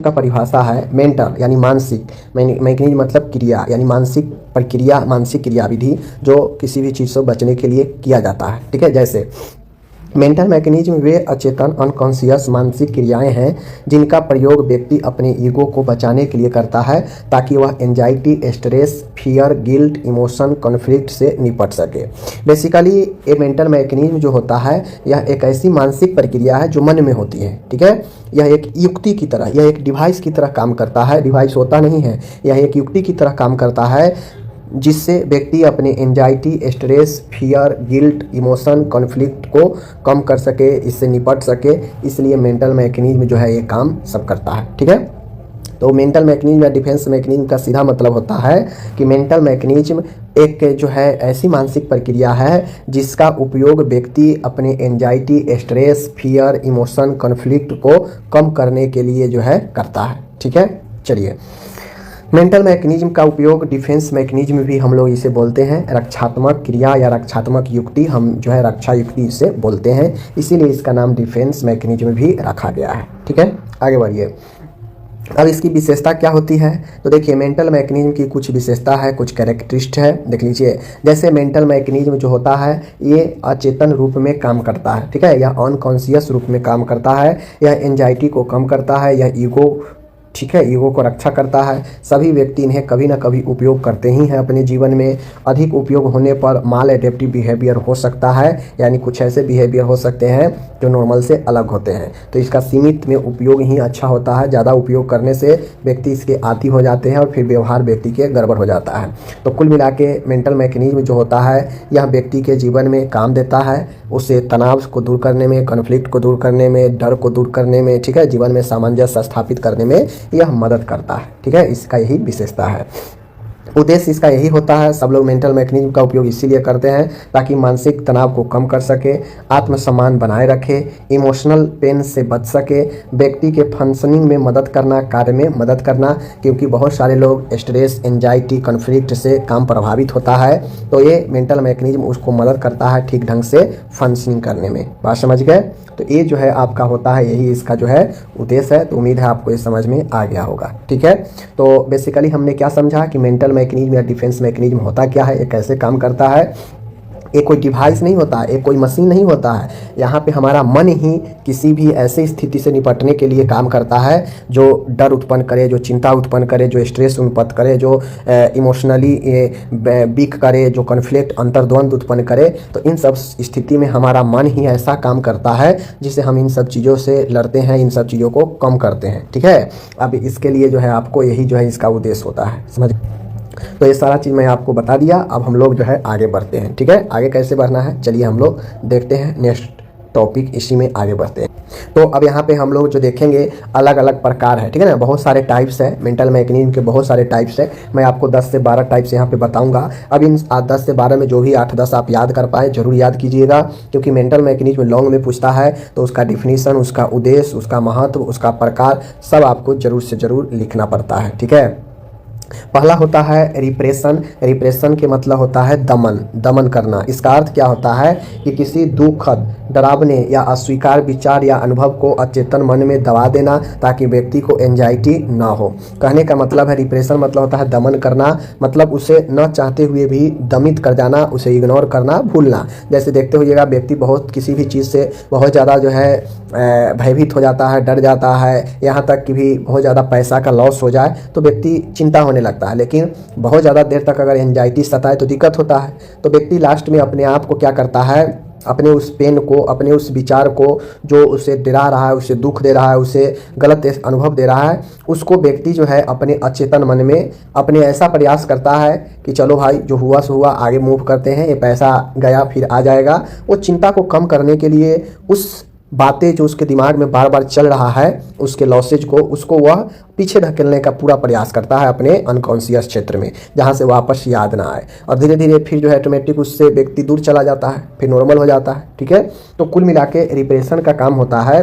का परिभाषा है मेंटल यानी मानसिक, मैकेनिज्म मतलब क्रिया यानी मानसिक प्रक्रिया, मानसिक क्रियाविधि जो किसी भी चीज़ से बचने के लिए किया जाता है। ठीक है, जैसे मेंटल मैकेनिज्म वे अचेतन अनकॉन्शियस मानसिक क्रियाएं हैं जिनका प्रयोग व्यक्ति अपने ईगो को बचाने के लिए करता है ताकि वह anxiety, stress, fear, guilt, emotion, conflict से निपट सके। बेसिकली ये मेंटल मैकेनिज्म जो होता है यह एक ऐसी मानसिक प्रक्रिया है जो मन में होती है। ठीक है, यह एक युक्ति की तरह, यह एक डिवाइस की तरह काम करता है। डिवाइस होता नहीं है, यह एक युक्ति की तरह काम करता है जिससे व्यक्ति अपने anxiety, stress, fear, guilt, emotion, conflict को कम कर सके, इससे निपट सके। इसलिए मेंटल मैकेनिज्म जो है ये काम सब करता है। ठीक है, तो मेंटल मैकेनिज्म या डिफेंस मैकेनिज्म का सीधा मतलब होता है कि मेंटल मैकेनिज्म एक जो है ऐसी मानसिक प्रक्रिया है जिसका उपयोग व्यक्ति अपने anxiety, stress, fear, emotion, conflict को कम करने के लिए जो है करता है। ठीक है, चलिए मेंटल मैकेनिज्म का उपयोग डिफेंस मैकेनिज्म भी हम लोग इसे बोलते हैं। रक्षात्मक क्रिया या रक्षात्मक युक्ति हम जो है रक्षा युक्ति इसे बोलते हैं, इसीलिए इसका नाम डिफेंस मैकेनिज्म भी रखा गया है। ठीक है, आगे बढ़िए। अब इसकी विशेषता क्या होती है, तो देखिए मेंटल मैकेनिज्म की कुछ विशेषता है, कुछ कैरेक्टरिस्ट है, देख लीजिए। जैसे मेंटल मैकेनिज्म जो होता है ये अचेतन रूप में काम करता है। ठीक है, यह अनकॉन्शियस रूप में काम करता है, यह एंजाइटी को कम करता है, यह ईगो, ठीक है, ईगो को रक्षा करता है। सभी व्यक्ति इन्हें कभी ना कभी उपयोग करते ही हैं अपने जीवन में। अधिक उपयोग होने पर माल एडेप्टिव बिहेवियर हो सकता है, यानी कुछ ऐसे बिहेवियर हो सकते हैं जो नॉर्मल से अलग होते हैं। तो इसका सीमित में उपयोग ही अच्छा होता है। ज़्यादा उपयोग करने से व्यक्ति इसके आदी हो जाते हैं और फिर व्यवहार व्यक्ति के गड़बड़ हो जाता है। तो कुल मिला के मेंटल मैकेनिज्म जो होता है यह व्यक्ति के जीवन में काम देता है, उसे तनाव को दूर करने में, कॉन्फ्लिक्ट को दूर करने में, डर को दूर करने में, ठीक है, जीवन में सामंजस्य स्थापित करने में यह मदद करता है। ठीक है, इसका यही विशेषता है। उद्देश्य इसका यही होता है, सब लोग मेंटल मैकेनिज्म का उपयोग इसीलिए करते हैं ताकि मानसिक तनाव को कम कर सके, आत्मसम्मान बनाए रखे, इमोशनल पेन से बच सके, व्यक्ति के फंक्शनिंग में मदद करना, कार्य में मदद करना, क्योंकि बहुत सारे लोग स्ट्रेस, एंजाइटी, कॉन्फ्लिक्ट से काम प्रभावित होता है। तो ये मेंटल मैकेनिज्म उसको मदद करता है ठीक ढंग से फंक्शनिंग करने में। बात समझ गए? तो ये जो है आपका होता है, यही इसका जो है उद्देश्य है। तो उम्मीद है आपको ये समझ में आ गया होगा। ठीक है, तो बेसिकली हमने क्या समझा कि मेंटल मैकेनिज्म या डिफेंस मैकेनिज्म होता क्या है, ये कैसे काम करता है। ये कोई डिवाइस नहीं होता है, ये कोई मशीन नहीं होता है। यहाँ पे हमारा मन ही किसी भी ऐसी स्थिति से निपटने के लिए काम करता है जो डर उत्पन्न करे, जो चिंता उत्पन्न करे, जो स्ट्रेस उत्पन्न करे, जो इमोशनली वीक करे, जो कॉन्फ्लिक्ट अंतर्द्वंद उत्पन्न करे। तो इन सब स्थिति में हमारा मन ही ऐसा काम करता है जिससे हम इन सब चीज़ों से लड़ते हैं, इन सब चीज़ों को कम करते हैं। ठीक है, अब इसके लिए जो है आपको यही जो है इसका उद्देश्य होता है, समझ। तो ये सारा चीज़ मैं आपको बता दिया। अब हम लोग जो है आगे बढ़ते हैं। ठीक है, आगे कैसे बढ़ना है चलिए हम लोग देखते हैं। नेक्स्ट टॉपिक इसी में आगे बढ़ते हैं। तो अब यहाँ पे हम लोग जो देखेंगे अलग अलग प्रकार है। ठीक है ना, बहुत सारे टाइप्स है मेंटल मैकेनिज्म के, बहुत सारे टाइप्स है। मैं आपको 10 से 12 टाइप्स यहाँ पे बताऊंगा। अब इन 10 से 12 में जो भी 8-10 आप याद कर पाए जरूर याद कीजिएगा, क्योंकि मेंटल मैकेनिज्म लॉन्ग में पूछता है तो उसका डिफिनीशन, उसका उद्देश्य, उसका महत्व, उसका प्रकार सब आपको जरूर से जरूर लिखना पड़ता है। ठीक है, पहला होता है रिप्रेशन। रिप्रेशन के मतलब होता है दमन, दमन करना। इसका अर्थ क्या होता है कि किसी दुखद, डरावने या अस्वीकार विचार या अनुभव को अचेतन मन में दबा देना ताकि व्यक्ति को एंजाइटी ना हो। कहने का मतलब है रिप्रेशन मतलब होता है दमन करना, मतलब उसे न चाहते हुए भी दमित कर जाना, उसे इग्नोर करना, भूलना। जैसे देखते होइएगा व्यक्ति बहुत किसी भी चीज़ से बहुत ज़्यादा जो है भयभीत हो जाता है, डर जाता है, यहाँ तक कि भी बहुत ज़्यादा पैसा का लॉस हो जाए तो व्यक्ति चिंता होने लगता है। लेकिन बहुत ज़्यादा देर तक अगर एंजाइटी सताए तो दिक्कत होता है। तो व्यक्ति लास्ट में अपने आप को क्या करता है, अपने उस पेन को, अपने उस विचार को जो उसे डरा रहा है, उसे दुख दे रहा है, उसे गलत अनुभव दे रहा है, उसको व्यक्ति जो है अपने अचेतन मन में अपने ऐसा प्रयास करता है कि चलो भाई जो हुआ सो हुआ, आगे मूव करते हैं, ये पैसा गया फिर आ जाएगा। वो चिंता को कम करने के लिए उस बातें जो उसके दिमाग में बार बार चल रहा है, उसके लॉसेज को, उसको वह पीछे धकेलने का पूरा प्रयास करता है अपने अनकॉन्शियस क्षेत्र में, जहाँ से वापस याद ना आए। और धीरे धीरे फिर जो है ऑटोमेटिक उससे व्यक्ति दूर चला जाता है, फिर नॉर्मल हो जाता है। ठीक है, तो कुल मिला के रिप्रेशन का काम होता है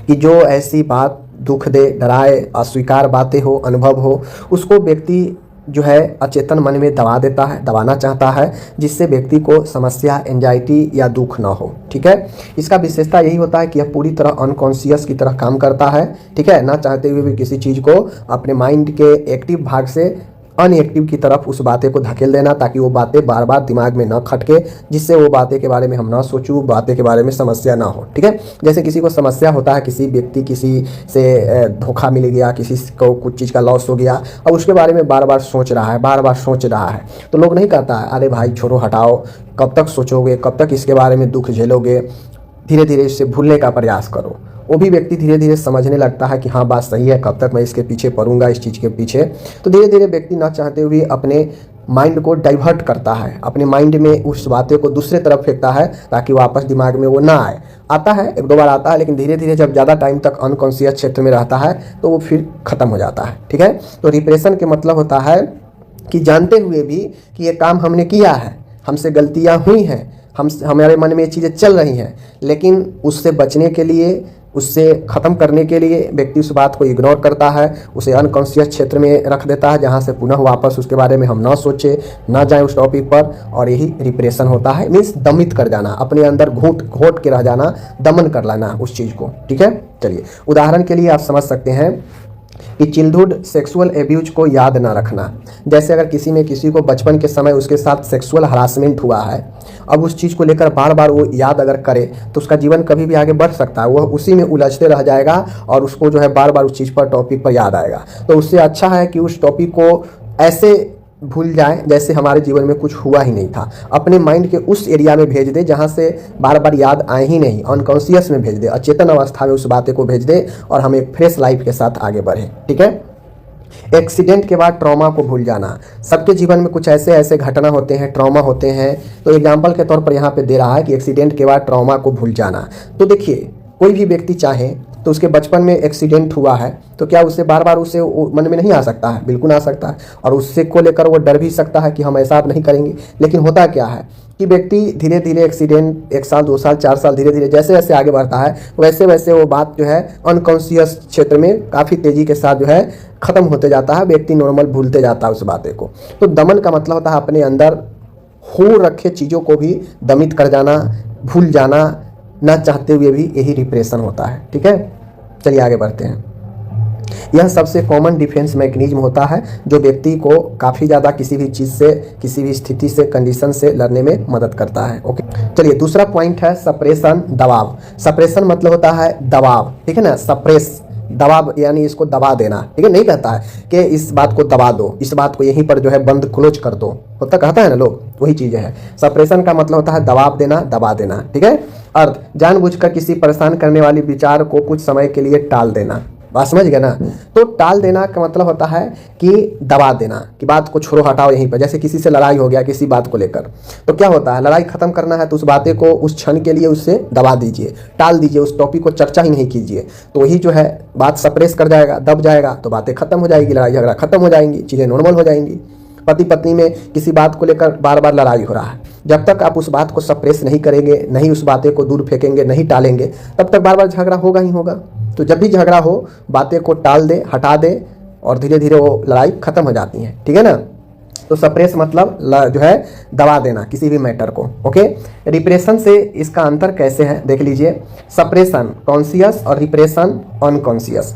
कि जो ऐसी बात दुख दे, डराए, अस्वीकार बातें हो, अनुभव हो, उसको व्यक्ति जो है अचेतन मन में दबा देता है, दबाना चाहता है, जिससे व्यक्ति को समस्या, एंजाइटी या दुख ना हो। ठीक है, इसका विशेषता यही होता है कि यह पूरी तरह अनकॉन्शियस की तरह काम करता है। ठीक है, ना चाहते हुए भी किसी चीज़ को अपने माइंड के एक्टिव भाग से अनएक्टिव की तरफ उस बातें को धकेल देना, ताकि वो बातें बार बार दिमाग में न खटके, जिससे वो बातें के बारे में हम ना सोचूं, बातें के बारे में समस्या ना हो। ठीक है, जैसे किसी को समस्या होता है, किसी व्यक्ति किसी से धोखा मिल गया, किसी को कुछ चीज़ का लॉस हो गया, अब उसके बारे में बार बार सोच रहा है, बार बार सोच रहा है, तो लोग नहीं कहता है अरे भाई छोड़ो हटाओ, कब तक सोचोगे, कब तक इसके बारे में दुख झेलोगे, धीरे धीरे इससे भूलने का प्रयास करो। वो भी व्यक्ति धीरे धीरे समझने लगता है कि हाँ बात सही है, कब तक मैं इसके पीछे पड़ूंगा, इस चीज़ के पीछे। तो धीरे धीरे व्यक्ति ना चाहते हुए अपने माइंड को डाइवर्ट करता है, अपने माइंड में उस बातें को दूसरे तरफ फेंकता है, ताकि वापस दिमाग में वो ना आए। आता है, एक दो बार आता है, लेकिन धीरे धीरे जब ज़्यादा टाइम तक अनकॉन्शियस क्षेत्र में रहता है तो वो फिर ख़त्म हो जाता है। ठीक है, तो रिप्रेशन के मतलब होता है कि जानते हुए भी कि ये काम हमने किया है, हमसे गलतियाँ हुई हैं, हमारे मन में ये चीज़ें चल रही हैं, लेकिन उससे बचने के लिए, उससे ख़त्म करने के लिए व्यक्ति उस बात को इग्नोर करता है, उसे अनकॉन्शियस क्षेत्र में रख देता है, जहाँ से पुनः वापस उसके बारे में हम ना सोचे, ना जाएं उस टॉपिक पर, और यही रिप्रेशन होता है। मीन्स दमित कर जाना, अपने अंदर घोट के रह जाना, दमन कर लेना उस चीज़ को। ठीक है, चलिए उदाहरण के लिए आप समझ सकते हैं कि चिल्डहुड सेक्सुअल एब्यूज को याद ना रखना। जैसे अगर किसी को बचपन के समय उसके साथ सेक्सुअल हरासमेंट हुआ है, अब उस चीज़ को लेकर बार बार वो याद अगर करे तो उसका जीवन कभी भी आगे बढ़ सकता है, वह उसी में उलझते रह जाएगा और उसको जो है बार बार उस चीज़ पर, टॉपिक पर याद आएगा। तो उससे अच्छा है कि उस टॉपिक को ऐसे भूल जाए जैसे हमारे जीवन में कुछ हुआ ही नहीं था, अपने माइंड के उस एरिया में भेज दे जहाँ से बार बार याद आए ही नहीं, अनकॉन्शियस में भेज दे, अचेतन अवस्था में उस बातें को भेज दे और हम एक फ्रेश लाइफ के साथ आगे बढ़े। ठीक है, एक्सीडेंट के बाद ट्रॉमा को भूल जाना। सबके जीवन में कुछ ऐसे घटना होते हैं, ट्रॉमा होते हैं, तो एग्जाम्पल के तौर पर यहाँ पे दे रहा है कि एक्सीडेंट के बाद ट्रॉमा को भूल जाना। तो देखिए, कोई भी व्यक्ति चाहे तो उसके बचपन में एक्सीडेंट हुआ है, तो क्या उसे बार बार उसे मन में नहीं आ सकता है? बिल्कुल आ सकता है, और उससे को लेकर वो डर भी सकता है कि हम ऐसा अब नहीं करेंगे। लेकिन होता क्या है कि व्यक्ति धीरे धीरे एक्सीडेंट 1 साल 2 साल 4 साल धीरे धीरे जैसे जैसे आगे बढ़ता है, वैसे वैसे वो बात जो है अनकॉन्शियस क्षेत्र में काफ़ी तेज़ी के साथ जो है ख़त्म होते जाता है, व्यक्ति नॉर्मल भूलते जाता है उस बातें को। तो दमन का मतलब होता है अपने अंदर हो रखे चीज़ों को भी दमित कर जाना, भूल जाना, ना चाहते हुए भी, यही रिप्रेशन होता है। ठीक है, चलिए आगे बढ़ते हैं। यह सबसे कॉमन डिफेंस मैकेनिज्म होता है जो व्यक्ति को काफ़ी ज़्यादा किसी भी चीज़ से, किसी भी स्थिति से, कंडीशन से लड़ने में मदद करता है। ओके, चलिए दूसरा पॉइंट है सप्रेशन, दबाव। सप्रेशन मतलब होता है दबाव, ठीक है ना, सप्रेस, दबाव यानी इसको दबा देना। ठीक है, नहीं कहता है कि इस बात को दबा दो, इस बात को यहीं पर जो है बंद क्लोज कर दो, होता कहता है ना लोग, वही चीज़ है। सप्रेशन का मतलब होता है दबाव देना, दबा देना। ठीक है, अर्थ जानबूझकर किसी परेशान करने वाली विचार को कुछ समय के लिए टाल देना। बात समझ गए ना? तो टाल देना का मतलब होता है कि दबा देना, कि बात को छोड़ो हटाओ यहीं पर। जैसे किसी से लड़ाई हो गया किसी बात को लेकर, तो क्या होता है, लड़ाई खत्म करना है तो उस बातें को उस क्षण के लिए उससे दबा दीजिए, टाल दीजिए, उस टॉपिक को चर्चा ही नहीं कीजिए। तो वही जो है बात सप्रेस कर जाएगा, दब जाएगा, तो बातें खत्म हो जाएगी, लड़ाई झगड़ा खत्म हो जाएंगी, चीज़ें नॉर्मल हो जाएंगी। पति पत्नी में किसी बात को लेकर बार बार लड़ाई हो रहा है, जब तक आप उस बात को सप्रेस नहीं करेंगे, नहीं उस बातें को दूर फेंकेंगे, नहीं टालेंगे, तब तक बार बार झगड़ा होगा ही होगा। तो जब भी झगड़ा हो, बातें को टाल दे, हटा दे, और धीरे धीरे वो लड़ाई खत्म हो जाती है। ठीक है ना? तो सप्रेस मतलब जो है दबा देना किसी भी मैटर को। ओके, रिप्रेशन से इसका अंतर कैसे है देख लीजिए। सप्रेशन कॉन्शियस और रिप्रेशन अनकॉन्शियस।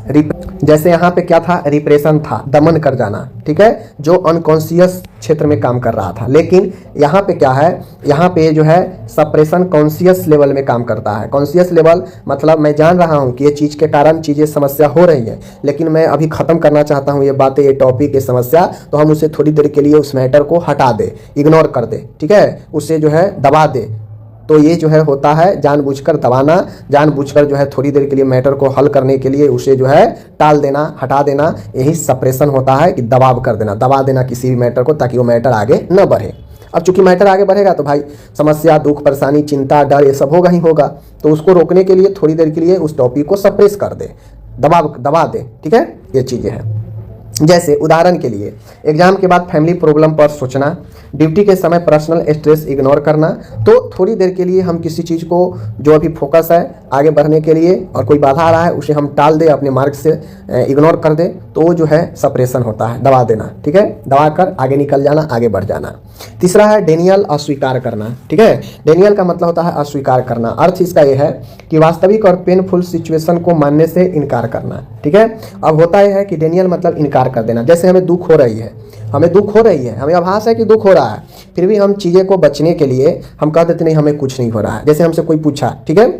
जैसे यहाँ पे क्या था, रिप्रेशन था, दमन कर जाना, ठीक है, जो अनकॉन्शियस क्षेत्र में काम कर रहा था। लेकिन यहाँ पे क्या है, यहाँ पे जो है सप्रेशन कॉन्शियस लेवल में काम करता है। कॉन्शियस लेवल मतलब मैं जान रहा हूँ कि ये चीज़ के कारण चीज़ें समस्या हो रही है, लेकिन मैं अभी ख़त्म करना चाहता हूँ ये बातें, ये टॉपिक, ये समस्या, तो हम उसे थोड़ी देर के लिए उस मैटर को हटा दे, इग्नोर कर दे, ठीक है, उसे जो है दबा दे। तो ये जो है होता है जानबूझकर दबाना, जानबूझकर जो है थोड़ी देर के लिए मैटर को हल करने के लिए उसे जो है टाल देना, हटा देना, यही सप्रेशन होता है, कि दबाव कर देना, दबा देना किसी भी मैटर को, ताकि वो मैटर आगे न बढ़े। अब चूंकि मैटर आगे बढ़ेगा तो भाई समस्या, दुख, परेशानी, चिंता, डर, ये सब होगा ही होगा। तो उसको रोकने के लिए थोड़ी देर के लिए उस टॉपिक को सप्रेस कर दे, दबा दे, ठीक है, ये चीज़ें हैं। जैसे उदाहरण के लिए एग्जाम के बाद फैमिली प्रॉब्लम पर सोचना, ड्यूटी के समय पर्सनल स्ट्रेस इग्नोर करना। तो थोड़ी देर के लिए हम किसी चीज़ को जो अभी फोकस है आगे बढ़ने के लिए, और कोई बाधा आ रहा है उसे हम टाल दे, अपने मार्ग से इग्नोर कर दे, तो वो जो है सप्रेशन होता है, दबा देना। ठीक है, दबा कर आगे निकल जाना, आगे बढ़ जाना। तीसरा है डेनियल, अस्वीकार करना। ठीक है, डेनियल का मतलब होता है अस्वीकार करना। अर्थ इसका ये है कि वास्तविक और पेनफुल सिचुएशन को मानने से इनकार करना। ठीक है, अब होता यह है कि डेनियल मतलब इनकार कर देना। जैसे हमें दुख हो रही है, हमें आभास है कि दुख हो रहा है, फिर भी हम चीज़ें को बचने के लिए हम कह देते नहीं, हमें कुछ नहीं हो रहा है। जैसे हमसे कोई पूछा, ठीक है,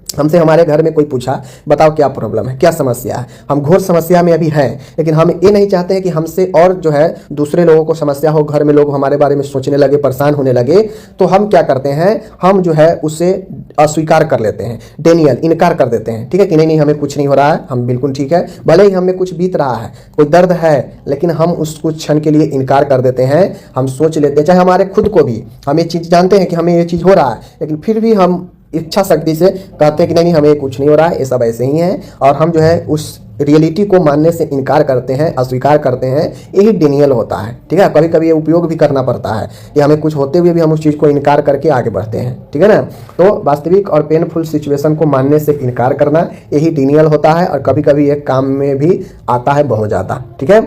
हमसे हमारे घर में कोई पूछा, बताओ क्या प्रॉब्लम है, क्या समस्या है, हम घोर समस्या में अभी हैं, लेकिन हम ये नहीं चाहते हैं कि हमसे और जो है दूसरे लोगों को समस्या हो, घर में लोग हमारे बारे में सोचने लगे, परेशान होने लगे, तो हम क्या करते हैं, हम जो है उससे अस्वीकार कर लेते हैं, डेनियल, इनकार कर देते हैं। ठीक है कि नहीं, हमें कुछ नहीं हो रहा है, हम बिल्कुल ठीक है, भले ही हमें कुछ बीत रहा है, कोई दर्द है, लेकिन हम उस कुछ क्षण के लिए इनकार कर देते हैं। हम सोच लेते हैं, चाहे हमारे खुद को भी हम ये चीज़ जानते हैं कि हमें ये चीज़ हो रहा है, लेकिन फिर भी हम इच्छा शक्ति से कहते हैं कि नहीं, हमें कुछ नहीं हो रहा है, ये सब ऐसे ही है, और हम जो है उस रियलिटी को मानने से इनकार करते हैं, अस्वीकार करते हैं। यही डेनियल होता है। ठीक है, कभी कभी ये उपयोग भी करना पड़ता है कि हमें कुछ होते हुए भी हम उस चीज़ को इनकार करके आगे बढ़ते हैं। ठीक है ना, तो वास्तविक और पेनफुल सिचुएशन को मानने से इनकार करना, यही डेनियल होता है, और कभी कभी ये काम में भी आता है बहुत ज़्यादा। ठीक है,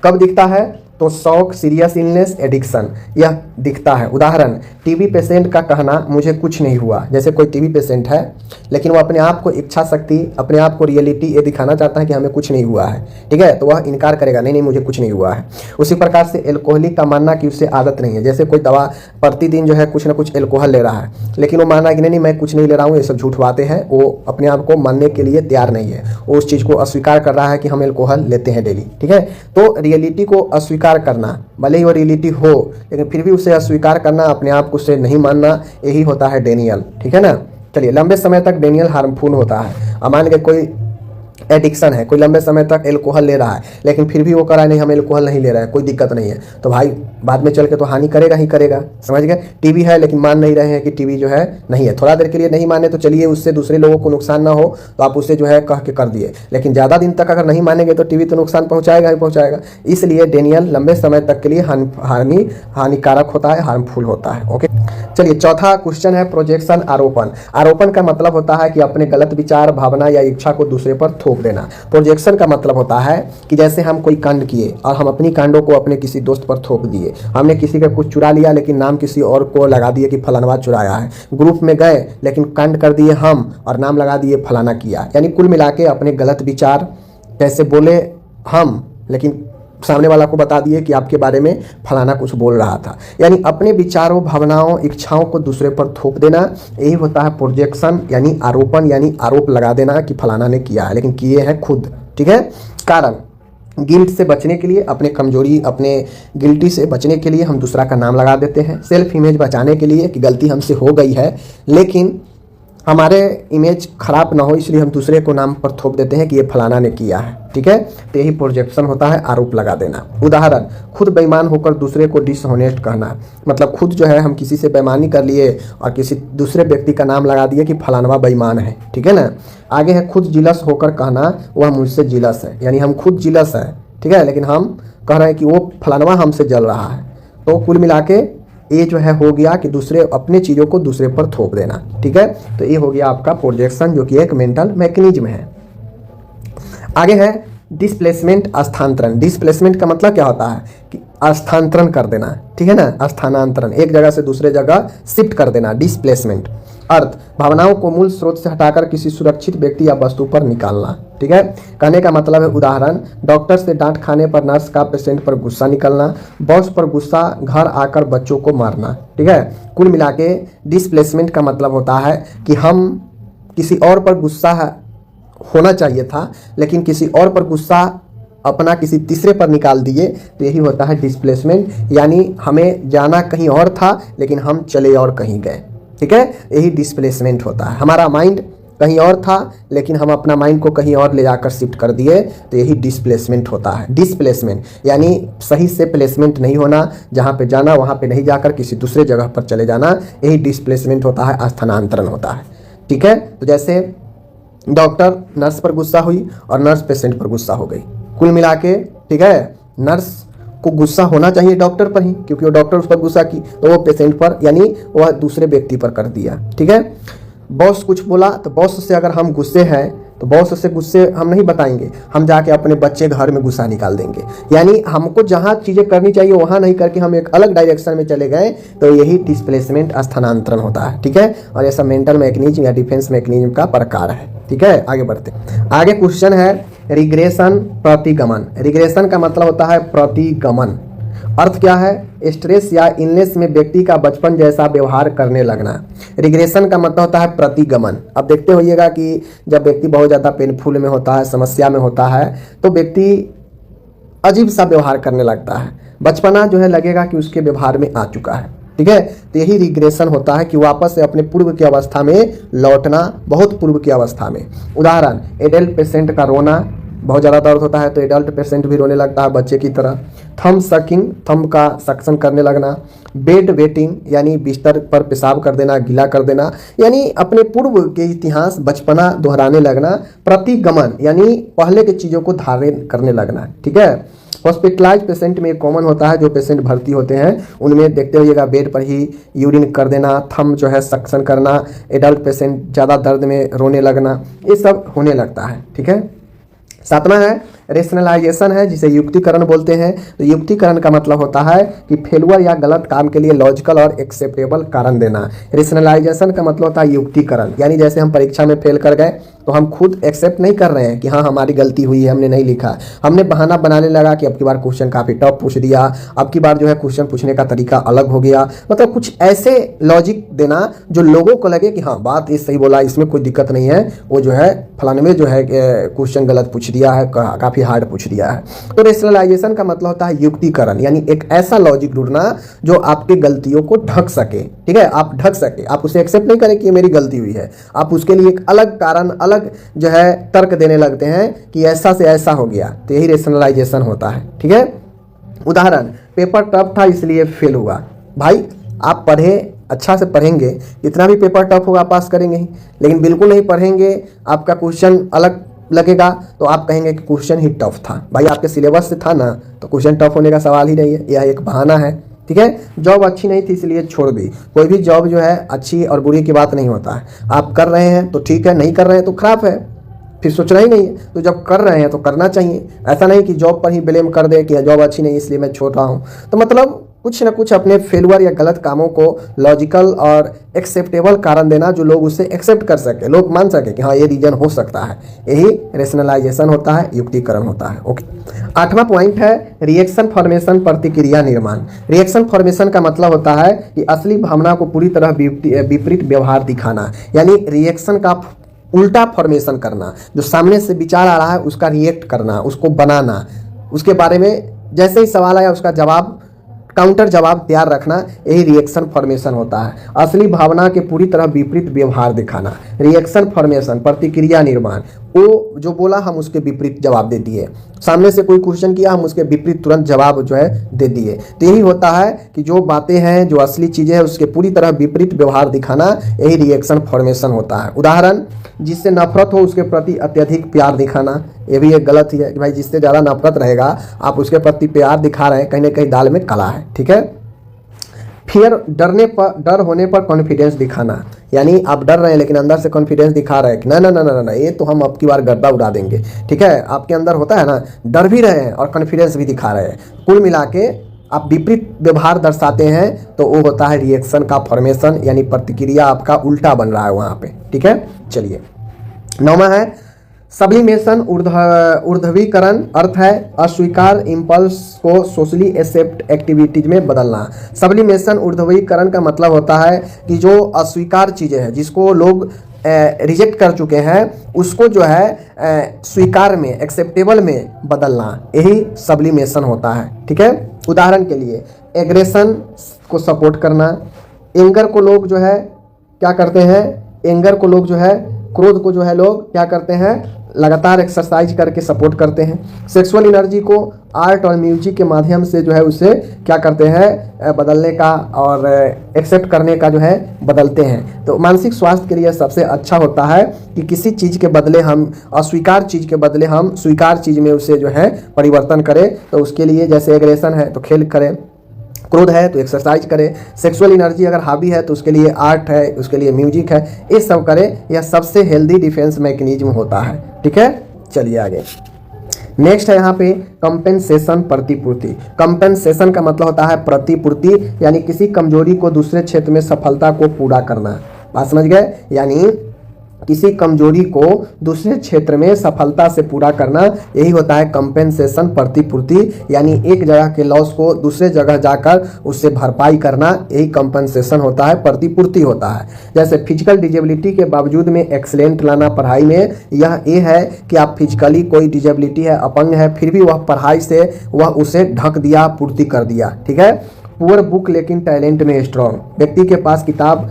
कब दिखता है, तो शौक, सीरियस इलनेस, एडिक्शन, यह दिखता है। उदाहरण, टीबी पेशेंट का कहना मुझे कुछ नहीं हुआ। जैसे कोई टीबी पेशेंट है, लेकिन वो अपने आप को इच्छा शक्ति, अपने आप को रियलिटी ये दिखाना चाहता है कि हमें कुछ नहीं हुआ है। ठीक है, तो वह इनकार करेगा, नहीं मुझे कुछ नहीं हुआ है। उसी प्रकार से एल्कोहलिक का मानना कि उससे आदत नहीं है। जैसे कोई दवा प्रतिदिन जो है कुछ ना कुछ एल्कोहल ले रहा है, लेकिन वो मानना कि नहीं मैं कुछ नहीं ले रहा हूँ, ये सब झूठ बातें हैं, वो अपने आप को मानने के लिए तैयार नहीं है, वो उस चीज़ को अस्वीकार कर रहा है कि हम एल्कोहल लेते हैं डेली। ठीक है, तो रियलिटी को अस्वीकार करना, भले ही वो रियलिटी हो, लेकिन फिर भी उसे अस्वीकार करना, अपने आप को उसे नहीं मानना, यही होता है डेनियल। ठीक है ना, चलिए, लंबे समय तक डेनियल हार्मफुल होता है। अब मान के कोई एडिक्शन है, कोई लंबे समय तक एल्कोहल ले रहा है, लेकिन फिर भी वो कह रहा है नहीं हम एल्कोहल नहीं ले रहे हैं, कोई दिक्कत नहीं है, तो भाई बाद में चल के तो हानि करेगा ही करेगा। समझ गए, टीबी है लेकिन मान नहीं रहे हैं कि टीबी जो है नहीं है, थोड़ा देर के लिए नहीं माने तो चलिए, उससे दूसरे लोगों को नुकसान ना हो तो आप उसे जो है कह के कर दिए, लेकिन ज़्यादा दिन तक अगर नहीं मानेंगे तो टीबी तो नुकसान पहुँचाएगा ही पहुँचाएगा। इसलिए डेनियल लंबे समय तक के लिए हानिकारक होता है, हार्मफुल होता है। ओके, चलिए, चौथा क्वेश्चन है प्रोजेक्शन, आरोपण। आरोपण का मतलब होता है कि अपने गलत विचार, भावना या इच्छा को दूसरे पर थोप देना। प्रोजेक्शन का मतलब होता है कि जैसे हम कोई कांड किए और हम अपनी कांडों को अपने किसी दोस्त पर थोप दिए। हमने किसी का कुछ चुरा लिया लेकिन नाम किसी और को लगा दिए कि फलानवा चुराया है। ग्रुप में गए लेकिन कांड कर दिए हम और नाम लगा दिए फलाना किया। यानी कुल मिला के अपने गलत विचार कैसे बोले हम, लेकिन सामने वाला को बता दिए कि आपके बारे में फलाना कुछ बोल रहा था। यानी अपने विचारों, भावनाओं, इच्छाओं को दूसरे पर थोप देना, यही होता है प्रोजेक्शन, यानी आरोपण, यानी आरोप लगा देना कि फलाना ने किया है लेकिन किए हैं खुद। ठीक है, कारण, गिल्ट से बचने के लिए, अपने कमजोरी, अपने गिल्टी से बचने के लिए हम दूसरा का नाम लगा देते हैं। सेल्फ इमेज बचाने के लिए कि गलती हमसे हो गई है लेकिन हमारे इमेज खराब ना हो, इसलिए हम दूसरे को नाम पर थोप देते हैं कि ये फलाना ने किया है। ठीक है, तो यही प्रोजेक्शन होता है, आरोप लगा देना। उदाहरण, खुद बेईमान होकर दूसरे को डिसहोनेस्ट कहना, मतलब खुद जो है हम किसी से बेईमानी कर लिए और किसी दूसरे व्यक्ति का नाम लगा दिए कि फलानवा बेईमान है। ठीक है ना, आगे है खुद जिलस होकर कहना वह मुझसे जिलस है, यानी हम खुद जिलस है, ठीक है, लेकिन हम कह रहे हैं कि वो फलानवा हमसे जल रहा है। तो कुल मिला के ये जो है हो गया कि दूसरे अपने चीज़ों को दूसरे पर थोप देना। ठीक है, तो ये हो गया आपका प्रोजेक्शन, जो कि एक मेंटल मैकेनिज्म है। आगे है डिस्प्लेसमेंट, स्थानांतरण। डिस्प्लेसमेंट का मतलब क्या होता है कि स्थानांतरण कर देना। ठीक है ना, स्थानांतरण, एक जगह से दूसरे जगह शिफ्ट कर देना, डिस्प्लेसमेंट। अर्थ, भावनाओं को मूल स्रोत से हटाकर किसी सुरक्षित व्यक्ति या वस्तु पर निकालना। ठीक है, कहने का मतलब है, उदाहरण, डॉक्टर से डांट खाने पर नर्स का पेशेंट पर गुस्सा निकलना, बॉस पर गुस्सा, घर आकर बच्चों को मारना। ठीक है, कुल मिला के डिस्प्लेसमेंट का मतलब होता है कि हम किसी और पर गुस्सा होना चाहिए था लेकिन किसी और पर गुस्सा अपना किसी तीसरे पर निकाल दिए, तो यही होता है डिस्प्लेसमेंट। यानी हमें जाना कहीं और था लेकिन हम चले और कहीं गए। ठीक है, यही डिस्प्लेसमेंट होता है। हमारा माइंड कहीं और था लेकिन हम अपना माइंड को कहीं और ले जाकर शिफ्ट कर दिए, तो यही डिस्प्लेसमेंट होता है। डिस्प्लेसमेंट यानी सही से प्लेसमेंट नहीं होना, जहाँ पे जाना वहाँ पे नहीं जाकर किसी दूसरे जगह पर चले जाना, यही डिस्प्लेसमेंट होता है, स्थानांतरण होता है। ठीक है, तो जैसे डॉक्टर नर्स पर गुस्सा हुई और नर्स पेशेंट पर गुस्सा हो गई। कुल मिला के, ठीक है, नर्स को गुस्सा होना चाहिए डॉक्टर पर ही, क्योंकि वो डॉक्टर उस पर गुस्सा की, तो वो पेशेंट पर यानी वह दूसरे व्यक्ति पर कर दिया। ठीक है, बॉस कुछ बोला तो बॉस से अगर हम गुस्से हैं तो बॉस से गुस्से हम नहीं बताएंगे, हम जाके अपने बच्चे घर में गुस्सा निकाल देंगे। यानी हमको जहाँ चीज़ें करनी चाहिए वहाँ नहीं करके हम एक अलग डायरेक्शन में चले गए, तो यही डिस्प्लेसमेंट स्थानांतरण होता है। ठीक है, और ऐसा मेंटल मैकेनिज्म या डिफेंस मैकेनिज्म का प्रकार है। ठीक है, आगे बढ़ते हैं। आगे क्वेश्चन है रिग्रेशन, प्रतिगमन। रिग्रेशन का मतलब होता है प्रतिगमन। अर्थ क्या है? स्ट्रेस या इलनेस में व्यक्ति का बचपन जैसा व्यवहार करने लगना। रिग्रेशन का मतलब होता है प्रतिगमन। अब देखते होइएगा कि जब व्यक्ति बहुत ज़्यादा पेनफुल में होता है, समस्या में होता है, तो व्यक्ति अजीब सा व्यवहार करने लगता है। बचपना जो है लगेगा कि उसके व्यवहार में आ चुका है। ठीक है, तो यही रिग्रेशन होता है कि वापस से अपने पूर्व की अवस्था में लौटना, बहुत पूर्व की अवस्था में। उदाहरण, एडल्ट पेशेंट का रोना, बहुत ज़्यादा दर्द होता है तो एडल्ट पेशेंट भी रोने लगता है बच्चे की तरह। थंब सकिंग, थंब का सक्शन करने लगना। बेड वेटिंग, यानी बिस्तर पर पेशाब कर देना, गीला कर देना, यानी अपने पूर्व के इतिहास बचपना दोहराने लगना। प्रतिगमन, यानी पहले की चीज़ों को धारण करने लगना। ठीक है, हॉस्पिटलाइज पेशेंट में कॉमन होता है, जो पेशेंट भर्ती होते हैं उनमें देखते होइएगा बेड पर ही यूरिन कर देना, थंब जो है सक्शन करना, एडल्ट पेशेंट ज़्यादा दर्द में रोने लगना, ये सब होने लगता है। ठीक है, सातवां है रेशनलाइजेशन है, जिसे युक्तिकरण बोलते हैं। तो युक्तिकरण का मतलब होता है कि फेलुअर या गलत काम के लिए लॉजिकल और एक्सेप्टेबल कारण देना। रेशनलाइजेशन का मतलब होता है युक्तिकरण, यानी जैसे हम परीक्षा में फेल कर गए तो हम खुद एक्सेप्ट नहीं कर रहे हैं कि हाँ हमारी गलती हुई है, हमने नहीं लिखा, हमने बहाना बनाने लगा कि अब की बार क्वेश्चन काफ़ी टफ पूछ दिया, अब की बार जो है क्वेश्चन पूछने का तरीका अलग हो गया। मतलब कुछ ऐसे लॉजिक देना जो लोगों को लगे कि हाँ बात ये सही बोला, इसमें कोई दिक्कत नहीं है, वो जो है फलाने में जो है क्वेश्चन गलत पूछ दिया है, काफ़ी हार्ड पूछ दिया है। तो रेशनलाइजेशन का मतलब होता है युक्तिकरण, यानी एक ऐसा लॉजिक ढूंढना जो आपकी गलतियों को ढक सके। ठीक है, आप ढक सके, आप उसे एक्सेप्ट नहीं करें कि ये मेरी गलती हुई है, आप उसके लिए एक अलग कारण, अलग जो है तर्क देने लगते हैं कि ऐसा से ऐसा हो गया। तो यही रेशनलाइजेशन होता है। ठीक है, उदाहरण, पेपर टफ था इसलिए फेल हुआ। भाई आप पढ़े, अच्छा से पढ़ेंगे, कितना भी पेपर टफ होगा पास करेंगे ही, लेकिन बिल्कुल नहीं पढ़ेंगे, आपका क्वेश्चन अलग लगेगा तो आप कहेंगे कि क्वेश्चन ही टफ था। भाई आपके सिलेबस से था ना, तो क्वेश्चन टफ होने का सवाल ही नहीं है, यह एक बहाना है। ठीक है, जॉब अच्छी नहीं थी इसलिए छोड़ दी। कोई भी जॉब जो है अच्छी और बुरी की बात नहीं होता है, आप कर रहे हैं तो ठीक है, नहीं कर रहे हैं तो खराब है, फिर सोचना ही नहीं है। तो जब कर रहे हैं तो करना चाहिए, ऐसा नहीं कि जॉब पर ही ब्लेम कर दे कि जॉब अच्छी नहीं इसलिए मैं छोड़ रहा हूँ। तो मतलब कुछ ना कुछ अपने फेलुअर या गलत कामों को लॉजिकल और एक्सेप्टेबल कारण देना जो लोग उसे एक्सेप्ट कर सके, लोग मान सके कि हाँ ये रीजन हो सकता है, यही रेशनलाइजेशन होता है, युक्तिकरण होता है। ओके, आठवां पॉइंट है रिएक्शन फॉर्मेशन, प्रतिक्रिया निर्माण। रिएक्शन फॉर्मेशन का मतलब होता है कि असली भावना को पूरी तरह विपरीत व्यवहार दिखाना, यानी रिएक्शन का उल्टा फॉर्मेशन करना, जो सामने से विचार आ रहा है उसका रिएक्ट करना, उसको बनाना, उसके बारे में जैसे ही सवाल आया उसका जवाब, काउंटर जवाब तैयार रखना, यही रिएक्शन फॉर्मेशन होता है। असली भावना के पूरी तरह विपरीत व्यवहार दिखाना, रिएक्शन फॉर्मेशन, प्रतिक्रिया निर्माण। वो जो बोला हम उसके विपरीत जवाब दे दिए, सामने से कोई क्वेश्चन किया हम उसके विपरीत तुरंत जवाब जो है दे दिए। तो यही होता है कि जो बातें हैं, जो असली चीज़ें हैं, उसके पूरी तरह विपरीत व्यवहार दिखाना, यही रिएक्शन फॉर्मेशन होता है। उदाहरण, जिससे नफरत हो उसके प्रति अत्यधिक प्यार दिखाना, ये भी एक गलत ही है कि भाई जिससे ज़्यादा नफरत रहेगा आप उसके प्रति प्यार दिखा रहे हैं, कहीं ना कहीं दाल में काला है। ठीक है, फियर, डर होने पर कॉन्फिडेंस दिखाना, यानी आप डर रहे हैं लेकिन अंदर से कॉन्फिडेंस दिखा रहे हैं कि ना ना ना ना ना ये तो हम अब की बार गर्दा उड़ा देंगे। ठीक है, आपके अंदर होता है ना, डर भी रहे हैं और कॉन्फिडेंस भी दिखा रहे हैं, कुल मिला के आप विपरीत व्यवहार दर्शाते हैं, तो वो होता है रिएक्शन का फॉर्मेशन, यानी प्रतिक्रिया आपका उल्टा बन रहा है वहाँ पे। ठीक है, चलिए नौवां है सब्लिमेशन, ऊर्ध्वीकरण। अर्थ है अस्वीकार इम्पल्स को सोशली एक्सेप्ट एक्टिविटीज में बदलना। सब्लिमेशन, ऊर्ध्वीकरण का मतलब होता है कि जो अस्वीकार चीज़ें हैं, जिसको लोग रिजेक्ट कर चुके हैं, उसको जो है स्वीकार में, एक्सेप्टेबल में बदलना, यही सब्लिमेशन होता है। ठीक है, उदाहरण के लिए एग्रेशन को सपोर्ट करना। एंगर को लोग जो है क्या करते हैं, एंगर को लोग जो है, क्रोध को जो है लोग क्या करते हैं, लगातार एक्सरसाइज करके सपोर्ट करते हैं। सेक्सुअल एनर्जी को आर्ट और म्यूजिक के माध्यम से जो है उसे क्या करते हैं, बदलने का और एक्सेप्ट करने का जो है बदलते हैं। तो मानसिक स्वास्थ्य के लिए सबसे अच्छा होता है कि किसी चीज़ के बदले हम, अस्वीकार चीज़ के बदले हम स्वीकार चीज़ में उसे जो है परिवर्तन करें। तो उसके लिए जैसे एग्रेशन है तो खेल करें, क्रोध है तो एक्सरसाइज करे, सेक्सुअल एनर्जी अगर हावी है तो उसके लिए आर्ट है, उसके लिए म्यूजिक है, ये सब करे। यह सबसे हेल्दी डिफेंस मैकेनिज्म होता है। ठीक है, चलिए आगे। नेक्स्ट है यहाँ पे कंपेंसेशन, प्रतिपूर्ति। कंपेंसेशन का मतलब होता है प्रतिपूर्ति, यानी किसी कमजोरी को दूसरे क्षेत्र में सफलता को पूरा करना। बात समझ गए? यानी किसी कमजोरी को दूसरे क्षेत्र में सफलता से पूरा करना, यही होता है कंपेंसेशन, प्रतिपूर्ति। यानी एक जगह के लॉस को दूसरे जगह जाकर उससे भरपाई करना, यही कंपेंसेशन होता है, प्रतिपूर्ति होता है। जैसे फिजिकल डिजेबिलिटी के बावजूद में एक्सीलेंट लाना पढ़ाई में, यह ये है कि आप फिजिकली कोई डिजेबिलिटी है, अपंग है, फिर भी वह पढ़ाई से वह उसे ढक दिया, पूर्ति कर दिया। ठीक है। पुअर बुक लेकिन टैलेंट में स्ट्रॉन्ग। व्यक्ति के पास किताब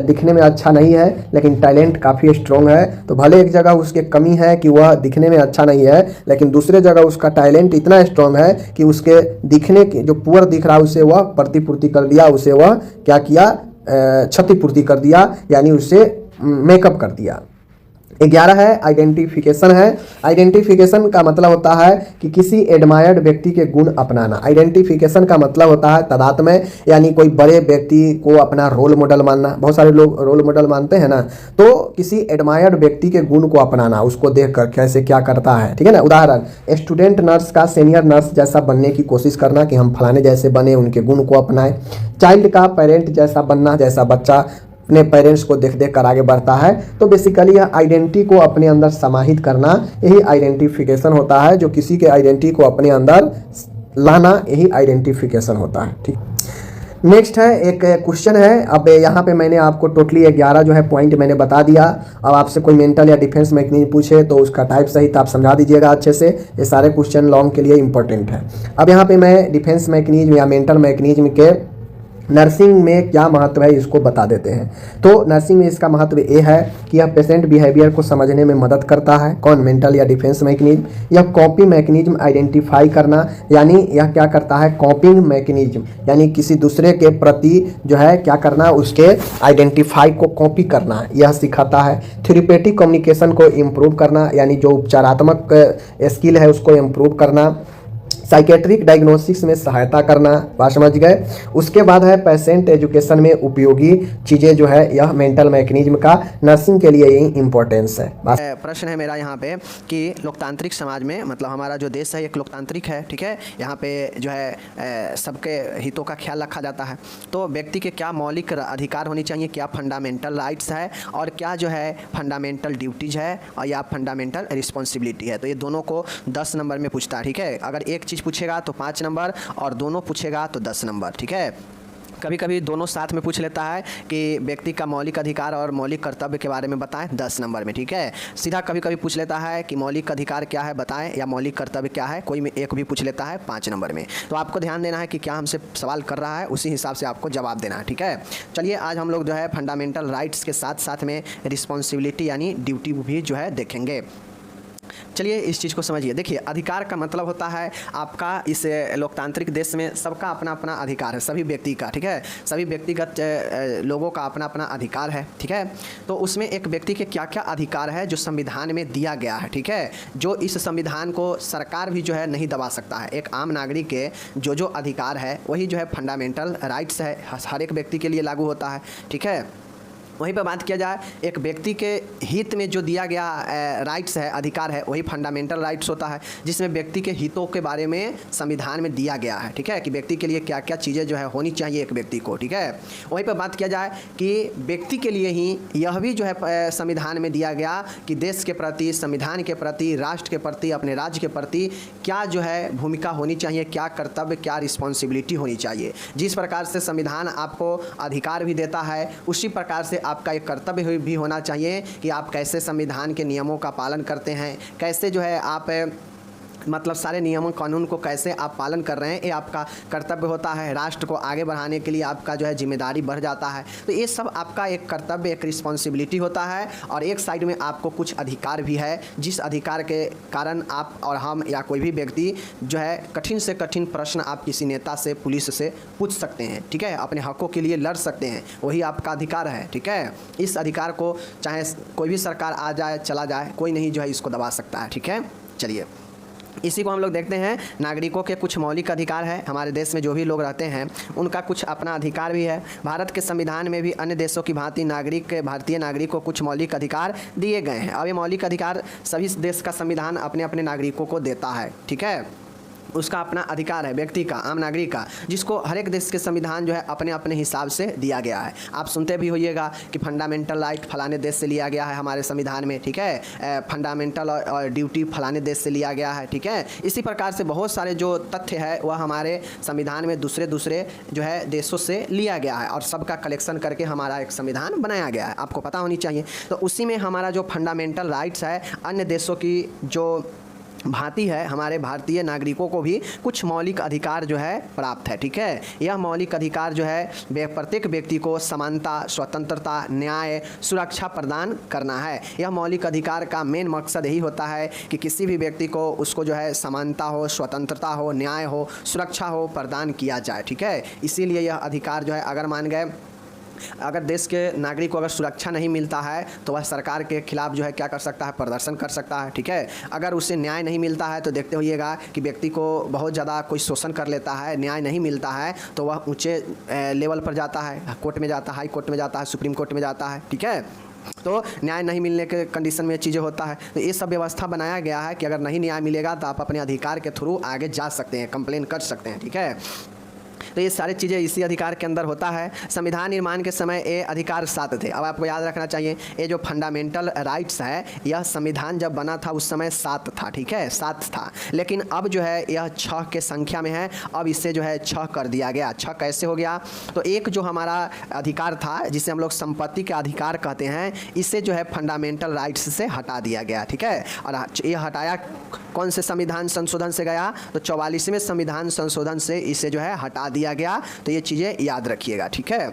दिखने में अच्छा नहीं है लेकिन टैलेंट काफ़ी स्ट्रॉन्ग है, तो भले एक जगह उसके कमी है कि वह दिखने में अच्छा नहीं है, लेकिन दूसरे जगह उसका टैलेंट इतना स्ट्रॉन्ग है कि उसके दिखने की जो पुअर दिख रहा है उसे वह प्रतिपूर्ति कर दिया, उसे वह क्या किया, क्षतिपूर्ति कर दिया, यानी उसे मेकअप कर दिया। 11 है आइडेंटिफिकेशन है। आइडेंटिफिकेशन का मतलब होता है कि किसी एडमायर्ड व्यक्ति के गुण अपनाना। आइडेंटिफिकेशन का मतलब होता है तादात्म्य, यानी कोई बड़े व्यक्ति को अपना रोल मॉडल मानना। बहुत सारे लोग रोल मॉडल मानते हैं ना, तो किसी एडमायर्ड व्यक्ति के गुण को अपनाना, उसको देखकर कैसे क्या करता है। ठीक है ना। उदाहरण, स्टूडेंट नर्स का सीनियर नर्स जैसा बनने की कोशिश करना कि हम फलाने जैसे बने, उनके गुण को अपनाएं। चाइल्ड का पेरेंट जैसा बनना, जैसा बच्चा अपने पेरेंट्स को देख देख कर आगे बढ़ता है। तो बेसिकली यह आइडेंटिटी को अपने अंदर समाहित करना, यही आइडेंटिफिकेशन होता है। जो किसी के आइडेंटिटी को अपने अंदर लाना, यही आइडेंटिफिकेशन होता है। ठीक। नेक्स्ट है एक क्वेश्चन है। अब यहाँ पे मैंने आपको टोटली 11 जो है पॉइंट मैंने बता दिया। अब आपसे कोई मेंटल या डिफेंस मैकेनिज्म पूछे तो उसका टाइप सहित आप समझा दीजिएगा अच्छे से। ये सारे क्वेश्चन लॉन्ग के लिए इंपॉर्टेंट है। अब यहाँ पे मैं डिफेंस मैकेनिज्म या मेंटल मैकेनिज्म के नर्सिंग में क्या महत्व है इसको बता देते हैं। तो नर्सिंग में इसका महत्व ये है कि यह पेशेंट बिहेवियर को समझने में मदद करता है। कौन? मेंटल या डिफेंस मैकेनिज्म। यह कॉपी मैकेनिज्म आइडेंटिफाई करना, यानी यह क्या करता है, कॉपिंग मैकेनिज्म, यानी किसी दूसरे के प्रति जो है क्या करना, उसके आइडेंटिफाई को कॉपी करना, यह सिखाता है। थेरेपेटिक कम्युनिकेशन को इम्प्रूव करना, यानी जो उपचारात्मक स्किल है उसको इम्प्रूव करना। साइकेट्रिक डायग्नोसिस में सहायता करना। बात समझ गए? उसके बाद है पेशेंट एजुकेशन में उपयोगी चीज़ें जो है, यह मेंटल मैकेनिज्म का नर्सिंग के लिए यही इंपॉर्टेंस है। प्रश्न है मेरा यहाँ पे कि लोकतांत्रिक समाज में, मतलब हमारा जो देश है एक लोकतांत्रिक है, ठीक है, यहाँ पे जो है सबके हितों का ख्याल रखा जाता है। तो व्यक्ति के क्या मौलिक अधिकार होनी चाहिए, क्या फंडामेंटल राइट्स है, और क्या जो है फंडामेंटल ड्यूटीज है, और या फंडामेंटल रिस्पॉन्सिबिलिटी है। तो ये दोनों को 10 नंबर में पूछता है। ठीक है। अगर एक चीज़ पूछेगा तो 5 नंबर, और दोनों पूछेगा तो 10 नंबर। ठीक है। कभी कभी दोनों साथ में पूछ लेता है कि व्यक्ति का मौलिक अधिकार और मौलिक कर्तव्य के बारे में बताएं, 10 नंबर में। ठीक है। सीधा कभी कभी पूछ लेता है कि मौलिक अधिकार क्या है बताएं, या मौलिक कर्तव्य क्या है, कोई में एक भी पूछ लेता है 5 नंबर में। तो आपको ध्यान देना है कि क्या हमसे सवाल कर रहा है, उसी हिसाब से आपको जवाब देना है। ठीक है। चलिए आज हम लोग जो है फंडामेंटल राइट्स के साथ साथ में रिस्पॉन्सिबिलिटी यानी ड्यूटी भी जो है देखेंगे। चलिए इस चीज़ को समझिए। देखिए, अधिकार का मतलब होता है आपका, इस लोकतांत्रिक देश में सबका अपना अपना अधिकार है, सभी व्यक्ति का। ठीक है। सभी व्यक्तिगत लोगों का अपना अपना अधिकार है। ठीक है। तो उसमें एक व्यक्ति के क्या क्या अधिकार है जो संविधान में दिया गया है। ठीक है। जो इस संविधान को सरकार भी जो है नहीं दबा सकता है। एक आम नागरिक के जो अधिकार है वही जो है फंडामेंटल राइट्स है, हर एक व्यक्ति के लिए लागू होता है। ठीक है। वहीं पर बात किया जाए, एक व्यक्ति के हित में जो दिया गया राइट्स है, अधिकार है, वही फंडामेंटल राइट्स होता है, जिसमें व्यक्ति के हितों के बारे में संविधान में दिया गया है। ठीक है। कि व्यक्ति के लिए क्या क्या चीज़ें जो है होनी चाहिए एक व्यक्ति को। ठीक है। वहीं पर बात किया जाए कि व्यक्ति के लिए ही यह भी जो है संविधान में दिया गया कि देश के प्रति, संविधान के प्रति, राष्ट्र के प्रति, अपने राज्य के प्रति क्या जो है भूमिका होनी चाहिए, क्या कर्तव्य, क्या रिस्पॉन्सिबिलिटी होनी चाहिए। जिस प्रकार से संविधान आपको अधिकार भी देता है, उसी प्रकार से आपका एक कर्तव्य भी होना चाहिए कि आप कैसे संविधान के नियमों का पालन करते हैं, कैसे जो है आप मतलब सारे नियमों कानून को कैसे आप पालन कर रहे हैं, ये आपका कर्तव्य होता है। राष्ट्र को आगे बढ़ाने के लिए आपका जो है जिम्मेदारी बढ़ जाता है। तो ये सब आपका एक कर्तव्य, एक रिस्पॉन्सिबिलिटी होता है। और एक साइड में आपको कुछ अधिकार भी है, जिस अधिकार के कारण आप और हम या कोई भी व्यक्ति जो है कठिन से कठिन प्रश्न आप किसी नेता से, पुलिस से पूछ सकते हैं। ठीक है। अपने हकों के लिए लड़ सकते हैं, वही आपका अधिकार है। ठीक है। इस अधिकार को चाहे कोई भी सरकार आ जाए, चला जाए, कोई नहीं जो है इसको दबा सकता है। ठीक है। चलिए इसी को हम लोग देखते हैं, नागरिकों के कुछ मौलिक अधिकार है। हमारे देश में जो भी लोग रहते हैं उनका कुछ अपना अधिकार भी है। भारत के संविधान में भी अन्य देशों की भांति भारतीय नागरिक को कुछ मौलिक अधिकार दिए गए हैं। अब ये मौलिक अधिकार सभी देश का संविधान अपने अपने नागरिकों को देता है, ठीक है। उसका अपना अधिकार है व्यक्ति का, आम नागरिक का, जिसको हर एक देश के संविधान जो है अपने अपने हिसाब से दिया गया है। आप सुनते भी होइएगा कि फंडामेंटल राइट फलाने देश से लिया गया है हमारे संविधान में, ठीक है। फंडामेंटल और ड्यूटी फलाने देश से लिया गया है, ठीक है। इसी प्रकार से बहुत सारे जो तथ्य है वह हमारे संविधान में दूसरे दूसरे जो है देशों से लिया गया है और सबका कलेक्शन करके हमारा एक संविधान बनाया गया है, आपको पता होनी चाहिए। तो उसी में हमारा जो फंडामेंटल राइट्स है, अन्य देशों की जो भांति है, हमारे भारतीय नागरिकों को भी कुछ मौलिक अधिकार जो है प्राप्त है, ठीक है। यह मौलिक अधिकार जो है प्रत्येक व्यक्ति को समानता, स्वतंत्रता, न्याय, सुरक्षा प्रदान करना है। यह मौलिक अधिकार का मेन मकसद यही होता है कि किसी भी व्यक्ति को उसको जो है समानता हो, स्वतंत्रता हो, न्याय हो, सुरक्षा हो, प्रदान किया जाए, ठीक है। इसीलिए यह अधिकार जो है, अगर मान गए अगर देश के नागरिक को अगर सुरक्षा नहीं मिलता है तो वह सरकार के खिलाफ जो है क्या कर सकता है, प्रदर्शन कर सकता है, ठीक है। अगर उसे न्याय नहीं मिलता है तो देखते होइएगा कि व्यक्ति को बहुत ज़्यादा कोई शोषण कर लेता है, न्याय नहीं मिलता है तो वह ऊंचे लेवल पर जाता है, कोर्ट में जाता है, हाई कोर्ट में जाता है, सुप्रीम कोर्ट में जाता है, ठीक है। तो न्याय नहीं मिलने के कंडीशन में चीज़ें होता है। तो ये सब व्यवस्था बनाया गया है कि अगर नहीं न्याय मिलेगा तो आप अपने अधिकार के थ्रू आगे जा सकते हैं, कंप्लेन कर सकते हैं, ठीक है। तो ये सारी चीज़ें इसी अधिकार के अंदर होता है। संविधान निर्माण के समय ये अधिकार 7 थे। अब आपको याद रखना चाहिए, ये जो फंडामेंटल राइट्स है, यह संविधान जब बना था उस समय 7 था, ठीक है, 7 था। लेकिन अब जो है यह 6 के संख्या में है। अब इसे जो है 6 कर दिया गया। 6 कैसे हो गया? तो एक जो हमारा अधिकार था जिसे हम लोग संपत्ति के अधिकार कहते हैं, इसे जो है फंडामेंटल राइट्स से हटा दिया गया, ठीक है। और ये हटाया कौन से संविधान संशोधन से गया? तो 44वें संविधान संशोधन से इसे जो है हटा दिया गया। तो ये चीज़ें याद रखिएगा, ठीक है।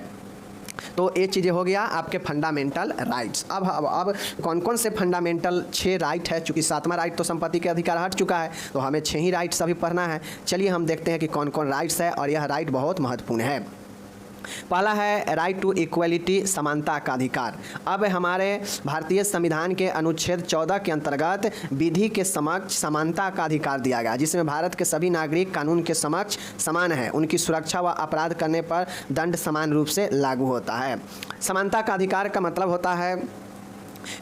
तो ये चीज़ें हो गया आपके फंडामेंटल राइट्स। अब कौन कौन से फंडामेंटल 6 राइट है, चूँकि 7वां राइट तो संपत्ति के अधिकार हट चुका है, तो हमें 6 ही राइट्स अभी पढ़ना है। चलिए हम देखते हैं कि कौन कौन राइट्स है, और यह राइट बहुत महत्वपूर्ण है। पहला है राइट टू इक्वलिटी, समानता का अधिकार। अब हमारे भारतीय संविधान के अनुच्छेद 14 के अंतर्गत विधि के समक्ष समानता का अधिकार दिया गया, जिसमें भारत के सभी नागरिक कानून के समक्ष समान है, उनकी सुरक्षा व अपराध करने पर दंड समान रूप से लागू होता है। समानता का अधिकार का मतलब होता है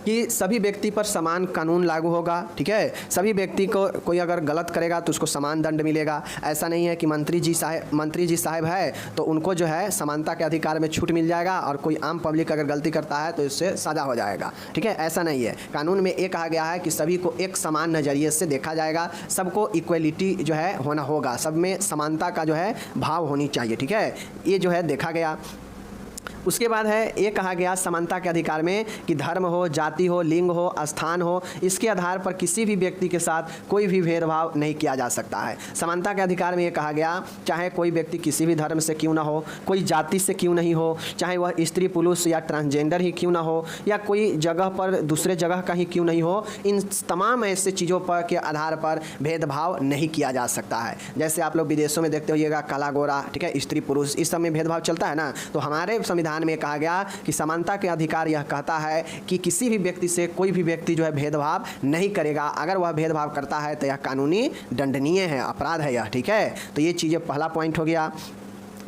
कि सभी व्यक्ति पर समान कानून लागू होगा, ठीक है। सभी व्यक्ति को कोई अगर गलत करेगा तो उसको समान दंड मिलेगा। ऐसा नहीं है कि मंत्री जी साहब है तो उनको जो है समानता के अधिकार में छूट मिल जाएगा, और कोई आम पब्लिक अगर गलती करता है तो इससे सज़ा हो जाएगा, ठीक है। ऐसा नहीं है। कानून में ये कहा गया है कि सभी को एक समान नज़रिए से देखा जाएगा, सबको इक्वलिटी जो है होना होगा, सब में समानता का जो है भाव होनी चाहिए, ठीक है। ये जो है देखा गया। उसके बाद है ये कहा गया समानता के अधिकार में कि धर्म हो, जाति हो, लिंग हो, स्थान हो, इसके आधार पर किसी भी व्यक्ति के साथ कोई भी भेदभाव नहीं किया जा सकता है। समानता के अधिकार में ये कहा गया, चाहे कोई व्यक्ति किसी भी धर्म से क्यों ना हो, कोई जाति से क्यों नहीं हो, चाहे वह स्त्री पुरुष या ट्रांसजेंडर ही क्यों ना हो, या कोई जगह पर दूसरे जगह का ही क्यों नहीं हो, इन तमाम ऐसे चीज़ों पर के आधार पर भेदभाव नहीं किया जा सकता है। जैसे आप लोग विदेशों में देखते होइएगा काला गोरा, ठीक है, स्त्री पुरुष, इस सब में भेदभाव चलता है ना। तो हमारे संविधान में कहा गया कि समानता के अधिकार यह कहता है कि किसी भी व्यक्ति से कोई भी व्यक्ति जो है भेदभाव नहीं करेगा। अगर वह भेदभाव करता है तो यह कानूनी दंडनीय है, अपराध है यह, ठीक है। तो ये चीज़ें पहला पॉइंट हो गया।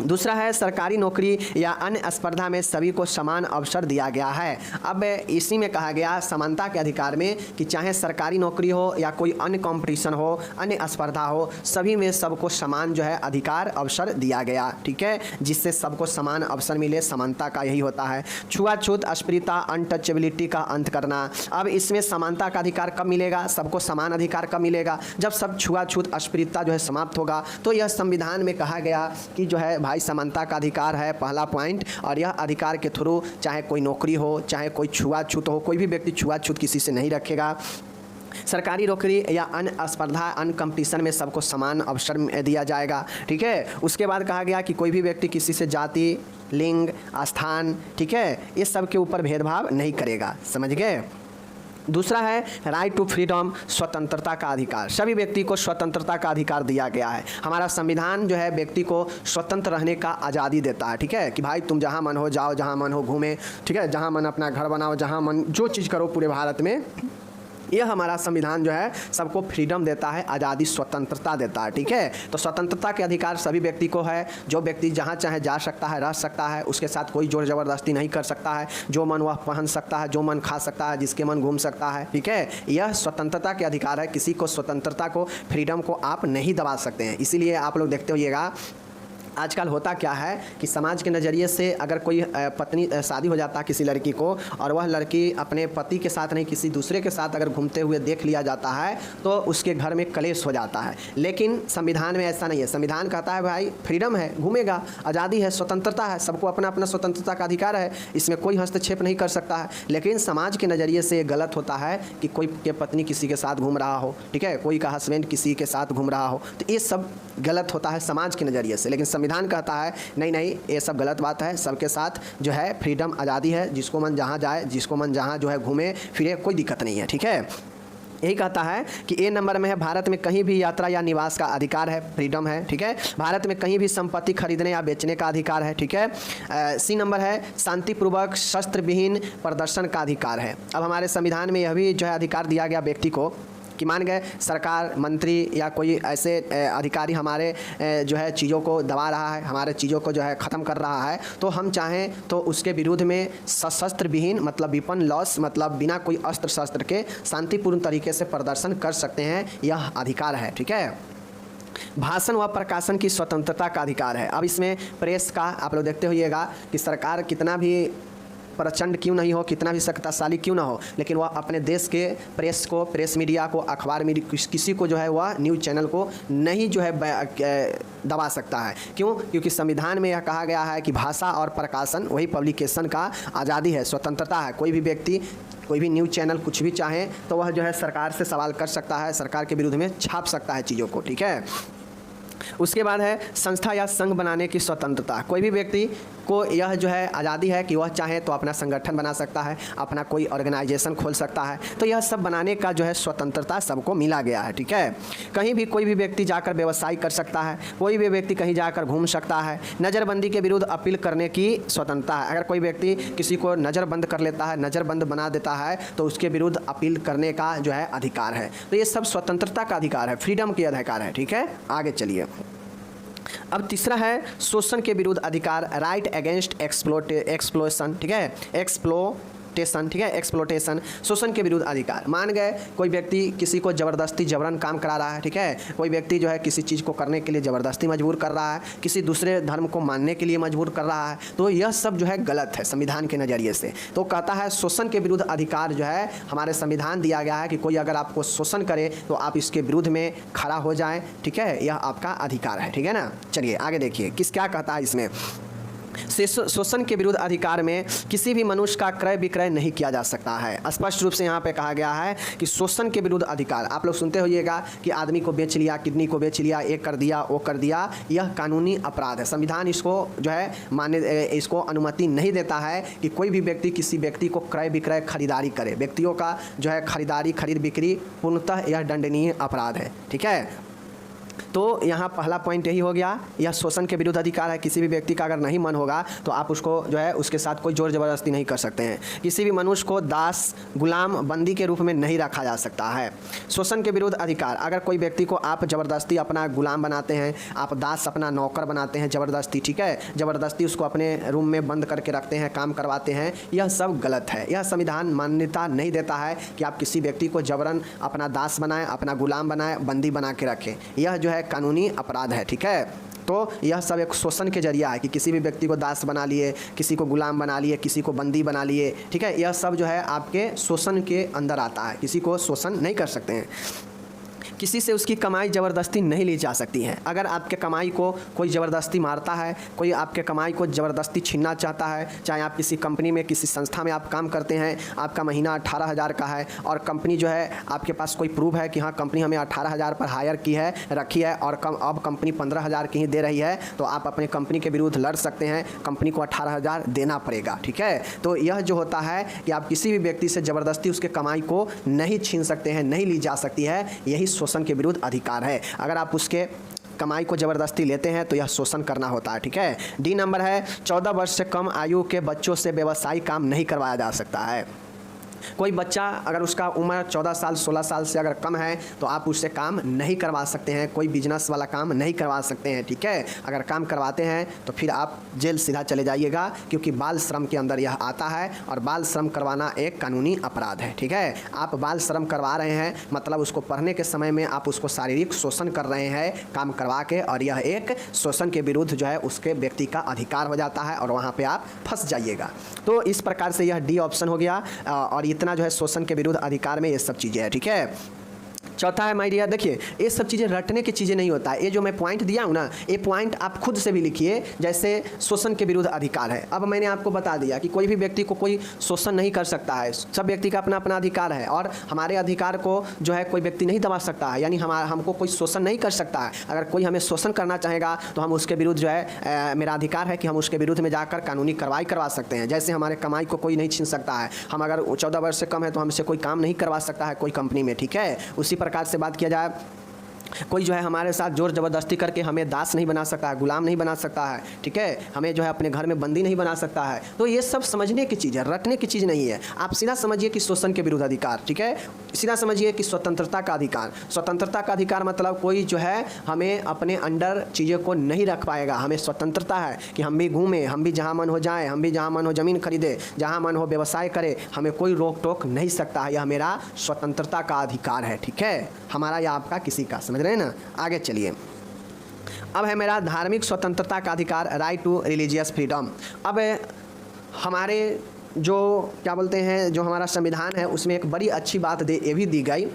दूसरा है सरकारी नौकरी या अन्य स्पर्धा में सभी को समान अवसर दिया गया है। अब इसी में कहा गया समानता के अधिकार में कि चाहे सरकारी नौकरी हो या कोई अन्य कंपटीशन हो, अन्य स्पर्धा हो, सभी में सबको समान जो है अधिकार अवसर दिया गया, ठीक है, जिससे सबको समान अवसर मिले। समानता का यही होता है। छुआछूत, अस्पृश्यता, अनटचेबिलिटी का अंत करना। अब इसमें समानता का अधिकार कब मिलेगा, सबको समान अधिकार कब मिलेगा? जब सब छुआछूत, अस्पृश्यता जो है समाप्त होगा। तो यह संविधान में कहा गया कि जो है भाई समानता का अधिकार है, पहला पॉइंट। और यह अधिकार के थ्रू चाहे कोई नौकरी हो, चाहे कोई छुआछूत हो, कोई भी व्यक्ति छुआछूत किसी से नहीं रखेगा। सरकारी नौकरी या अन्य स्पर्धा, अन्य कंपटीशन में सबको समान अवसर दिया जाएगा, ठीक है। उसके बाद कहा गया कि कोई भी व्यक्ति किसी से जाति, लिंग, स्थान, ठीक है, इस सब के ऊपर भेदभाव नहीं करेगा, समझ गए। दूसरा है राइट टू फ्रीडम, स्वतंत्रता का अधिकार। सभी व्यक्ति को स्वतंत्रता का अधिकार दिया गया है। हमारा संविधान जो है व्यक्ति को स्वतंत्र रहने का आज़ादी देता है, ठीक है, कि भाई तुम जहाँ मन हो जाओ, जहाँ मन हो घूमे, ठीक है, जहाँ मन अपना घर बनाओ, जहाँ मन जो चीज़ करो पूरे भारत में, यह हमारा संविधान जो है सबको फ्रीडम देता है, आज़ादी, स्वतंत्रता देता है, ठीक है। तो स्वतंत्रता के अधिकार सभी व्यक्ति को है। जो व्यक्ति जहाँ चाहे जा सकता है, रह सकता है, उसके साथ कोई जोर ज़बरदस्ती नहीं कर सकता है। जो मन वह पहन सकता है, जो मन खा सकता है, जिसके मन घूम सकता है, ठीक है। यह स्वतंत्रता के अधिकार है। किसी को स्वतंत्रता को, फ्रीडम को आप नहीं दबा सकते हैं। इसीलिए आप लोग देखते होइएगा आजकल होता क्या है कि समाज के नज़रिए से अगर कोई पत्नी शादी हो जाता है किसी लड़की को, और वह लड़की अपने पति के साथ नहीं किसी दूसरे के साथ अगर घूमते हुए देख लिया जाता है तो उसके घर में कलेश हो जाता है। लेकिन संविधान में ऐसा नहीं है। संविधान कहता है भाई फ्रीडम है, घूमेगा, आज़ादी है, स्वतंत्रता है, सबको अपना अपना स्वतंत्रता का अधिकार है, इसमें कोई हस्तक्षेप नहीं कर सकता है। लेकिन समाज के नज़रिए से गलत होता है कि कोई के पत्नी किसी के साथ घूम रहा हो, ठीक है, कोई का हस्बैंड किसी के साथ घूम रहा हो, तो ये सब गलत होता है समाज के नज़रिए से। लेकिन संविधान कहता है नहीं नहीं, ये सब गलत बात है। सबके साथ जो है फ्रीडम, आज़ादी है, जिसको मन जहाँ जाए, जिसको मन जहाँ जो है घूमे फिरे, कोई दिक्कत नहीं है, ठीक है। यही कहता है कि ए नंबर में है भारत में कहीं भी यात्रा या निवास का अधिकार है, फ्रीडम है, ठीक है। भारत में कहीं भी संपत्ति खरीदने या बेचने का अधिकार है, ठीक है। सी नंबर है शांतिपूर्वक शस्त्र विहीन प्रदर्शन का अधिकार है। अब हमारे संविधान में यह भी जो है अधिकार दिया गया व्यक्ति को कि मान गए सरकार, मंत्री या कोई ऐसे अधिकारी हमारे जो है चीज़ों को दबा रहा है, हमारे चीज़ों को जो है ख़त्म कर रहा है, तो हम चाहें तो उसके विरुद्ध में सशस्त्र विहीन मतलब वेपन लॉस मतलब बिना कोई अस्त्र शस्त्र के शांतिपूर्ण तरीके से प्रदर्शन कर सकते हैं। यह अधिकार है, ठीक है। भाषण व प्रकाशन की स्वतंत्रता का अधिकार है। अब इसमें प्रेस का आप लोग देखते होइएगा कि सरकार कितना भी प्रचंड क्यों नहीं हो, कितना भी शक्तिशाली क्यों ना हो, लेकिन वह अपने देश के प्रेस को, प्रेस मीडिया को, अखबार मीडिया किसी को जो है वह न्यूज़ चैनल को नहीं जो है दबा सकता है। क्यों? क्योंकि संविधान में यह कहा गया है कि भाषा और प्रकाशन वही पब्लिकेशन का आज़ादी है, स्वतंत्रता है। कोई भी व्यक्ति, कोई भी न्यूज़ चैनल कुछ भी चाहे तो वह जो है सरकार से सवाल कर सकता है, सरकार के विरुद्ध में छाप सकता है चीज़ों को, ठीक है। उसके बाद है संस्था या संघ बनाने की स्वतंत्रता। कोई भी व्यक्ति को यह जो है आज़ादी है कि वह चाहे तो अपना संगठन बना सकता है, अपना कोई ऑर्गेनाइजेशन खोल सकता है। तो यह सब बनाने का जो है स्वतंत्रता सबको मिला गया है, ठीक है। कहीं भी कोई भी व्यक्ति जाकर व्यवसाय कर सकता है, कोई भी व्यक्ति कहीं जाकर घूम सकता है। नज़रबंदी के विरुद्ध अपील करने की स्वतंत्रता है। अगर कोई व्यक्ति किसी को नज़रबंद कर लेता है, नज़रबंद बना देता है, तो उसके विरुद्ध अपील करने का जो है अधिकार है। तो ये सब स्वतंत्रता का अधिकार है, फ्रीडम के अधिकार है, ठीक है। आगे चलिए। अब तीसरा है शोषण के विरुद्ध अधिकार, राइट अगेंस्ट एक्सप्लोशन, ठीक है, एक्सप्लोटेशन, ठीक है, एक्सप्लोटेशन, शोषण के विरुद्ध अधिकार। मान गए कोई व्यक्ति किसी को ज़बरदस्ती जबरन काम करा रहा है, ठीक है, कोई व्यक्ति जो है किसी चीज़ को करने के लिए ज़बरदस्ती मजबूर कर रहा है, किसी दूसरे धर्म को मानने के लिए मजबूर कर रहा है, तो यह सब जो है गलत है संविधान के नज़रिए से। तो कहता है शोषण के विरुद्ध अधिकार जो है हमारे संविधान दिया गया है कि कोई अगर आपको शोषण करे तो आप इसके विरुद्ध में खड़ा हो जाएं, ठीक है, यह आपका अधिकार है, ठीक है ना। चलिए आगे देखिए क्या कहता है इसमें। शोषण के विरुद्ध अधिकार में किसी भी मनुष्य का क्रय विक्रय नहीं किया जा सकता है। स्पष्ट रूप से यहाँ पे कहा गया है कि शोषण के विरुद्ध अधिकार। आप लोग सुनते होइएगा कि आदमी को बेच लिया, किडनी को बेच लिया, ये कर दिया, वो कर दिया, यह कानूनी अपराध है। संविधान इसको जो है इसको अनुमति नहीं देता है कि कोई भी व्यक्ति किसी व्यक्ति को क्रय विक्रय खरीदारी करे। व्यक्तियों का जो है खरीद बिक्री पूर्णतः यह दंडनीय अपराध है, ठीक है। तो यहाँ पहला पॉइंट यही हो गया, यह शोषण के विरुद्ध अधिकार है। किसी भी व्यक्ति का अगर नहीं मन होगा तो आप उसको जो है उसके साथ कोई जोर ज़बरदस्ती नहीं कर सकते हैं। किसी भी मनुष्य को दास, गुलाम, बंदी के रूप में नहीं रखा जा सकता है। शोषण के विरुद्ध अधिकार, अगर कोई व्यक्ति को आप ज़बरदस्ती अपना गुलाम बनाते हैं, आप दास अपना नौकर बनाते हैं ज़बरदस्ती, ठीक है, ज़बरदस्ती उसको अपने रूम में बंद करके रखते हैं, काम करवाते हैं, यह सब गलत है। यह संविधान मान्यता नहीं देता है कि आप किसी व्यक्ति को जबरन अपना दास बनाएं, अपना गुलाम बनाएं, बंदी बना के रखें। यह जो है कानूनी अपराध है, ठीक है। तो यह सब एक शोषण के जरिया है कि किसी भी व्यक्ति को दास बना लिए, किसी को गुलाम बना लिए, किसी को बंदी बना लिए, ठीक है, यह सब जो है आपके शोषण के अंदर आता है। किसी को शोषण नहीं कर सकते हैं। किसी से उसकी कमाई ज़बरदस्ती नहीं ली जा सकती है। अगर आपके कमाई को कोई ज़बरदस्ती मारता है, कोई आपके कमाई को ज़बरदस्ती छीनना चाहता है, चाहे आप किसी कंपनी में, किसी संस्था में आप काम करते हैं, आपका महीना 18,000 का है और कंपनी जो है आपके पास कोई प्रूफ है कि हाँ कंपनी हमें 18,000 पर हायर की है, रखी है और अब कंपनी 15,000 की ही दे रही है, तो आप अपने कंपनी के विरुद्ध लड़ सकते हैं, कंपनी को 18,000 देना पड़ेगा, ठीक है। तो यह जो होता है कि आप किसी भी व्यक्ति से ज़बरदस्ती उसके कमाई को नहीं छीन सकते हैं, नहीं ली जा सकती है, यही शोषण के विरुद्ध अधिकार है। अगर आप उसके कमाई को ज़बरदस्ती लेते हैं तो यह शोषण करना होता है, ठीक है। डी नंबर है 14 वर्ष से कम आयु के बच्चों से व्यवसायिक काम नहीं करवाया जा सकता है। कोई बच्चा अगर उसका उम्र 14 साल 16 साल से अगर कम है तो आप उससे काम नहीं करवा सकते हैं, कोई बिजनेस वाला काम नहीं करवा सकते हैं, ठीक है। अगर काम करवाते हैं तो फिर आप जेल सीधा चले जाइएगा, क्योंकि बाल श्रम के अंदर यह आता है और बाल श्रम करवाना एक कानूनी अपराध है, ठीक है। आप बाल श्रम करवा रहे हैं मतलब उसको पढ़ने के समय में आप उसको शारीरिक शोषण कर रहे हैं काम करवा के, और यह एक शोषण के विरुद्ध जो है उसके व्यक्ति का अधिकार हो जाता है और वहाँ पे आप फंस जाइएगा। तो इस प्रकार से यह डी ऑप्शन हो गया, और इतना जो है शोषण के विरुद्ध अधिकार में ये सब चीज़ें हैं, ठीक है। चौथा है माय डियर, देखिए ये सब चीज़ें रटने की चीज़ें नहीं होता है, ये जो मैं पॉइंट दिया हूँ ना, ये पॉइंट आप खुद से भी लिखिए, जैसे शोषण के विरुद्ध अधिकार है। अब मैंने आपको बता दिया कि कोई भी व्यक्ति को कोई शोषण नहीं कर सकता है, सब व्यक्ति का अपना अपना अधिकार है, और हमारे अधिकार को जो है कोई व्यक्ति नहीं दबा सकता है, यानी हमको कोई शोषण नहीं कर सकता है। अगर कोई हमें शोषण करना चाहेगा तो हम उसके विरुद्ध जो है मेरा अधिकार है कि हम उसके विरुद्ध में जाकर कानूनी कार्रवाई करवा सकते हैं। जैसे हमारे कमाई को कोई नहीं छीन सकता है, हम अगर 14 वर्ष से कम है तो हमसे कोई काम नहीं करवा सकता है कोई कंपनी में, ठीक है। उसी प्रकार से बात किया जाए, कोई जो है हमारे साथ जोर ज़बरदस्ती करके हमें दास नहीं बना सकता है, गुलाम नहीं बना सकता है, ठीक है। हमें जो है अपने घर में बंदी नहीं बना सकता है। तो ये सब समझने की चीज़ है, रटने की चीज़ नहीं है। आप सीधा समझिए कि शोषण के विरुद्ध अधिकार, ठीक है। सीधा समझिए कि स्वतंत्रता का अधिकार, स्वतंत्रता का अधिकार मतलब कोई जो है हमें अपने अंडर चीज़ों को नहीं रख पाएगा। हमें स्वतंत्रता है कि हम भी घूमें, हम भी जहाँ मन हो जाएँ, हम भी जहाँ मन हो ज़मीन खरीदे, जहाँ मन हो व्यवसाय करें, हमें कोई रोक टोक नहीं सकता है। यह मेरा स्वतंत्रता का अधिकार है, ठीक है, हमारा या आपका, किसी का, समझ रहे हैं ना। आगे चलिए, अब है मेरा धार्मिक स्वतंत्रता का अधिकार, राइट टू रिलीजियस फ्रीडम। अब हमारे जो क्या बोलते हैं, जो हमारा संविधान है उसमें एक बड़ी अच्छी बात ये भी दी गई,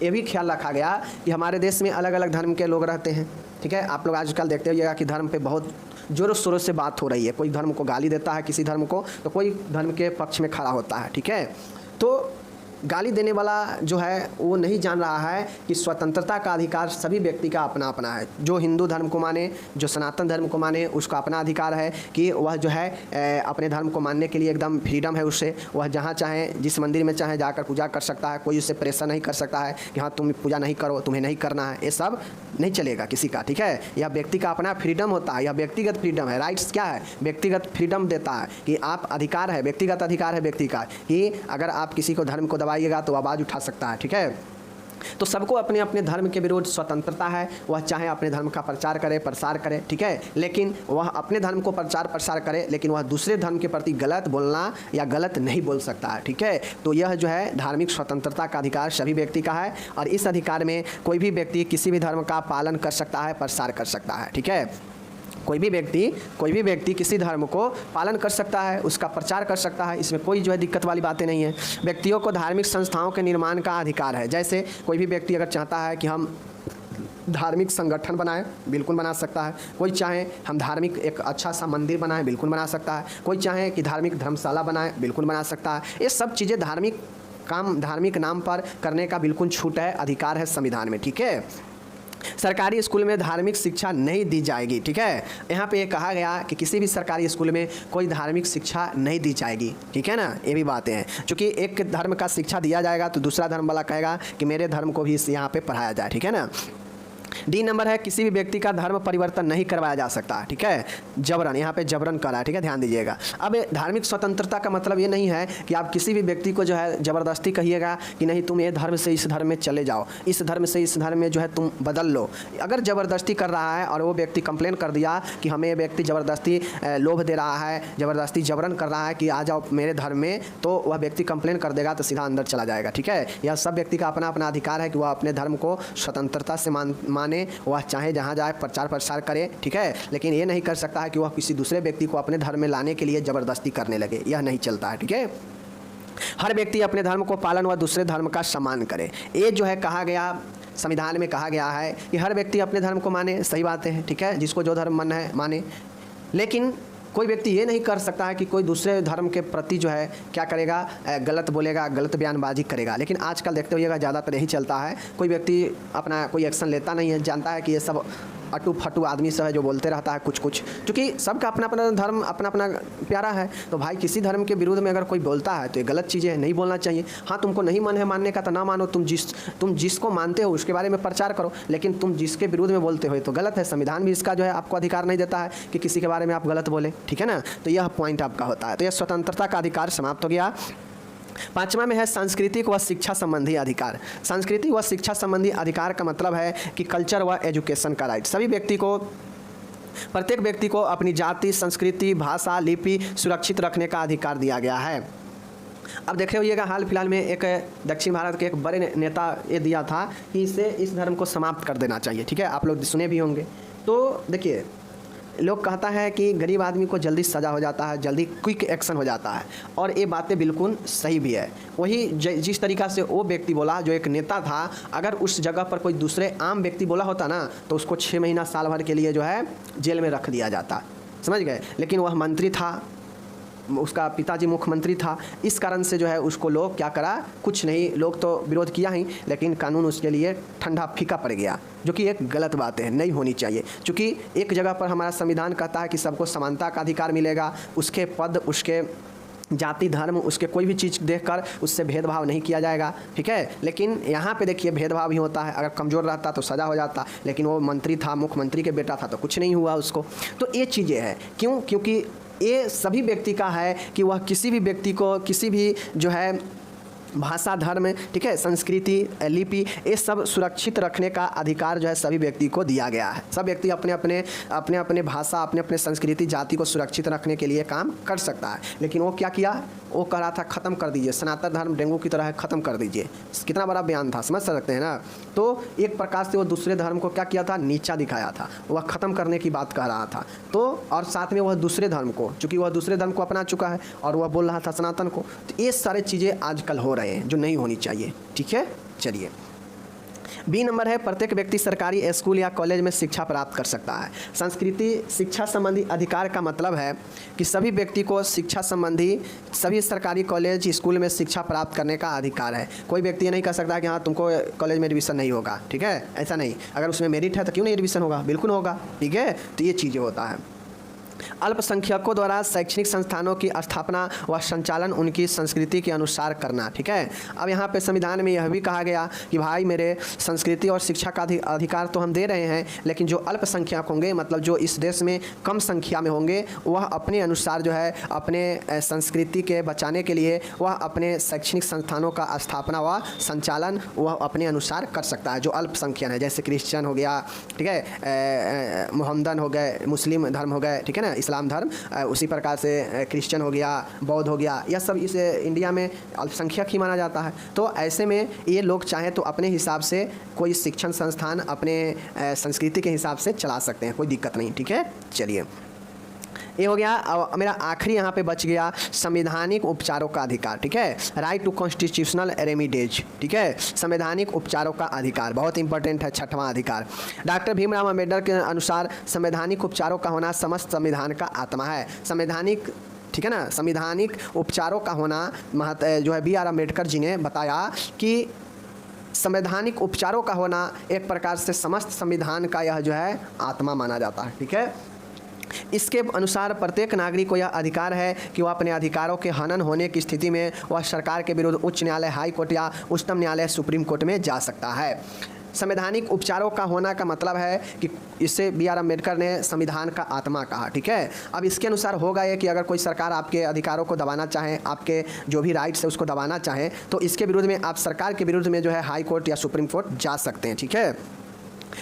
ये भी ख्याल रखा गया कि हमारे देश में अलग अलग धर्म के लोग रहते हैं, ठीक है। आप लोग आजकल देखते होइएगा कि धर्म पे बहुत जोरों शोरों से बात हो रही है, कोई धर्म को गाली देता है किसी धर्म को, तो कोई धर्म के पक्ष में खड़ा होता है, ठीक है। तो गाली देने वाला जो है वो नहीं जान रहा है कि स्वतंत्रता का अधिकार सभी व्यक्ति का अपना अपना है। जो हिंदू धर्म को माने, जो सनातन धर्म को माने, उसका अपना अधिकार है कि वह जो है अपने धर्म को मानने के लिए एकदम फ्रीडम है उससे, वह जहाँ चाहे जिस मंदिर में चाहे जाकर पूजा कर सकता है, कोई उससे प्रेशर नहीं कर सकता है कि हाँ तुम पूजा नहीं करो, तुम्हें नहीं करना है, ये सब नहीं चलेगा किसी का, ठीक है। यह व्यक्ति का अपना फ्रीडम होता है, यह व्यक्तिगत फ्रीडम है। राइट्स क्या है, व्यक्तिगत फ्रीडम देता है कि आप अधिकार है, व्यक्तिगत अधिकार है व्यक्ति का कि अगर आप किसी को धर्म को दबाइएगा तो आवाज़ उठा सकता है, ठीक है। तो सबको अपने अपने धर्म के विरुद्ध स्वतंत्रता है, वह चाहे अपने धर्म का प्रचार करे प्रसार करे, ठीक है, लेकिन वह अपने धर्म को प्रचार प्रसार करे, लेकिन वह दूसरे धर्म के प्रति गलत बोलना या गलत नहीं बोल सकता है, ठीक है। तो यह जो है धार्मिक स्वतंत्रता का अधिकार सभी व्यक्ति का है, और इस अधिकार में कोई भी व्यक्ति किसी भी धर्म का पालन कर सकता है, प्रसार कर सकता है, ठीक है। कोई भी व्यक्ति किसी धर्म को पालन कर सकता है, उसका प्रचार कर सकता है, इसमें कोई जो है दिक्कत वाली बातें नहीं है। व्यक्तियों को धार्मिक संस्थाओं के निर्माण का अधिकार है। जैसे कोई भी व्यक्ति अगर चाहता है कि हम धार्मिक संगठन बनाएं, बिल्कुल बना सकता है। कोई चाहे हम धार्मिक एक अच्छा सा मंदिर बनाएं, बिल्कुल बना सकता है। कोई चाहे कि धार्मिक धर्मशाला बनाएं, बिल्कुल बना सकता है। ये सब चीज़ें धार्मिक काम धार्मिक नाम पर करने का बिल्कुल छूट है, अधिकार है संविधान में, ठीक है। सरकारी स्कूल में धार्मिक शिक्षा नहीं दी जाएगी, ठीक है। यहाँ पे ये कहा गया कि किसी भी सरकारी स्कूल में कोई धार्मिक शिक्षा नहीं दी जाएगी, ठीक है ना। ये भी बातें हैं, क्योंकि एक धर्म का शिक्षा दिया जाएगा तो दूसरा धर्म वाला कहेगा कि मेरे धर्म को भी इस यहाँ पे पढ़ाया जाए, ठीक है ना। डी नंबर है, किसी भी व्यक्ति का धर्म परिवर्तन नहीं करवाया जा सकता, ठीक है। जबरन, यहाँ पे जबरन करा है, ठीक है, ध्यान दीजिएगा। अब धार्मिक स्वतंत्रता का मतलब ये नहीं है कि आप किसी भी व्यक्ति को जो है ज़बरदस्ती कहिएगा कि नहीं तुम ये धर्म से इस धर्म में चले जाओ, इस धर्म से इस धर्म में जो है तुम बदल लो। अगर ज़बरदस्ती कर रहा है और वो व्यक्ति कंप्लेन कर दिया कि हमें ये व्यक्ति ज़बरदस्ती लोभ दे रहा है, ज़बरदस्ती जबरन कर रहा है कि आ जाओ मेरे धर्म में, तो वह व्यक्ति कंप्लेन कर देगा तो सीधा अंदर चला जाएगा, ठीक है। यह सब व्यक्ति का अपना अपना अधिकार है कि वह अपने धर्म को स्वतंत्रता से माने, वह चाहे जहाँ जाए प्रचार प्रसार करे, ठीक है। लेकिन ये नहीं कर सकता है कि वह किसी दूसरे व्यक्ति को अपने धर्म में लाने के लिए ज़बरदस्ती करने लगे, यह नहीं चलता है, ठीक है। हर व्यक्ति अपने धर्म को पालन व दूसरे धर्म का सम्मान करे। ये जो है कहा गया, संविधान में कहा गया है कि हर व्यक्ति अपने धर्म को माने, सही बात है, ठीक है, जिसको जो धर्म मन है माने। लेकिन कोई व्यक्ति ये नहीं कर सकता है कि कोई दूसरे धर्म के प्रति जो है क्या करेगा, गलत बोलेगा, गलत बयानबाजी करेगा। लेकिन आजकल देखते होइएगा ज़्यादातर यही चलता है, कोई व्यक्ति अपना कोई एक्शन लेता नहीं है, जानता है कि ये सब अटू फटू आदमी सब है जो बोलते रहता है कुछ कुछ, क्योंकि सबका अपना अपना धर्म अपना अपना प्यारा है। तो भाई किसी धर्म के विरुद्ध में अगर कोई बोलता है तो ये गलत चीज़ें नहीं बोलना चाहिए। हाँ, तुमको नहीं मन है मानने का तो ना मानो, तुम जिसको मानते हो उसके बारे में प्रचार करो, लेकिन तुम जिसके विरुद्ध में बोलते हो तो गलत है। संविधान भी इसका जो है आपको अधिकार नहीं देता है कि किसी के बारे में आप गलत बोले, ठीक है ना। तो यह पॉइंट आपका होता है। तो यह स्वतंत्रता का अधिकार समाप्त हो गया। पाँचवा में है सांस्कृतिक व शिक्षा संबंधी अधिकार। सांस्कृतिक व शिक्षा संबंधी अधिकार का मतलब है कि कल्चर व एजुकेशन का राइट। सभी व्यक्ति को, प्रत्येक व्यक्ति को अपनी जाति, संस्कृति, भाषा, लिपि सुरक्षित रखने का अधिकार दिया गया है। अब देखे होइएगा, हाल फिलहाल में एक दक्षिण भारत के एक बड़े नेता ये दिया था कि इस धर्म को समाप्त कर देना चाहिए, ठीक है, आप लोग सुने भी होंगे। तो देखिए, लोग कहता है कि गरीब आदमी को जल्दी सज़ा हो जाता है, जल्दी क्विक एक्शन हो जाता है, और ये बातें बिल्कुल सही भी है। वही जिस तरीक़ा से वो व्यक्ति बोला जो एक नेता था, अगर उस जगह पर कोई दूसरे आम व्यक्ति बोला होता ना तो उसको 6 महीना साल भर के लिए जो है जेल में रख दिया जाता, समझ गए। लेकिन वह मंत्री था, उसका पिताजी मुख्यमंत्री था, इस कारण से जो है उसको लोग क्या करा, कुछ नहीं, लोग तो विरोध किया ही, लेकिन कानून उसके लिए ठंडा फीका पड़ गया, जो कि एक गलत बात है, नहीं होनी चाहिए। क्योंकि एक जगह पर हमारा संविधान कहता है कि सबको समानता का अधिकार मिलेगा, उसके पद, उसके जाति, धर्म, उसके कोई भी चीज़ देखकर उससे भेदभाव नहीं किया जाएगा, ठीक है। लेकिन यहाँ पे देखिए भेदभाव ही होता है, अगर कमज़ोर रहता तो सज़ा हो जाता, लेकिन वो मंत्री था, मुख्यमंत्री के बेटा था, तो कुछ नहीं हुआ उसको। तो ये चीज़ें हैं, क्यों? क्योंकि ये सभी व्यक्ति का है कि वह किसी भी व्यक्ति को, किसी भी जो है भाषा, धर्म, ठीक है, संस्कृति, लिपि, ये सब सुरक्षित रखने का अधिकार जो है सभी व्यक्ति को दिया गया है। सब व्यक्ति अपने अपने भाषा, अपने अपने संस्कृति, जाति को सुरक्षित रखने के लिए काम कर सकता है। लेकिन वो क्या किया, वो कह रहा था ख़त्म कर दीजिए, सनातन धर्म डेंगू की तरह है, ख़त्म कर दीजिए। कितना बड़ा बयान था, समझ सकते हैं ना। तो एक प्रकार से वो दूसरे धर्म को क्या किया था, नीचा दिखाया था, वह ख़त्म करने की बात कह रहा था। तो और साथ में वह दूसरे धर्म को, चूँकि वह दूसरे धर्म को अपना चुका है और वह बोल रहा था सनातन को। तो ये सारे चीज़ें आजकल हो रहे हैं जो नहीं होनी चाहिए, ठीक है। चलिए, बी नंबर है, प्रत्येक व्यक्ति सरकारी स्कूल या कॉलेज में शिक्षा प्राप्त कर सकता है। संस्कृति शिक्षा संबंधी अधिकार का मतलब है कि सभी व्यक्ति को शिक्षा संबंधी सभी सरकारी कॉलेज, स्कूल में शिक्षा प्राप्त करने का अधिकार है। कोई व्यक्ति ये नहीं कह सकता कि हाँ तुमको कॉलेज में एडमिशन नहीं होगा, ठीक है, ऐसा नहीं। अगर उसमें मेरिट है तो क्यों नहीं एडमिशन होगा, बिल्कुल होगा, ठीक है। तो ये चीज़ें होता है। अल्पसंख्यकों द्वारा शैक्षणिक संस्थानों की स्थापना व संचालन उनकी संस्कृति के अनुसार करना, ठीक है। अब यहाँ पे संविधान में यह भी कहा गया कि भाई मेरे संस्कृति और शिक्षा का अधिकार तो हम दे रहे हैं, लेकिन जो अल्पसंख्यक होंगे, मतलब जो इस देश में कम संख्या में होंगे, वह अपने अनुसार जो है अपने संस्कृति के बचाने के लिए वह अपने शैक्षणिक संस्थानों का स्थापना व संचालन वह अपने अनुसार कर सकता है। जो अल्पसंख्यक है, जैसे क्रिश्चियन हो गया, ठीक है, मोहम्मदन हो गए, मुस्लिम धर्म हो गए, ठीक है ना, इस्लाम धर्म, उसी प्रकार से क्रिश्चियन हो गया, बौद्ध हो गया, यह सब इस इंडिया में अल्पसंख्यक ही माना जाता है। तो ऐसे में ये लोग चाहें तो अपने हिसाब से कोई शिक्षण संस्थान अपने संस्कृति के हिसाब से चला सकते हैं, कोई दिक्कत नहीं, ठीक है। चलिए, ये हो गया। अब मेरा आखिरी यहाँ पे बच गया संवैधानिक उपचारों का अधिकार, ठीक है, राइट टू कॉन्स्टिट्यूशनल रेमिडीज, ठीक है, संवैधानिक उपचारों का अधिकार बहुत इंपॉर्टेंट है, 6वां अधिकार। डॉक्टर भीमराव अम्बेडकर के अनुसार संवैधानिक उपचारों का होना समस्त संविधान का आत्मा है। संवैधानिक, ठीक है ना, संवैधानिक उपचारों का होना जो है BR अम्बेडकर जी ने बताया कि संवैधानिक उपचारों का होना एक प्रकार से समस्त संविधान का यह जो है आत्मा माना जाता है, ठीक है। इसके अनुसार प्रत्येक नागरिक को यह अधिकार है कि वह अपने अधिकारों के हनन होने की स्थिति में वह सरकार के विरुद्ध उच्च न्यायालय, हाई कोर्ट या उच्चतम न्यायालय, सुप्रीम कोर्ट में जा सकता है। संवैधानिक उपचारों का होना का मतलब है कि इससे BR अम्बेडकर ने संविधान का आत्मा कहा, ठीक है। अब इसके अनुसार होगा ये कि अगर कोई सरकार आपके अधिकारों को दबाना चाहे, आपके जो भी राइट्स है उसको दबाना चाहे, तो इसके विरुद्ध में आप सरकार के विरुद्ध में जो है हाई कोर्ट या सुप्रीम कोर्ट जा सकते हैं, ठीक है।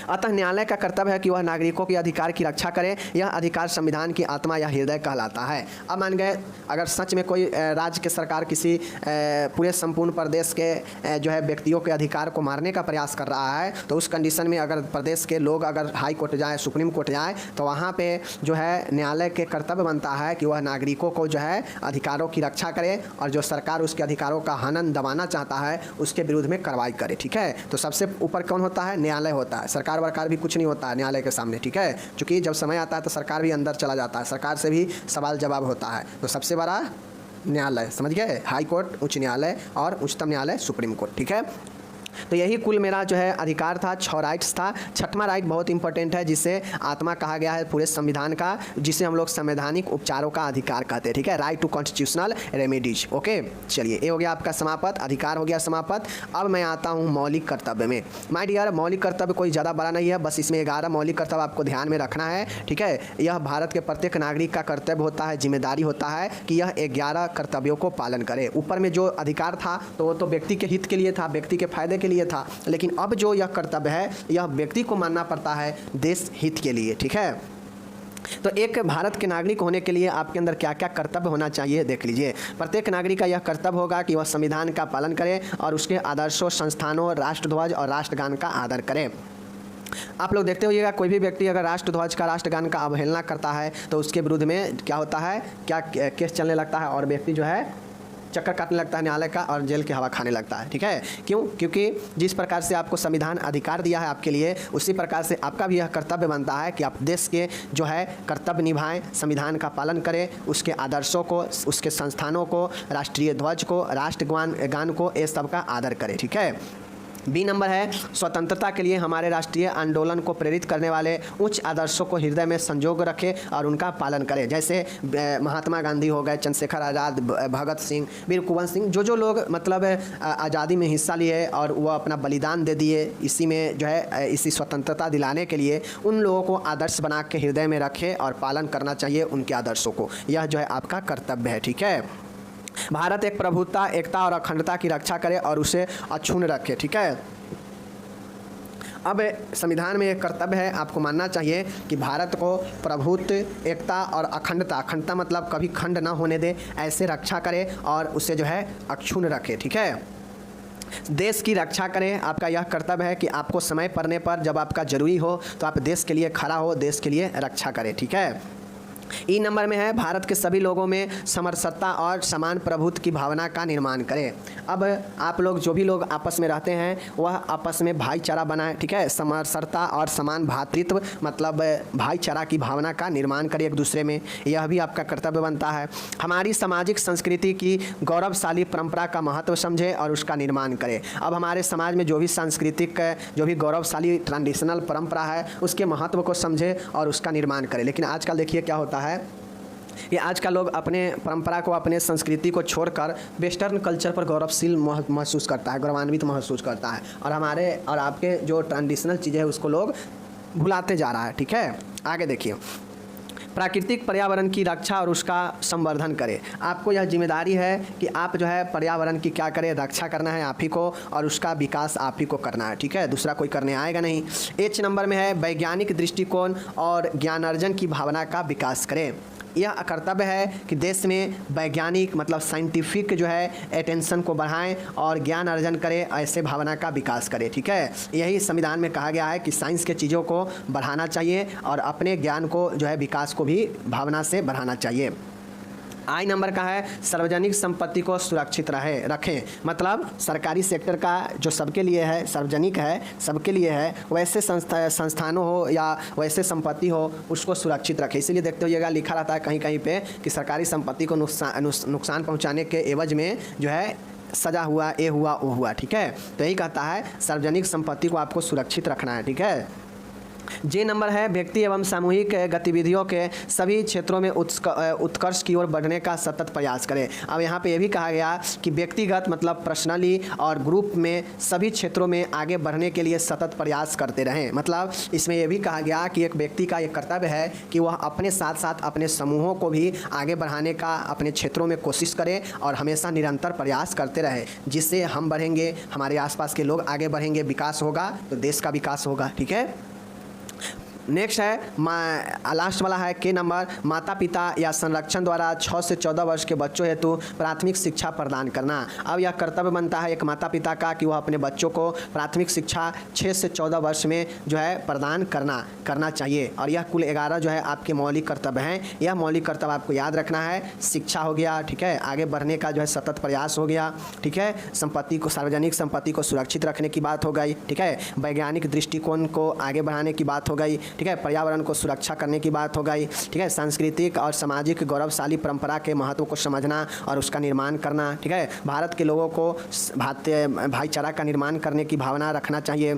अतः न्यायालय का कर्तव्य है कि वह नागरिकों के अधिकार की रक्षा करे। यह अधिकार संविधान की आत्मा या हृदय कहलाता है। अब मान गए अगर सच में कोई राज्य के सरकार किसी पूरे संपूर्ण प्रदेश के जो है व्यक्तियों के अधिकार को मारने का प्रयास कर रहा है, तो उस कंडीशन में अगर प्रदेश के लोग अगर हाई कोर्ट जाए, सुप्रीम कोर्ट जाए, तो वहाँ पे जो है न्यायालय के कर्तव्य बनता है कि वह नागरिकों को जो है अधिकारों की रक्षा करे, और जो सरकार उसके अधिकारों का हनन दबाना चाहता है उसके विरुद्ध में कार्रवाई करे, ठीक है। तो सबसे ऊपर कौन होता है? न्यायालय होता है। सरकार वरकार भी कुछ नहीं होता है न्यायालय के सामने, ठीक है। क्योंकि जब समय आता है तो सरकार भी अंदर चला जाता है, सरकार से भी सवाल जवाब होता है। तो सबसे बड़ा न्यायालय, समझ गए, हाई कोर्ट, उच्च न्यायालय और उच्चतम न्यायालय, सुप्रीम कोर्ट, ठीक है। तो यही कुल मेरा जो है अधिकार था, 6 राइट्स था। 6वां राइट बहुत इंपॉर्टेंट है, जिसे आत्मा कहा गया है पूरे संविधान का, जिसे हम लोग संवैधानिक उपचारों का अधिकार कहते हैं, ठीक है, right to constitutional remedies. Okay, चलिए ये हो गया आपका समाप्त, अधिकार हो गया समाप्त। अब मैं आता हूँ मौलिक कर्तव्य में। माय डियर, मौलिक कर्तव्य कोई ज़्यादा बड़ा नहीं है, बस इसमें 11 मौलिक कर्तव्य आपको ध्यान में रखना है, ठीक है। यह भारत के प्रत्येक नागरिक का कर्तव्य होता है, जिम्मेदारी होता है कि यह 11 कर्तव्यों को पालन करे। ऊपर में जो अधिकार था तो वो तो व्यक्ति के हित के लिए था, व्यक्ति के फायदे के लिए था, लेकिन अब जो यह कर्तव्य है यह व्यक्ति को मानना पड़ता है देश हित के लिए, ठीक है। तो एक भारत के नागरिक होने के लिए आपके अंदर क्या क्या कर्तव्य होना चाहिए देख लीजिए। प्रत्येक नागरिक का यह कर्तव्य होगा कि वह संविधान का पालन करे और उसके आदर्शों, संस्थानों, राष्ट्रध्वज और राष्ट्रगान का आदर करे। आप लोग देखते होइएगा, कोई भी व्यक्ति अगर राष्ट्रध्वज का, राष्ट्रगान का अवहेलना करता है तो उसके विरुद्ध में क्या होता है, क्या केस चलने लगता है और व्यक्ति जो है चक्कर काटने लगता है न्यायालय का और जेल की हवा खाने लगता है, ठीक है। क्यों? क्योंकि जिस प्रकार से आपको संविधान अधिकार दिया है आपके लिए, उसी प्रकार से आपका भी यह कर्तव्य बनता है कि आप देश के जो है कर्तव्य निभाएं, संविधान का पालन करें, उसके आदर्शों को, उसके संस्थानों को, राष्ट्रीय ध्वज को, राष्ट्रगान को, ये सब का आदर करें, ठीक है। बी नंबर है स्वतंत्रता के लिए हमारे राष्ट्रीय आंदोलन को प्रेरित करने वाले उच्च आदर्शों को हृदय में संजोग रखें और उनका पालन करें। जैसे महात्मा गांधी हो गए, चंद्रशेखर आज़ाद, भगत सिंह, वीर कुंवर सिंह, जो लोग मतलब आज़ादी में हिस्सा लिए और वह अपना बलिदान दे दिए इसी में जो है, इसी स्वतंत्रता दिलाने के लिए, उन लोगों को आदर्श बना के हृदय में रखें और पालन करना चाहिए उनके आदर्शों को। यह जो है आपका कर्तव्य है, ठीक है। भारत एक प्रभुत्ता, एकता और अखंडता की रक्षा करे और उसे अक्षुण्ण रखे, ठीक है। अब संविधान में एक कर्तव्य है, आपको मानना चाहिए कि भारत को प्रभुत्व, एकता और अखंडता, अखंडता मतलब कभी खंड ना होने दे, ऐसे रक्षा करे और उसे जो है अक्षुण्ण रखे, ठीक है। देश की रक्षा करें, आपका यह कर्तव्य है कि आपको समय पड़ने पर जब आपका जरूरी हो तो आप देश के लिए खड़ा हो, देश के लिए रक्षा करें, ठीक है। ई नंबर में है भारत के सभी लोगों में समरसता और समान प्रभुत्व की भावना का निर्माण करें। अब आप लोग जो भी लोग आपस में रहते हैं वह आपस में भाईचारा बनाएं, ठीक है। समरसता और समान भ्रातृत्व मतलब भाईचारा की भावना का निर्माण करें एक दूसरे में, यह भी आपका कर्तव्य बनता है। हमारी सामाजिक संस्कृति की गौरवशाली परंपरा का महत्व समझें और उसका निर्माण करें। अब हमारे समाज में जो भी सांस्कृतिक, जो भी गौरवशाली ट्रेडिशनल परंपरा है उसके महत्व को समझें और उसका निर्माण करें। लेकिन आजकल देखिए क्या होता है कि आज का लोग अपने परंपरा को, अपने संस्कृति को छोड़कर वेस्टर्न कल्चर पर गौरवशील महसूस करता है, गौरवान्वित महसूस करता है, और हमारे और आपके जो ट्रेडिशनल चीज़ें हैं उसको लोग भुलाते जा रहा है, ठीक है। आगे देखिए, प्राकृतिक पर्यावरण की रक्षा और उसका संवर्धन करें। आपको यह जिम्मेदारी है कि आप जो है पर्यावरण की क्या करें, रक्षा करना है आप ही को और उसका विकास आप ही को करना है, ठीक है, दूसरा कोई करने आएगा नहीं। एच नंबर में है वैज्ञानिक दृष्टिकोण और ज्ञानार्जन की भावना का विकास करें। यह कर्तव्य है कि देश में वैज्ञानिक मतलब साइंटिफिक जो है अटेंशन को बढ़ाएं और ज्ञान अर्जन करें, ऐसे भावना का विकास करें, ठीक है। यही संविधान में कहा गया है कि साइंस के चीज़ों को बढ़ाना चाहिए और अपने ज्ञान को जो है विकास को भी भावना से बढ़ाना चाहिए। आई नंबर का है सार्वजनिक संपत्ति को सुरक्षित रखें, मतलब सरकारी सेक्टर का जो सबके लिए है, सार्वजनिक है, सबके लिए है, वैसे संस्थानों हो या वैसे संपत्ति हो उसको सुरक्षित रखें। इसीलिए देखते होइएगा लिखा रहता है कहीं कहीं पे कि सरकारी संपत्ति को नुकसान पहुंचाने के एवज में जो है सजा हुआ, ये हुआ, वो हुआ, ठीक है। तो यही कहता है सार्वजनिक संपत्ति को आपको सुरक्षित रखना है, ठीक है। जे नंबर है व्यक्ति एवं सामूहिक गतिविधियों के सभी क्षेत्रों में उत्कर्ष की ओर बढ़ने का सतत प्रयास करें। अब यहाँ पे ये भी कहा गया कि व्यक्तिगत मतलब पर्सनली और ग्रुप में सभी क्षेत्रों में आगे बढ़ने के लिए सतत प्रयास करते रहें। मतलब इसमें यह भी कहा गया कि एक व्यक्ति का एक कर्तव्य है कि वह अपने साथ साथ अपने समूहों को भी आगे बढ़ाने का अपने क्षेत्रों में कोशिश करें और हमेशा निरंतर प्रयास करते रहे, जिससे हम बढ़ेंगे, हमारे आसपास के लोग आगे बढ़ेंगे, विकास होगा तो देश का विकास होगा, ठीक है। नेक्स्ट है लास्ट वाला है के नंबर, माता पिता या संरक्षण द्वारा 6 से 14 वर्ष के बच्चों हेतु प्राथमिक शिक्षा प्रदान करना। अब यह कर्तव्य बनता है एक माता पिता का कि वह अपने बच्चों को प्राथमिक शिक्षा 6 से 14 वर्ष में जो है प्रदान करना चाहिए। और यह कुल 11 जो है आपके मौलिक कर्तव्य हैं। यह मौलिक कर्तव्य आपको याद रखना है। शिक्षा हो गया, ठीक है, आगे बढ़ने का जो है सतत प्रयास हो गया, ठीक है, संपत्ति को, सार्वजनिक संपत्ति को सुरक्षित रखने की बात हो गई, ठीक है, वैज्ञानिक दृष्टिकोण को आगे बढ़ाने की बात हो गई, ठीक है, पर्यावरण को सुरक्षा करने की बात हो गई, ठीक है, सांस्कृतिक और सामाजिक गौरवशाली परंपरा के महत्व को समझना और उसका निर्माण करना, ठीक है, भारत के लोगों को भारतीय भाईचारा का निर्माण करने की भावना रखना चाहिए,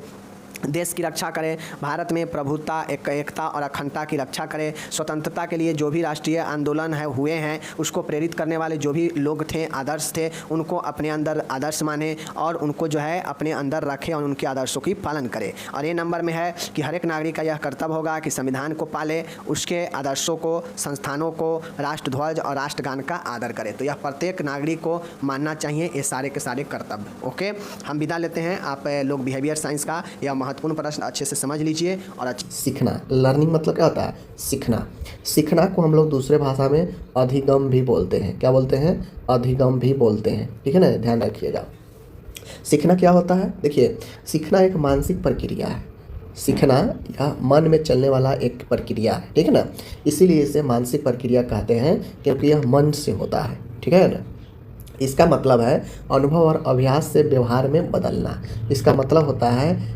देश की रक्षा करें, भारत में प्रभुता एकता और अखंडता की रक्षा करें, स्वतंत्रता के लिए जो भी राष्ट्रीय आंदोलन हुए हैं उसको प्रेरित करने वाले जो भी लोग थे, आदर्श थे, उनको अपने अंदर आदर्श माने और उनको जो है अपने अंदर रखें और उनके आदर्शों की पालन करें। और ये नंबर में है कि हर एक नागरिक का यह कर्तव्य होगा कि संविधान को पाले, उसके आदर्शों को, संस्थानों को, राष्ट्रध्वज और राष्ट्रगान का आदर करे। तो यह प्रत्येक नागरिक को मानना चाहिए ये सारे के सारे कर्तव्य। ओके, हम विदा लेते हैं। आप लोग बिहेवियर साइंस का यह महत्वपूर्ण प्रश्न अच्छे से समझ लीजिए और सीखना, लर्निंग मतलब क्या होता है? सीखना। सीखना को हम लोग दूसरे भाषा में अधिगम भी बोलते हैं। क्या बोलते हैं? अधिगम भी बोलते हैं, ठीक है ना, ध्यान रखिएगा। सीखना क्या होता है? देखिए, सीखना एक मानसिक प्रक्रिया है। सीखना यह मन में चलने वाला एक प्रक्रिया है, ठीक है ना, इसीलिए इसे मानसिक प्रक्रिया कहते हैं क्योंकि यह मन से होता है, ठीक है ना। इसका मतलब है अनुभव और अभ्यास से व्यवहार में बदलना। इसका मतलब होता है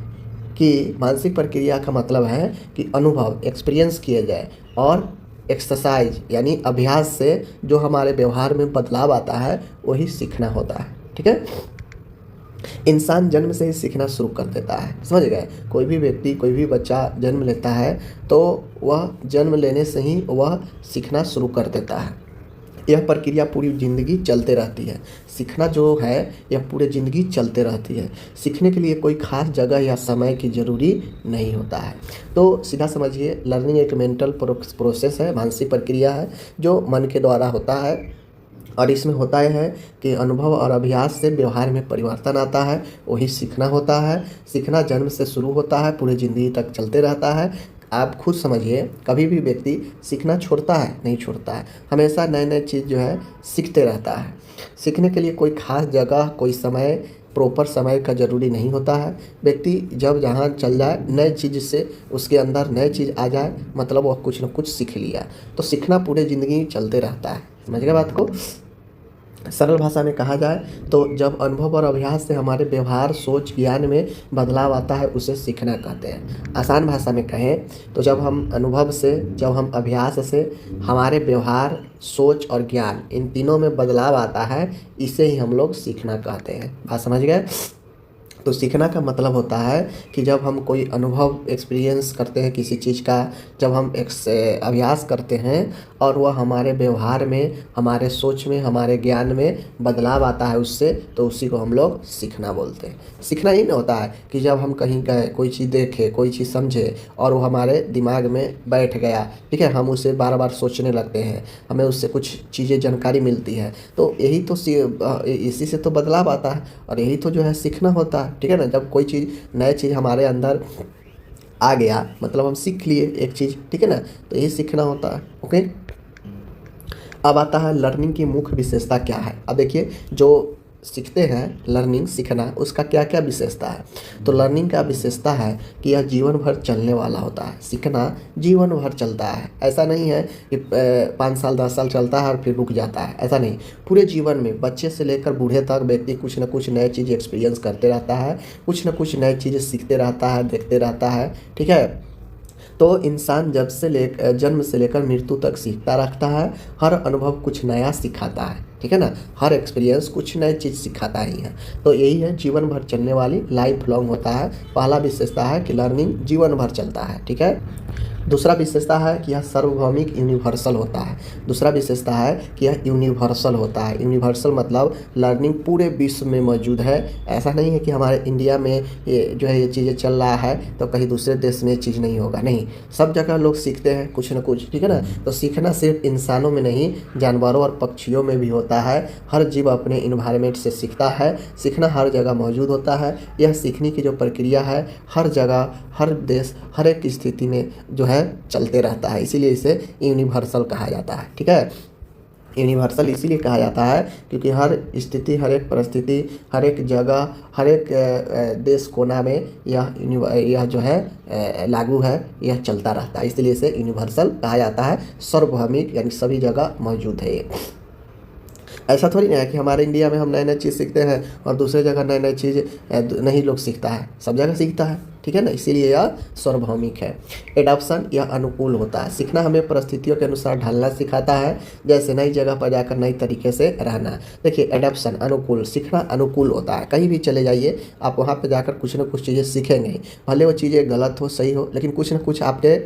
कि मानसिक प्रक्रिया का मतलब है कि अनुभव, एक्सपीरियंस किया जाए और एक्सरसाइज यानी अभ्यास से जो हमारे व्यवहार में बदलाव आता है वही सीखना होता है, ठीक है। इंसान जन्म से ही सीखना शुरू कर देता है, समझ गए। कोई भी व्यक्ति, कोई भी बच्चा जन्म लेता है तो वह जन्म लेने से ही वह सीखना शुरू कर देता है। यह प्रक्रिया पूरी ज़िंदगी चलते रहती है। सीखना जो है यह पूरी ज़िंदगी चलते रहती है। सीखने के लिए कोई खास जगह या समय की ज़रूरी नहीं होता है। तो सीधा समझिए, लर्निंग एक मेंटल प्रोसेस है, मानसिक प्रक्रिया है जो मन के द्वारा होता है और इसमें होता है कि अनुभव और अभ्यास से व्यवहार में परिवर्तन आता है, वही सीखना होता है। सीखना जन्म से शुरू होता है, पूरी ज़िंदगी तक चलते रहता है। आप खुद समझिए, कभी भी व्यक्ति सीखना छोड़ता है? नहीं छोड़ता है, हमेशा नए नए चीज़ जो है सीखते रहता है। सीखने के लिए कोई खास जगह, कोई समय, प्रॉपर समय का ज़रूरी नहीं होता है। व्यक्ति जब जहाँ चल जाए, नए चीज़ से उसके अंदर नए चीज़ आ जाए, मतलब वह कुछ न कुछ सीख लिया। तो सीखना पूरे ज़िंदगी चलते रहता है, समझ गए बात को। सरल भाषा में कहा जाए तो जब अनुभव और अभ्यास से हमारे व्यवहार, सोच, ज्ञान में बदलाव आता है उसे सीखना कहते हैं। आसान भाषा में कहें तो जब हम अनुभव से, जब हम अभ्यास से हमारे व्यवहार, सोच और ज्ञान, इन तीनों में बदलाव आता है, इसे ही हम लोग सीखना कहते हैं। बात समझ गए। तो सीखना का मतलब होता है कि जब हम कोई अनुभव, एक्सपीरियंस करते हैं किसी चीज़ का, जब हम अभ्यास करते हैं और वह हमारे व्यवहार में, हमारे सोच में, हमारे ज्ञान में बदलाव आता है उससे, तो उसी को हम लोग सीखना बोलते हैं। सीखना ही नहीं होता है कि जब हम कहीं गए, कोई चीज़ देखे, कोई चीज़ समझे और वो हमारे दिमाग में बैठ गया, ठीक है, हम उसे बार बार सोचने लगते हैं, हमें उससे कुछ चीज़ें जानकारी मिलती है, तो यही तो इसी से तो बदलाव आता है और यही तो जो है सीखना होता है, ठीक है ना। जब कोई चीज़, नई चीज़ हमारे अंदर आ गया, मतलब हम सीख लिए एक चीज़, ठीक है ना, तो यही सीखना होता है। ओके, अब आता है लर्निंग की मुख्य विशेषता क्या है। अब देखिए, जो सीखते हैं, लर्निंग, सीखना, उसका क्या क्या विशेषता है। तो लर्निंग का विशेषता है कि यह जीवन भर चलने वाला होता है। सीखना जीवन भर चलता है, ऐसा नहीं है कि 5 साल 10 साल चलता है और फिर रुक जाता है, ऐसा नहीं। पूरे जीवन में, बच्चे से लेकर बूढ़े तक, व्यक्ति कुछ न कुछ नए चीज़ एक्सपीरियंस करते रहता है, कुछ न कुछ नई चीज़ें सीखते रहता है, देखते रहता है, ठीक है। तो इंसान जन्म से लेकर मृत्यु तक सीखता रहता है। हर अनुभव कुछ नया सिखाता है, ठीक है ना, हर एक्सपीरियंस कुछ नई चीज़ सिखाता ही है। तो यही है, जीवन भर चलने वाली, लाइफ लॉन्ग होता है। पहला विशेषता है कि लर्निंग जीवन भर चलता है, ठीक है। दूसरा विशेषता है कि यह सार्वभौमिक, यूनिवर्सल होता है। दूसरा विशेषता है कि यह यूनिवर्सल होता है। यूनिवर्सल मतलब लर्निंग पूरे विश्व में मौजूद है। ऐसा नहीं है कि हमारे इंडिया में ये जो है ये चीज़ें चल रहा है तो कहीं दूसरे देश में ये चीज़ नहीं होगा, नहीं, सब जगह लोग सीखते हैं कुछ न कुछ, ठीक है ना। तो सीखना सिर्फ इंसानों में नहीं, जानवरों और पक्षियों में भी होता है। हर जीव अपने इन्वायरमेंट से सीखता है। सीखना हर जगह मौजूद होता है। यह सीखने की जो प्रक्रिया है हर जगह, हर देश, हर एक स्थिति में जो है चलते रहता है, इसीलिए इसे यूनिवर्सल कहा जाता है, ठीक है। यूनिवर्सल इसीलिए कहा जाता है क्योंकि हर स्थिति, हर एक परिस्थिति, हर एक जगह, हर एक देश कोना में यह जो है लागू है, यह चलता रहता है, इसलिए इसे यूनिवर्सल कहा जाता है। सार्वभौमिक यानी सभी जगह मौजूद है ये। ऐसा थोड़ी ना है कि हमारे इंडिया में हम नए नए चीज़ सीखते हैं और दूसरे जगह नए नए चीज़ नहीं लोग सीखता है, सब जगह सीखता है, ठीक है ना। इसीलिए यह सार्वभौमिक है। एडॉप्शन यह अनुकूल होता है। सीखना हमें परिस्थितियों के अनुसार ढलना सिखाता है, जैसे नई जगह पर जाकर नई तरीके से रहना। देखिए एडॉप्शन अनुकूल, सीखना अनुकूल होता है। कहीं भी चले जाइए आप वहाँ पर जाकर कुछ ना कुछ चीज़ें सीखेंगे, भले वो चीज़ें गलत हो सही हो, लेकिन कुछ ना कुछ आपके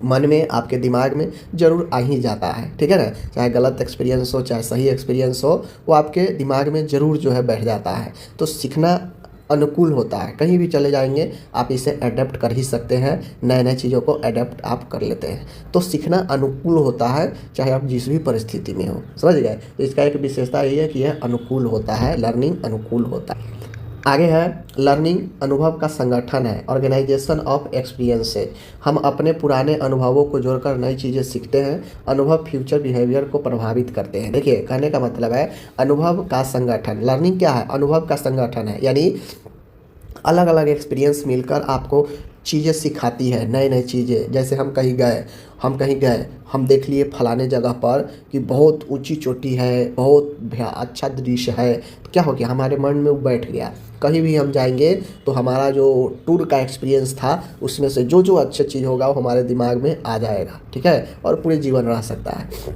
मन में आपके दिमाग में ज़रूर आ ही जाता है, ठीक है ना। चाहे गलत एक्सपीरियंस हो चाहे सही एक्सपीरियंस हो, वो आपके दिमाग में ज़रूर जो है बैठ जाता है। तो सीखना अनुकूल होता है। कहीं भी चले जाएंगे आप इसे अडेप्ट कर ही सकते हैं, नए नए चीज़ों को अडेप्ट आप कर लेते हैं। तो सीखना अनुकूल होता है चाहे आप जिस भी परिस्थिति में हो, समझ गए। तो इसका एक विशेषता ये है कि यह अनुकूल होता है, लर्निंग अनुकूल होता है। आगे है लर्निंग अनुभव का संगठन है, ऑर्गेनाइजेशन ऑफ एक्सपीरियंसेस। हम अपने पुराने अनुभवों को जोड़कर नई चीज़ें सीखते हैं। अनुभव फ्यूचर बिहेवियर को प्रभावित करते हैं। देखिए कहने का मतलब है अनुभव का संगठन। लर्निंग क्या है? अनुभव का संगठन है, यानी अलग अलग एक्सपीरियंस मिलकर आपको चीज़ें सिखाती है, नए नए चीज़ें। जैसे हम कहीं गए, हम देख लिए फलाने जगह पर कि बहुत ऊंची चोटी है, बहुत अच्छा दृश्य है, तो क्या हो गया हमारे मन में वो बैठ गया। कहीं भी हम जाएंगे तो हमारा जो टूर का एक्सपीरियंस था उसमें से जो जो अच्छा चीज़ होगा वो हमारे दिमाग में आ जाएगा, ठीक है, और पूरे जीवन रह सकता है।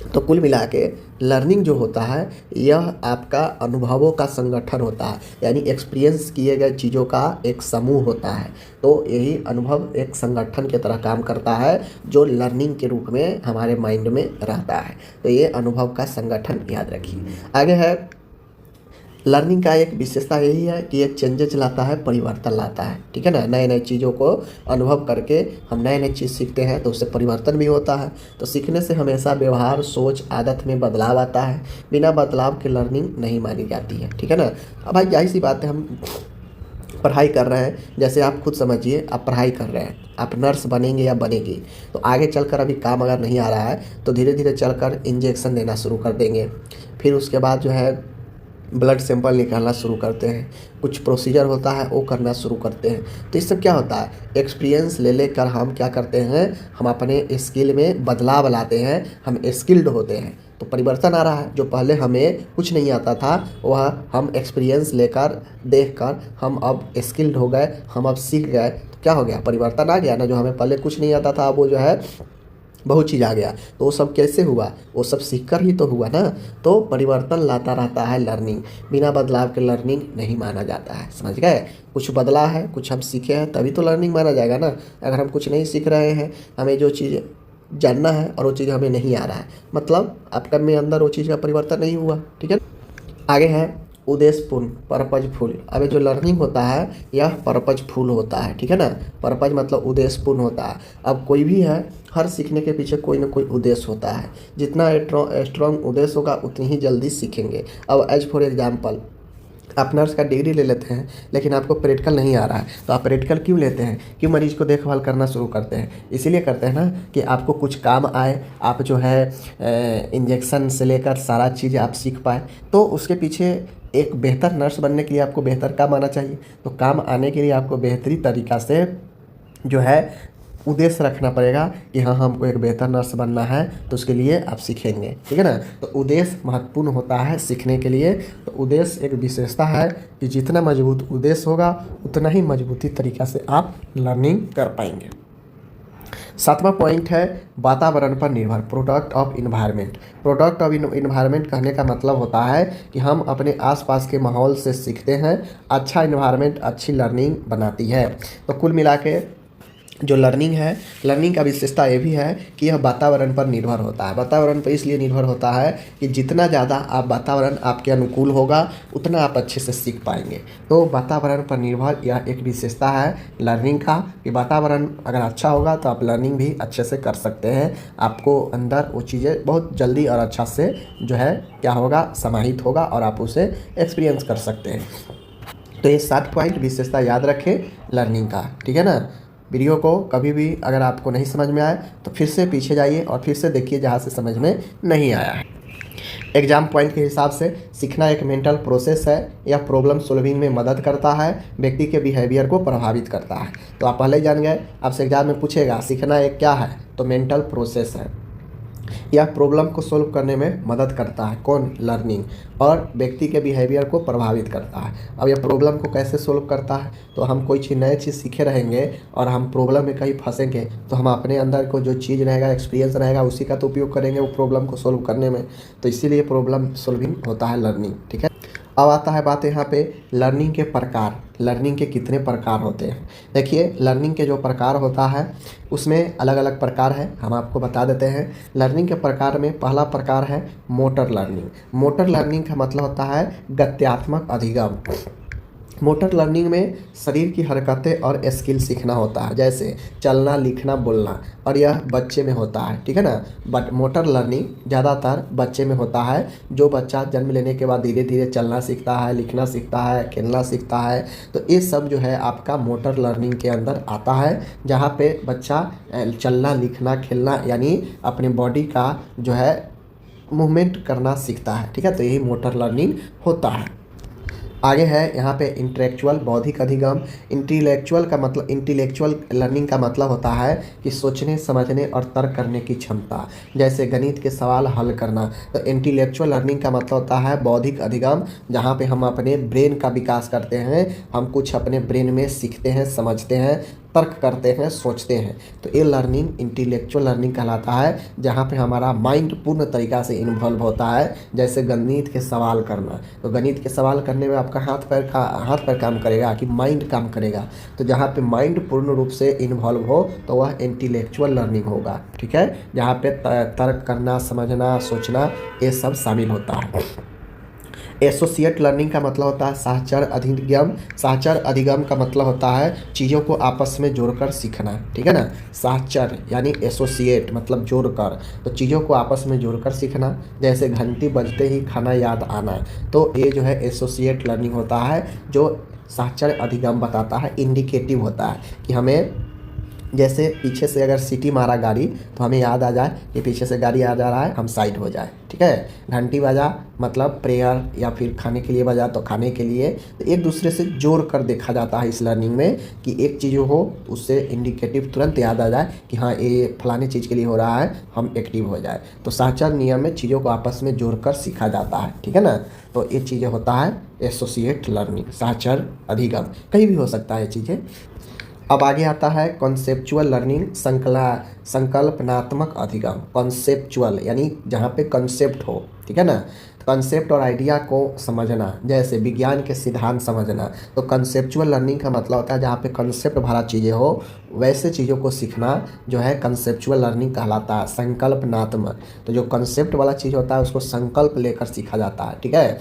तो कुल मिला के लर्निंग जो होता है यह आपका अनुभवों का संगठन होता है, यानी एक्सपीरियंस किए गए चीज़ों का एक समूह होता है। तो यही अनुभव एक संगठन की तरह काम करता है जो लर्निंग के रूप में हमारे माइंड में रहता है। तो ये अनुभव का संगठन याद रखिए। आगे है लर्निंग का एक विशेषता यही है कि ये चेंजेस लाता है, परिवर्तन लाता है, ठीक है ना। नए नए चीज़ों को अनुभव करके हम नए नए चीज़ सीखते हैं तो उससे परिवर्तन भी होता है। तो सीखने से हमेशा व्यवहार, सोच, आदत में बदलाव आता है। बिना बदलाव के लर्निंग नहीं मानी जाती है, ठीक है ना। अब भाई यही सी बात है, हम पढ़ाई कर रहे हैं, जैसे आप खुद समझिए आप पढ़ाई कर रहे हैं, आप नर्स बनेंगे या बनेगी, तो आगे चलकर अभी काम अगर नहीं आ रहा है तो धीरे धीरे चलकर इंजेक्शन देना शुरू कर देंगे। फिर उसके बाद जो है ब्लड सैंपल निकालना शुरू करते हैं, कुछ प्रोसीजर होता है वो करना शुरू करते हैं। तो इससे क्या होता है, एक्सपीरियंस ले लेकर हम क्या करते हैं, हम अपने स्किल में बदलाव लाते हैं, हम स्किल्ड होते हैं। तो परिवर्तन आ रहा है। जो पहले हमें कुछ नहीं आता था वह हम एक्सपीरियंस लेकर देखकर हम अब स्किल्ड हो गए, हम अब सीख गए। तो क्या हो गया, परिवर्तन आ गया ना। जो हमें पहले कुछ नहीं आता था वो जो है बहुत चीज़ आ गया। तो वो सब कैसे हुआ, वो सब सीखकर ही तो हुआ ना। तो परिवर्तन लाता रहता है लर्निंग, बिना बदलाव के लर्निंग नहीं माना जाता है, समझ गए। कुछ बदला है, कुछ हम सीखे हैं, तभी तो लर्निंग माना जाएगा ना। अगर हम कुछ नहीं सीख रहे हैं, हमें जो चीज़ जानना है और वो चीज़ हमें नहीं आ रहा है, मतलब आपका में अंदर वो चीज़ का परिवर्तन नहीं हुआ, ठीक है। आगे है उद्देश्यपूर्ण, पर्पजफुल। अब जो लर्निंग होता है यह पर्पजफुल होता है, ठीक है ना। पर्पज मतलब उद्देश्यपूर्ण होता है। अब कोई भी है, हर सीखने के पीछे कोई ना कोई उद्देश्य होता है। जितना स्ट्रॉन्ग उद्देश्य होगा उतनी ही जल्दी सीखेंगे। अब एज फॉर एग्जाम्पल आप नर्स का डिग्री ले लेते हैं लेकिन आपको प्रैक्टिकल नहीं आ रहा है, तो आप प्रैक्टिकल क्यों लेते हैं, क्यों मरीज को देखभाल करना शुरू करते हैं? इसीलिए करते हैं ना कि आपको कुछ काम आए, आप जो है इंजेक्शन से लेकर सारा चीज़ आप सीख पाए। तो उसके पीछे एक बेहतर नर्स बनने के लिए आपको बेहतर काम आना चाहिए। तो काम आने के लिए आपको बेहतरीन तरीक़ा से जो है उद्देश्य रखना पड़ेगा कि हाँ हमको एक बेहतर नर्स बनना है, तो उसके लिए आप सीखेंगे, ठीक है ना। तो उद्देश्य महत्वपूर्ण होता है सीखने के लिए। तो उद्देश्य एक विशेषता है कि जितना मजबूत उद्देश्य होगा उतना ही मजबूती तरीक़ा से आप लर्निंग कर पाएंगे। 7वां पॉइंट है वातावरण पर निर्भर, product of environment. Product of environment कहने का मतलब होता है कि हम अपने आसपास के माहौल से सीखते हैं। अच्छा इन्वायरमेंट अच्छी लर्निंग बनाती है। तो कुल मिला के जो लर्निंग है, लर्निंग का विशेषता ये भी है कि यह वातावरण पर निर्भर होता है। वातावरण पर इसलिए निर्भर होता है कि जितना ज़्यादा आप वातावरण आपके अनुकूल होगा उतना आप अच्छे से सीख पाएंगे। तो वातावरण पर निर्भर यह एक विशेषता है लर्निंग का कि वातावरण अगर अच्छा होगा तो आप लर्निंग भी अच्छे से कर सकते हैं। आपको अंदर वो चीज़ें बहुत जल्दी और अच्छा से जो है क्या होगा, समाहित होगा और आप उसे एक्सपीरियंस कर सकते हैं। तो ये 7 पॉइंट विशेषता याद रखें लर्निंग का, ठीक है ना। वीडियो को कभी भी अगर आपको नहीं समझ में आए तो फिर से पीछे जाइए और फिर से देखिए जहाँ से समझ में नहीं आया है। एग्जाम पॉइंट के हिसाब से सीखना एक मेंटल प्रोसेस है। यह प्रॉब्लम सॉल्विंग में मदद करता है, व्यक्ति के बिहेवियर को प्रभावित करता है। तो आप पहले ही जान गए, आपसे एग्जाम में पूछेगा सीखना एक क्या है, तो मेंटल प्रोसेस है। यह प्रॉब्लम को सोल्व करने में मदद करता है। कौन? लर्निंग। और व्यक्ति के बिहेवियर को प्रभावित करता है। अब यह प्रॉब्लम को कैसे सोल्व करता है? तो हम कोई चीज़ नई चीज़ सीखे रहेंगे और हम प्रॉब्लम में कहीं फंसेंगे तो हम अपने अंदर को जो चीज़ रहेगा, एक्सपीरियंस रहेगा, उसी का तो उपयोग करेंगे वो प्रॉब्लम को सोल्व करने में। तो इसीलिए प्रॉब्लम सोल्विंग होता है लर्निंग। ठीक है। अब आता है बात यहाँ पे लर्निंग के प्रकार। लर्निंग के कितने प्रकार होते हैं? देखिए, लर्निंग के जो प्रकार होता है उसमें अलग अलग प्रकार है, हम आपको बता देते हैं। लर्निंग के प्रकार में पहला प्रकार है मोटर लर्निंग। मोटर लर्निंग का मतलब होता है गत्यात्मक अधिगम। मोटर लर्निंग में शरीर की हरकतें और स्किल सीखना होता है, जैसे चलना, लिखना, बोलना, और यह बच्चे में होता है। ठीक है ना। बट मोटर लर्निंग ज़्यादातर बच्चे में होता है। जो बच्चा जन्म लेने के बाद धीरे धीरे चलना सीखता है, लिखना सीखता है, खेलना सीखता है, तो ये सब जो है आपका मोटर लर्निंग के अंदर आता है, जहाँ पे बच्चा चलना, लिखना, खेलना यानी अपने बॉडी का जो है मूवमेंट करना सीखता है। ठीक है। तो यही मोटर लर्निंग होता है। आगे है यहाँ पे इंटेलेक्चुअल, बौद्धिक अधिगम। इंटेलेक्चुअल लर्निंग का मतलब होता है कि सोचने, समझने और तर्क करने की क्षमता, जैसे गणित के सवाल हल करना। तो इंटेलेक्चुअल लर्निंग का मतलब होता है बौद्धिक अधिगम, जहाँ पे हम अपने ब्रेन का विकास करते हैं, हम कुछ अपने ब्रेन में सीखते हैं, समझते हैं, तर्क करते हैं, सोचते हैं। तो ये लर्निंग इंटेलेक्चुअल लर्निंग कहलाता है, जहाँ पे हमारा माइंड पूर्ण तरीक़ा से इन्वॉल्व होता है। जैसे गणित के सवाल करना, तो गणित के सवाल करने में आपका हाथ पैर काम करेगा कि माइंड काम करेगा? तो जहाँ पे माइंड पूर्ण रूप से इन्वॉल्व हो तो वह इंटेलेक्चुअल लर्निंग होगा। ठीक है। जहाँ पे तर्क करना, समझना, सोचना, ये सब शामिल होता है। एसोसिएट लर्निंग का मतलब होता है सहचर अधिगम। सहचर अधिगम का मतलब होता है चीज़ों को आपस में जोड़कर सीखना। ठीक है ना। सहचर यानी एसोसिएट मतलब जोड़कर, तो चीज़ों को आपस में जोड़कर सीखना, जैसे घंटी बजते ही खाना याद आना। तो ये जो है एसोसिएट लर्निंग होता है, जो सहचर अधिगम बताता है, इंडिकेटिव होता है कि हमें जैसे पीछे से अगर सीटी मारा गाड़ी तो हमें याद आ जाए कि पीछे से गाड़ी आ जा रहा है, हम साइड हो जाए। ठीक है। घंटी बजा मतलब प्रेयर, या फिर खाने के लिए बजा तो खाने के लिए। तो एक दूसरे से जोड़ कर देखा जाता है इस लर्निंग में कि एक चीज़ हो उससे इंडिकेटिव तुरंत याद आ जाए कि हाँ ये फलाने चीज़ के लिए हो रहा है, हम एक्टिव हो जाए। तो सहचर नियम में चीज़ों को आपस में जोड़कर सीखा जाता है। ठीक है ना। तो ये चीज़ें होता है एसोसिएट लर्निंग, सहचर अधिगम, कहीं भी हो सकता है ये चीज़ें। अब आगे आता है कॉन्सेप्चुअल लर्निंग, संकल्पनात्मक अधिगम। कॉन्सेप्चुअल यानी जहाँ पे कॉन्सेप्ट हो। ठीक है ना। कॉन्सेप्ट और आइडिया को समझना, जैसे विज्ञान के सिद्धांत समझना। तो कॉन्सेप्चुअल लर्निंग का मतलब होता है जहाँ पे कॉन्सेप्ट भरा चीज़ें हो, वैसे चीज़ों को सीखना जो है कॉन्सेप्चुअल लर्निंग कहलाता है। संकल्पनात्मक, तो जो कॉन्सेप्ट वाला चीज़ होता है उसको संकल्प लेकर सीखा जाता है। ठीक है।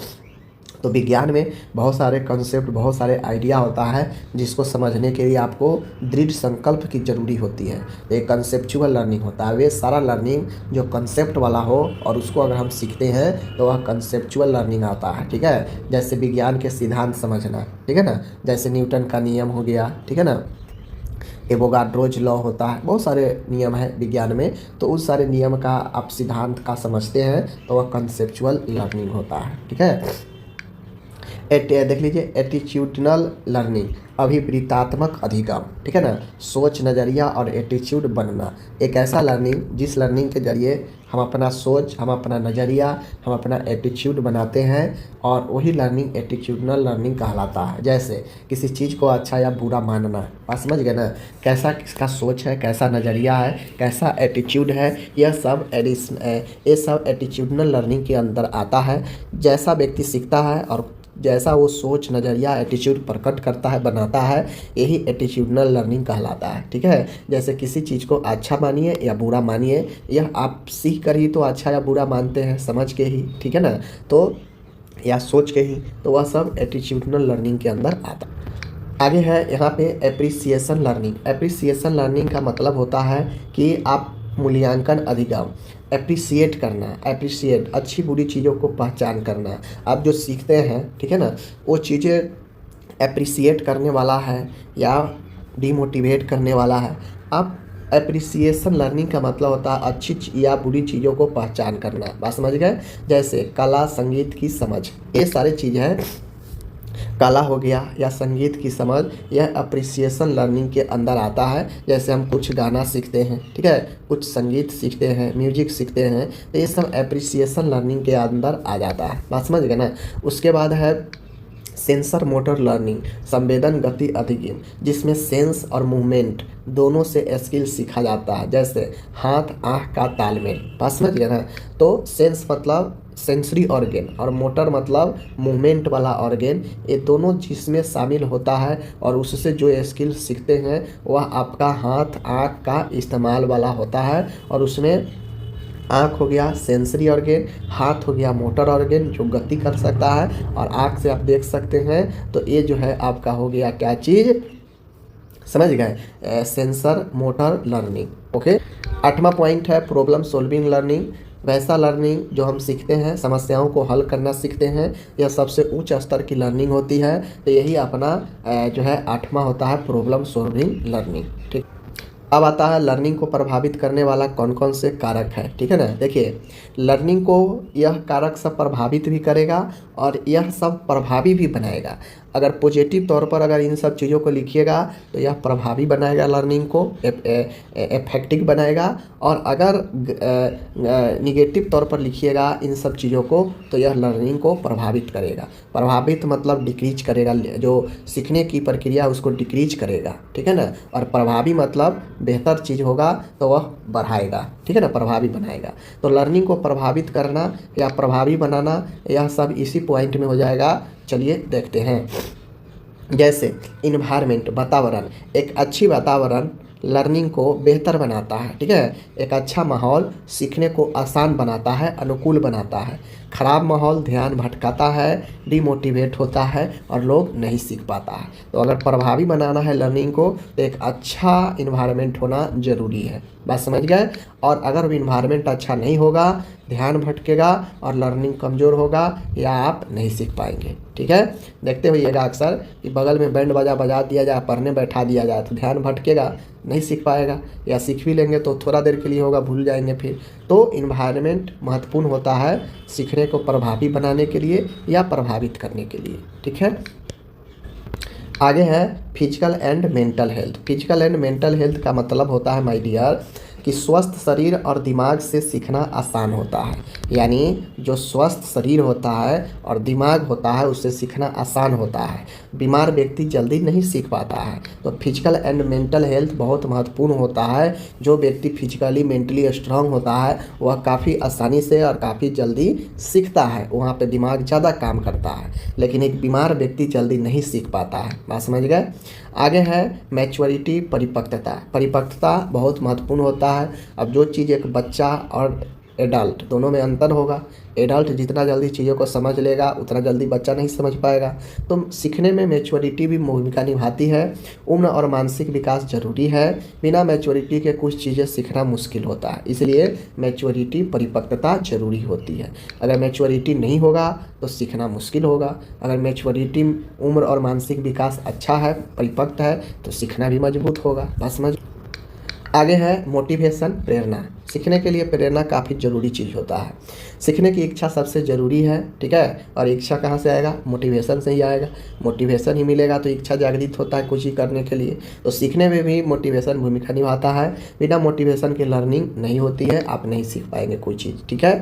तो विज्ञान में बहुत सारे कॉन्सेप्ट, बहुत सारे आइडिया होता है, जिसको समझने के लिए आपको दृढ़ संकल्प की ज़रूरी होती है। तो एक कॉन्सेप्चुअल लर्निंग होता है, वे सारा लर्निंग जो कॉन्सेप्ट वाला हो और उसको अगर हम सीखते हैं तो वह कॉन्सेप्चुअल लर्निंग आता है। ठीक है। जैसे विज्ञान के सिद्धांत समझना। ठीक है ना। जैसे न्यूटन का नियम हो गया। ठीक है ना। एवोगाड्रोज लॉ होता है, बहुत सारे नियम है विज्ञान में। तो उस सारे नियम का आप सिद्धांत का समझते हैं तो वह कॉन्सेप्चुअल लर्निंग होता है। ठीक है। देख लीजिए एटीट्यूडनल लर्निंग, अभिप्रेतात्मक अधिगम। ठीक है ना। सोच, नज़रिया और एटीट्यूड बनना, एक ऐसा लर्निंग जिस लर्निंग के जरिए हम अपना सोच, हम अपना नज़रिया, हम अपना एटीट्यूड बनाते हैं, और वही लर्निंग एटीट्यूडनल लर्निंग कहलाता है। जैसे किसी चीज़ को अच्छा या बुरा मानना, बात समझ गए ना, कैसा किसका सोच है, कैसा नज़रिया है, कैसा एटीट्यूड है, ये सब एटीट्यूडनल लर्निंग के अंदर आता है। जैसा व्यक्ति सीखता है और जैसा वो सोच, नज़रिया, एटीट्यूड प्रकट करता है, बनाता है, यही एटीट्यूडनल लर्निंग कहलाता है। ठीक है। जैसे किसी चीज़ को अच्छा मानिए या बुरा मानिए, यह आप सीख कर ही तो अच्छा या बुरा मानते हैं, समझ के ही। ठीक है ना। तो या सोच के ही, तो वह सब एटीट्यूडनल लर्निंग के अंदर आता है। आगे है यहाँ पे एप्रिसिएशन लर्निंग। एप्रिसिएशन लर्निंग का मतलब होता है कि आप मूल्यांकन अधिगम, एप्रिसिएट करना, एप्रिसिएट अच्छी बुरी चीज़ों को पहचान करना। आप जो सीखते हैं, ठीक है ना, वो चीज़ें एप्रिसिएट करने वाला है या डिमोटिवेट करने वाला है। आप एप्रिसिएशन लर्निंग का मतलब होता है अच्छी या बुरी चीज़ों को पहचान करना। बात समझ गए। जैसे कला, संगीत की समझ, ये सारी चीज़ें हैं। कला हो गया या संगीत की समझ, यह अप्रिसिएशन लर्निंग के अंदर आता है। जैसे हम कुछ गाना सीखते हैं, ठीक है, कुछ संगीत सीखते हैं, म्यूजिक सीखते हैं, तो ये सब एप्रिसिएशन लर्निंग के अंदर आ जाता है। बात समझ गए ना। उसके बाद है सेंसर मोटर लर्निंग, संवेदन गति अधिगम, जिसमें सेंस और मूवमेंट दोनों से स्किल सीखा जाता है। जैसे हाथ आँख का तालमेल। बात समझ गए ना। तो सेंस मतलब सेंसरी ऑर्गेन और मोटर मतलब मूवमेंट वाला ऑर्गेन, ये दोनों जिसमें शामिल होता है और उससे जो स्किल सीखते हैं वह आपका हाथ आँख का इस्तेमाल वाला होता है। और उसमें आँख हो गया सेंसरी ऑर्गेन, हाथ हो गया मोटर ऑर्गेन जो गति कर सकता है, और आँख से आप देख सकते हैं। तो ये जो है आपका हो गया क्या चीज़, समझ गए, सेंसर मोटर लर्निंग। ओके। 8वां पॉइंट है प्रॉब्लम सॉल्विंग लर्निंग, वैसा लर्निंग जो हम सीखते हैं, समस्याओं को हल करना सीखते हैं, यह सबसे उच्च स्तर की लर्निंग होती है। तो यही अपना जो है 8वां होता है प्रॉब्लम सॉल्विंग लर्निंग। ठीक। अब आता है लर्निंग को प्रभावित करने वाला कौन कौन से कारक है। ठीक है ना। देखिए, लर्निंग को यह कारक सब प्रभावित भी करेगा और यह सब प्रभावी भी बनाएगा। अगर पॉजिटिव तौर पर अगर इन सब चीज़ों को लिखिएगा तो यह प्रभावी बनाएगा, लर्निंग को इफेक्टिव बनाएगा। और अगर निगेटिव तौर पर लिखिएगा इन सब चीज़ों को तो यह लर्निंग को प्रभावित करेगा। प्रभावित मतलब डिक्रीज करेगा, जो सीखने की प्रक्रिया उसको डिक्रीज करेगा। ठीक है ना। और प्रभावी मतलब बेहतर चीज़ होगा तो वह बढ़ाएगा। ठीक है ना, प्रभावी बनाएगा। तो लर्निंग को प्रभावित करना या प्रभावी बनाना, यह सब इसी पॉइंट में हो जाएगा। चलिए देखते हैं। जैसे इन्वायरमेंट, वातावरण, एक अच्छी वातावरण लर्निंग को बेहतर बनाता है। ठीक है। एक अच्छा माहौल सीखने को आसान बनाता है, अनुकूल बनाता है। खराब माहौल ध्यान भटकाता है, डिमोटिवेट होता है और लोग नहीं सीख पाता है। तो अगर प्रभावी बनाना है लर्निंग को तो एक अच्छा इन्वायरमेंट होना ज़रूरी है। बात समझ गए। और अगर इन्वायरमेंट अच्छा नहीं होगा, ध्यान भटकेगा और लर्निंग कमज़ोर होगा या आप नहीं सीख पाएंगे। ठीक है। देखते होइएगा अक्सर कि बगल में बैंड बजा दिया जाए, पढ़ने बैठा दिया जाए तो ध्यान भटकेगा, नहीं सीख पाएगा, या सीख भी लेंगे तो थोड़ा देर के लिए होगा, भूल जाएंगे फिर। तो इन्वायरमेंट महत्वपूर्ण होता है सीखने को प्रभावी बनाने के लिए या प्रभावित करने के लिए। ठीक है। आगे है physical and mental health. Physical and mental health का मतलब होता है माय डियर कि स्वस्थ शरीर और दिमाग से सीखना आसान होता है। यानी जो स्वस्थ शरीर होता है और दिमाग होता है उससे सीखना आसान होता है। बीमार व्यक्ति जल्दी नहीं सीख पाता है। तो फिजिकल एंड मेंटल हेल्थ बहुत महत्वपूर्ण होता है। जो व्यक्ति फिजिकली मेंटली स्ट्रांग होता है वह काफ़ी आसानी से और काफ़ी जल्दी सीखता है, वहाँ पे दिमाग ज़्यादा काम करता है। लेकिन एक बीमार व्यक्ति जल्दी नहीं सीख पाता है। बात समझ गए। आगे है मैच्योरिटी, परिपक्वता। परिपक्वता बहुत महत्वपूर्ण होता है। अब जो चीज़ एक बच्चा और एडल्ट दोनों में अंतर होगा। एडल्ट जितना जल्दी चीज़ों को समझ लेगा उतना जल्दी बच्चा नहीं समझ पाएगा। तो सीखने में मैच्योरिटी भी भूमिका निभाती है। उम्र और मानसिक विकास जरूरी है। बिना मैच्योरिटी के कुछ चीज़ें सीखना मुश्किल होता है, इसलिए मैच्योरिटी, परिपक्वता जरूरी होती है। अगर मैच्योरिटी नहीं होगा तो सीखना मुश्किल होगा। अगर मैच्योरिटी, उम्र और मानसिक विकास अच्छा है, परिपक्व है, तो सीखना भी मजबूत होगा। बस समझ। आगे है मोटिवेशन, प्रेरणा। सीखने के लिए प्रेरणा काफ़ी ज़रूरी चीज़ होता है। सीखने की इच्छा सबसे ज़रूरी है। ठीक है। और इच्छा कहाँ से आएगा? मोटिवेशन से ही आएगा। मोटिवेशन ही मिलेगा तो इच्छा जागृत होता है कुछ ही करने के लिए। तो सीखने में भी मोटिवेशन भूमिका निभाता है। बिना मोटिवेशन के लर्निंग नहीं होती है, आप नहीं सीख पाएंगे कोई चीज़। ठीक है।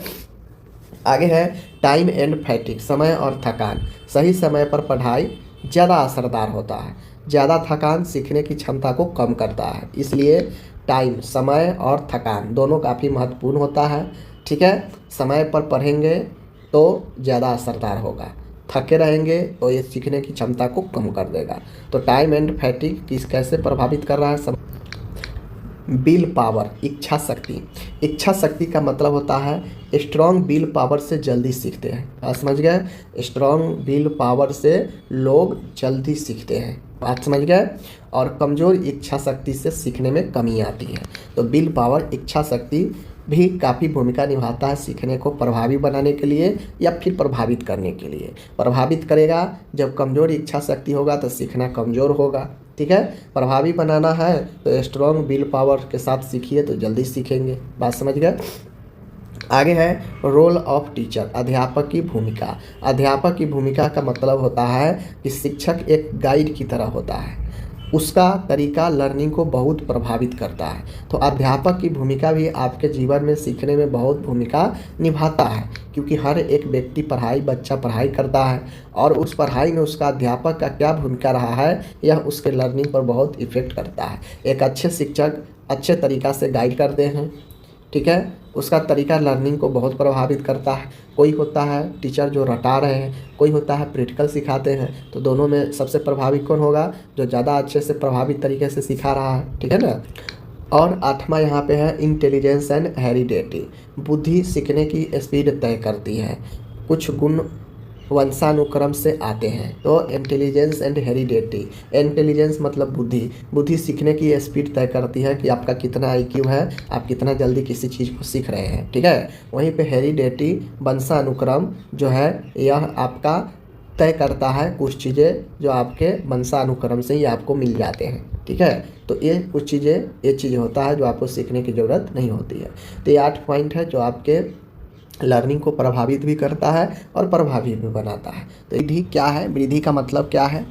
आगे है टाइम एंड फैटिग, समय और थकान। सही समय पर पढ़ाई ज़्यादा असरदार होता है। ज़्यादा थकान सीखने की क्षमता को कम करता है। इसलिए टाइम, समय और थकान दोनों काफ़ी महत्वपूर्ण होता है। ठीक है। समय पर पढ़ेंगे तो ज़्यादा असरदार होगा, थके रहेंगे तो ये सीखने की क्षमता को कम कर देगा। तो टाइम एंड फैटिग किस कैसे प्रभावित कर रहा है? विल पावर, इच्छा शक्ति। इच्छा शक्ति का मतलब होता है स्ट्रॉन्ग विल पावर से जल्दी सीखते हैं। बात समझ गए। स्ट्रॉन्ग विल पावर से लोग जल्दी सीखते हैं। बात समझ गए। और कमज़ोर इच्छा शक्ति से सीखने में कमी आती है। तो विल पावर, इच्छा शक्ति भी काफ़ी भूमिका निभाता है सीखने को प्रभावी बनाने के लिए या फिर प्रभावित करने के लिए। प्रभावित करेगा, जब कमज़ोर इच्छा शक्ति होगा तो सीखना कमज़ोर होगा। ठीक है। प्रभावी बनाना है तो स्ट्रॉन्ग विल पावर के साथ सीखिए तो जल्दी सीखेंगे। बात समझ गए। आगे है रोल ऑफ टीचर, अध्यापक की भूमिका। अध्यापक की भूमिका का मतलब होता है कि शिक्षक एक गाइड की तरह होता है, उसका तरीका लर्निंग को बहुत प्रभावित करता है। तो अध्यापक की भूमिका भी आपके जीवन में सीखने में बहुत भूमिका निभाता है, क्योंकि हर एक व्यक्ति बच्चा पढ़ाई करता है और उस पढ़ाई में उसका अध्यापक का क्या भूमिका रहा है यह उसके लर्निंग पर बहुत इफ़ेक्ट करता है। एक अच्छे शिक्षक अच्छे तरीक़ा से गाइड करते हैं, ठीक है, उसका तरीका लर्निंग को बहुत प्रभावित करता है। कोई होता है टीचर जो रटा रहे हैं, कोई होता है प्रैक्टिकल सिखाते हैं, तो दोनों में सबसे प्रभावी कौन होगा? जो ज़्यादा अच्छे से प्रभावित तरीके से सिखा रहा है, ठीक है ना। और 8वां यहाँ पे है इंटेलिजेंस एंड हेरिडिटी, बुद्धि सीखने की स्पीड तय करती है, कुछ गुण वंशानुक्रम से आते हैं। तो इंटेलिजेंस एंड हेरिडिटी, इंटेलिजेंस मतलब बुद्धि सीखने की स्पीड तय करती है कि आपका कितना IQ है, आप कितना जल्दी किसी चीज़ को सीख रहे हैं, ठीक है। वहीं पे हेरिडिटी वंशानुक्रम जो है यह आपका तय करता है कुछ चीज़ें जो आपके वंशानुक्रम से ही आपको मिल जाते हैं, ठीक है। तो ये कुछ चीज़ें ये चीज़ होता है जो आपको सीखने की ज़रूरत नहीं होती है। तो ये 8 पॉइंट है जो आपके लर्निंग को प्रभावित भी करता है और प्रभावी भी बनाता है। तो वृद्धि क्या है? वृद्धि का मतलब क्या है?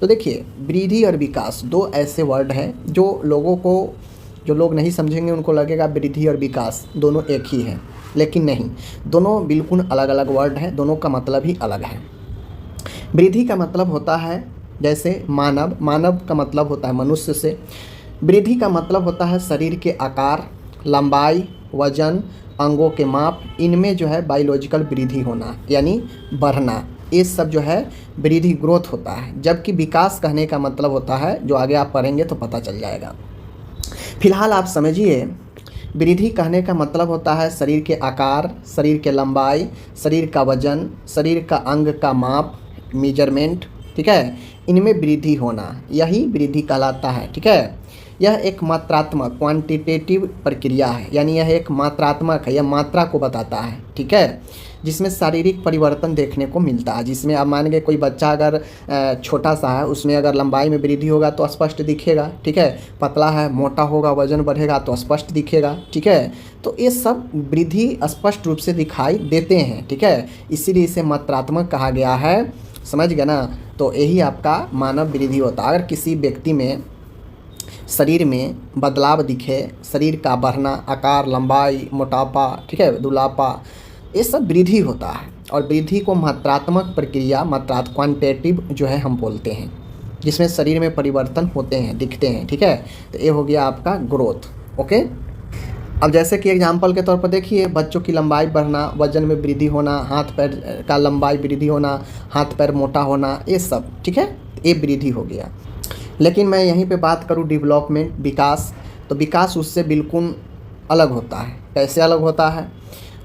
तो देखिए, वृद्धि और विकास दो ऐसे वर्ड हैं जो लोग नहीं समझेंगे उनको लगेगा वृद्धि और विकास दोनों एक ही है, लेकिन नहीं, दोनों बिल्कुल अलग अलग वर्ड हैं, दोनों का मतलब ही अलग है। वृद्धि का मतलब होता है जैसे मानव का मतलब होता है मनुष्य से। वृद्धि का मतलब होता है शरीर के आकार, लंबाई, वजन, अंगों के माप, इनमें जो है बायोलॉजिकल वृद्धि होना यानी बढ़ना, ये सब जो है वृद्धि ग्रोथ होता है। जबकि विकास कहने का मतलब होता है, जो आगे आप पढ़ेंगे तो पता चल जाएगा। फिलहाल आप समझिए, वृद्धि कहने का मतलब होता है शरीर के आकार, शरीर के लंबाई, शरीर का वजन, शरीर का अंग का माप, मेजरमेंट, ठीक है, इनमें वृद्धि होना, यही वृद्धि कहलाता है, ठीक है। यह एक मात्रात्मक क्वांटिटेटिव प्रक्रिया है, यानी यह एक मात्रात्मक है, यह मात्रा को बताता है, ठीक है, जिसमें शारीरिक परिवर्तन देखने को मिलता है। जिसमें आप मान के कोई बच्चा अगर छोटा सा है, उसमें अगर लंबाई में वृद्धि होगा तो स्पष्ट दिखेगा, ठीक है, पतला है, मोटा होगा, वजन बढ़ेगा तो स्पष्ट दिखेगा, ठीक है। तो ये सब वृद्धि स्पष्ट रूप से दिखाई देते हैं, ठीक है, इसीलिए इसे मात्रात्मक कहा गया है, समझ गए ना। तो यही आपका मानव वृद्धि होता है। अगर किसी व्यक्ति में शरीर में बदलाव दिखे, शरीर का बढ़ना, आकार, लंबाई, मोटापा, ठीक है, दुबलापा, ये सब वृद्धि होता है। और वृद्धि को मात्रात्मक प्रक्रिया क्वांटिटेटिव जो है हम बोलते हैं, जिसमें शरीर में परिवर्तन होते हैं, दिखते हैं, ठीक है। तो ये हो गया आपका ग्रोथ, ओके। अब जैसे कि एग्जाम्पल के तौर पर देखिए, बच्चों की लंबाई बढ़ना, वजन में वृद्धि होना, हाथ पैर का लंबाई वृद्धि होना, हाथ पैर मोटा होना, ये सब, ठीक है, ये वृद्धि हो गया। लेकिन मैं यहीं पे बात करूँ डेवलपमेंट, विकास, तो विकास उससे बिल्कुल अलग होता है। कैसे अलग होता है?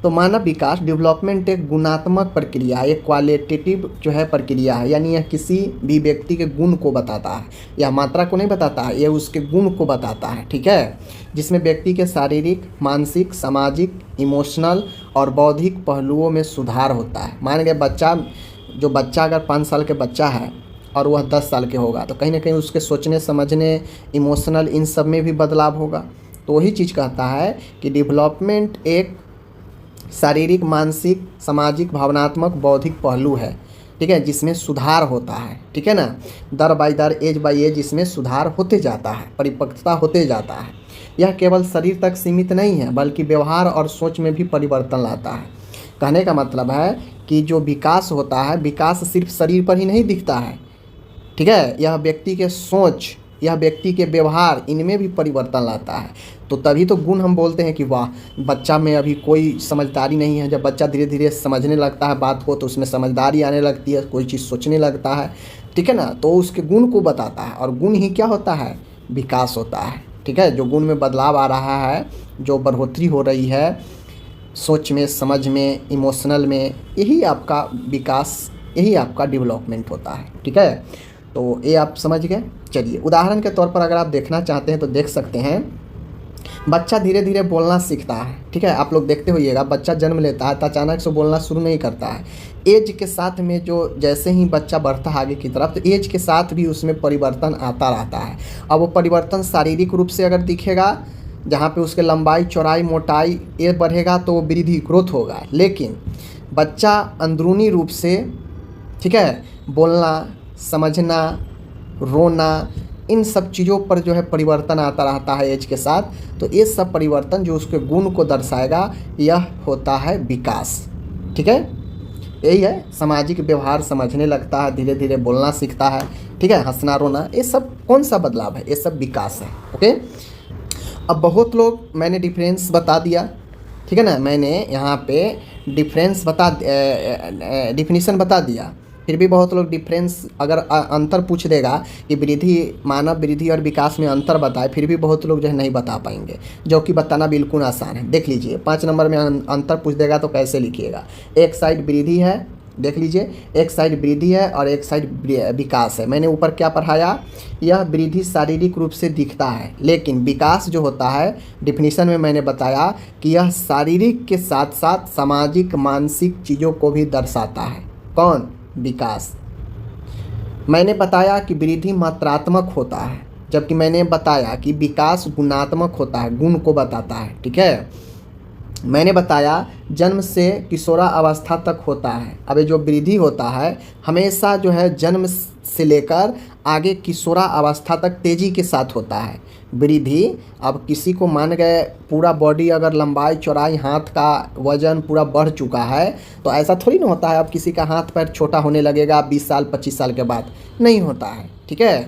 तो मानव विकास, डेवलपमेंट एक गुणात्मक प्रक्रिया, एक क्वालिटेटिव जो है प्रक्रिया है, यानी यह किसी भी व्यक्ति के गुण को बताता है, यह मात्रा को नहीं बताता है, यह उसके गुण को बताता है, ठीक है, जिसमें व्यक्ति के शारीरिक, मानसिक, सामाजिक, इमोशनल और बौद्धिक पहलुओं में सुधार होता है। मान गए बच्चा अगर 5 साल के बच्चा है और वह 10 साल के होगा, तो कहीं ना कहीं उसके सोचने, समझने, इमोशनल, इन सब में भी बदलाव होगा। तो वही चीज़ कहता है कि डेवलपमेंट एक शारीरिक, मानसिक, सामाजिक, भावनात्मक, बौद्धिक पहलू है, ठीक है, जिसमें सुधार होता है, ठीक है ना, दर बाई दर, एज बाई एज इसमें सुधार होते जाता है, परिपक्वता होते जाता है। यह केवल शरीर तक सीमित नहीं है, बल्कि व्यवहार और सोच में भी परिवर्तन लाता है। कहने का मतलब है कि जो विकास होता है, विकास सिर्फ शरीर पर ही नहीं दिखता है, ठीक है, यह व्यक्ति के सोच, यह व्यक्ति के व्यवहार, इनमें भी परिवर्तन लाता है। तो तभी तो गुण हम बोलते हैं कि वाह, बच्चा में अभी कोई समझदारी नहीं है। जब बच्चा धीरे धीरे समझने लगता है बात को, तो उसमें समझदारी आने लगती है, कोई चीज़ सोचने लगता है, ठीक है ना, तो उसके गुण को बताता है। और गुण ही क्या होता है? विकास होता है, ठीक है। जो गुण में बदलाव आ रहा है, जो बढ़ोतरी हो रही है सोच में, समझ में, इमोशनल में, यही आपका विकास, यही आपका डेवलपमेंट होता है, ठीक है। तो ये आप समझ गए। चलिए, उदाहरण के तौर पर अगर आप देखना चाहते हैं तो देख सकते हैं, बच्चा धीरे धीरे बोलना सीखता है, ठीक है। आप लोग देखते होइएगा, बच्चा जन्म लेता है तो अचानक से बोलना शुरू नहीं करता है। एज के साथ में जो जैसे ही बच्चा बढ़ता है आगे की तरफ, तो एज के साथ भी उसमें परिवर्तन आता रहता है। अब वो परिवर्तन शारीरिक रूप से अगर दिखेगा, जहाँ पे उसके लंबाई चौड़ाई मोटाई ये बढ़ेगा तो वो वृद्धि ग्रोथ होगा। लेकिन बच्चा अंदरूनी रूप से, ठीक है, बोलना, समझना, रोना, इन सब चीज़ों पर जो है परिवर्तन आता रहता है एज के साथ। तो ये सब परिवर्तन जो उसके गुण को दर्शाएगा यह होता है विकास। ठीक है, यही है। सामाजिक व्यवहार समझने लगता है, धीरे धीरे बोलना सीखता है, ठीक है, हंसना रोना, ये सब कौन सा बदलाव है? ये सब विकास है। ओके, अब बहुत लोग, मैंने डिफरेंस बता दिया, ठीक है ना, मैंने यहाँ पे डिफिनीशन बता दिया, फिर भी बहुत लोग डिफरेंस अगर अंतर पूछ देगा कि वृद्धि, मानव वृद्धि और विकास में अंतर बताए, फिर भी बहुत लोग जो है नहीं बता पाएंगे, जो कि बताना बिल्कुल आसान है। देख लीजिए 5 नंबर में अंतर पूछ देगा तो कैसे लिखिएगा। एक साइड वृद्धि है, देख लीजिए, एक साइड वृद्धि है और एक साइड विकास है। मैंने ऊपर क्या पढ़ाया, यह वृद्धि शारीरिक रूप से दिखता है, लेकिन विकास जो होता है डिफिनीशन में मैंने बताया कि यह शारीरिक के साथ साथ सामाजिक मानसिक चीज़ों को भी दर्शाता है। कौन? विकास। मैंने बताया कि वृद्धि मात्रात्मक होता है, जबकि मैंने बताया कि विकास गुणात्मक होता है, गुण को बताता है। ठीक है, मैंने बताया जन्म से किशोरा अवस्था तक होता है। अब ये जो वृद्धि होता है हमेशा जो है जन्म से लेकर आगे किशोरा अवस्था तक तेज़ी के साथ होता है वृद्धि। अब किसी को मान गए पूरा बॉडी अगर लंबाई चौड़ाई हाथ का वजन पूरा बढ़ चुका है तो ऐसा थोड़ी ना होता है अब किसी का हाथ पैर छोटा होने लगेगा 20 साल 25 साल के बाद, नहीं होता है। ठीक है,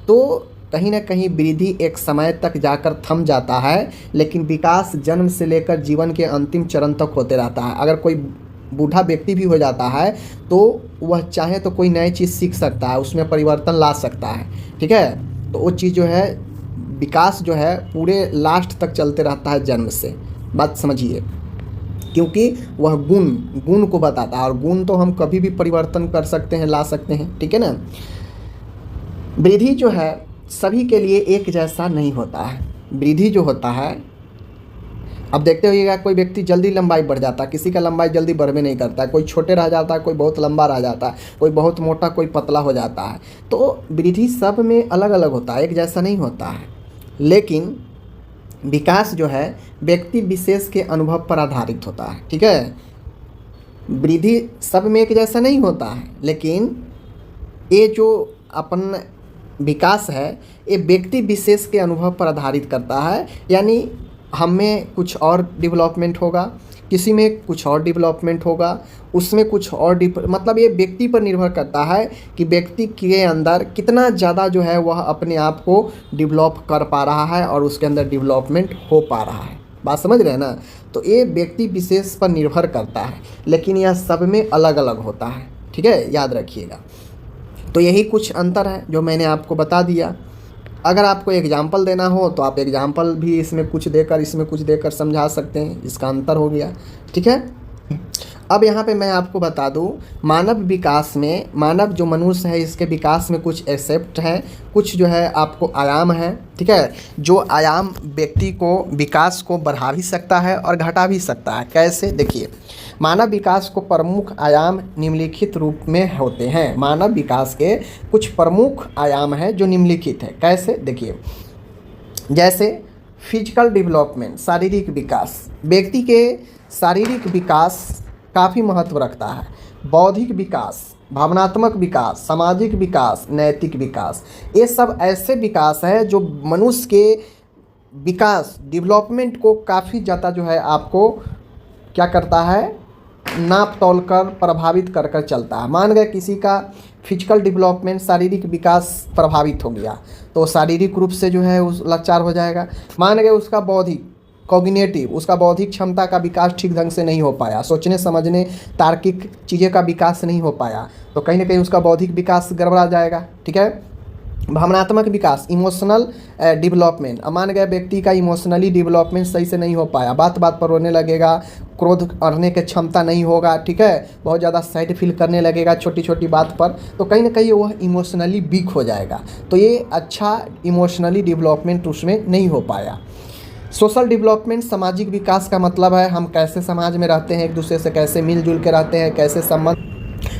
तो कहीं ना कहीं वृद्धि एक समय तक जाकर थम जाता है, लेकिन विकास जन्म से लेकर जीवन के अंतिम चरण तक होते रहता है। अगर कोई बूढ़ा व्यक्ति भी हो जाता है तो वह चाहे तो कोई नई चीज़ सीख सकता है, उसमें परिवर्तन ला सकता है। ठीक है, तो वो चीज़ जो है विकास जो है पूरे लास्ट तक चलते रहता है जन्म से। बात समझिए, क्योंकि वह गुण को बताता है, और गुण तो हम कभी भी परिवर्तन कर सकते हैं, ला सकते हैं। ठीक है ना, वृद्धि जो है सभी के लिए एक जैसा नहीं होता है। वृद्धि जो होता है, अब देखते होइएगा कोई व्यक्ति जल्दी लंबाई बढ़ जाता है, किसी का लंबाई जल्दी बढ़वे नहीं करता है, कोई छोटे रह जाता है, कोई बहुत लंबा रह जाता है, कोई बहुत मोटा, कोई पतला हो जाता है। तो वृद्धि सब में अलग अलग होता है, एक जैसा नहीं होता है। लेकिन विकास जो है व्यक्ति विशेष के अनुभव पर आधारित होता है। ठीक है, वृद्धि सब में एक जैसा नहीं होता है, लेकिन ये जो अपन विकास है ये व्यक्ति विशेष के अनुभव पर आधारित करता है। यानी हम में कुछ और डेवलपमेंट होगा, किसी में कुछ और डेवलपमेंट होगा, उसमें कुछ और मतलब ये व्यक्ति पर निर्भर करता है कि व्यक्ति के अंदर कितना ज़्यादा जो है वह अपने आप को डेवलप कर पा रहा है और उसके अंदर डेवलपमेंट हो पा रहा है। बात समझ रहे हैं ना? तो ये व्यक्ति विशेष पर निर्भर करता है, लेकिन यह सब में अलग अलग होता है। ठीक है, याद रखिएगा। तो यही कुछ अंतर है जो मैंने आपको बता दिया। अगर आपको एग्जाम्पल देना हो तो आप एग्जाम्पल भी इसमें कुछ देकर, इसमें कुछ देकर समझा सकते हैं, इसका अंतर हो गया। ठीक है, अब यहाँ पे मैं आपको बता दूँ, मानव विकास में, मानव जो मनुष्य है इसके विकास में कुछ एस्पेक्ट है, कुछ जो है आपको आयाम है। ठीक है, जो आयाम व्यक्ति को विकास को बढ़ा भी सकता है और घटा भी सकता है। कैसे? देखिए, मानव विकास को प्रमुख आयाम निम्नलिखित रूप में होते हैं। मानव विकास के कुछ प्रमुख आयाम हैं जो निम्नलिखित है। कैसे? देखिए, जैसे फिजिकल डेवलपमेंट, शारीरिक विकास, व्यक्ति के शारीरिक विकास काफ़ी महत्व रखता है। बौद्धिक विकास, भावनात्मक विकास, सामाजिक विकास, नैतिक विकास, ये सब ऐसे विकास है जो मनुष्य के विकास डेवलपमेंट को काफ़ी ज़्यादा जो है आपको क्या करता है, नाप तोल कर प्रभावित कर कर चलता है। मान गए किसी का फिजिकल डेवलपमेंट, शारीरिक विकास प्रभावित हो गया तो शारीरिक रूप से जो है उस लाचार हो जाएगा। मान गए उसका बौद्धिक कॉग्निटिव, उसका बौद्धिक क्षमता का विकास ठीक ढंग से नहीं हो पाया, सोचने समझने तार्किक चीज़ें का विकास नहीं हो पाया, तो कहीं ना कहीं उसका बौद्धिक विकास गड़बड़ा जाएगा। ठीक है, भावनात्मक विकास, इमोशनल डेवलपमेंट, मान गए व्यक्ति का इमोशनली डेवलपमेंट सही से नहीं हो पाया, बात बात पर रोने लगेगा, क्रोध करने की क्षमता नहीं होगा। ठीक है, बहुत ज़्यादा सैड फील करने लगेगा छोटी छोटी बात पर, तो कहीं ना कहीं वह इमोशनली वीक हो जाएगा। तो ये अच्छा इमोशनली डेवलपमेंट उसमें नहीं हो पाया। सोशल डेवलपमेंट, सामाजिक विकास का मतलब है हम कैसे समाज में रहते हैं, एक दूसरे से कैसे मिलजुल के रहते हैं, कैसे संबंध।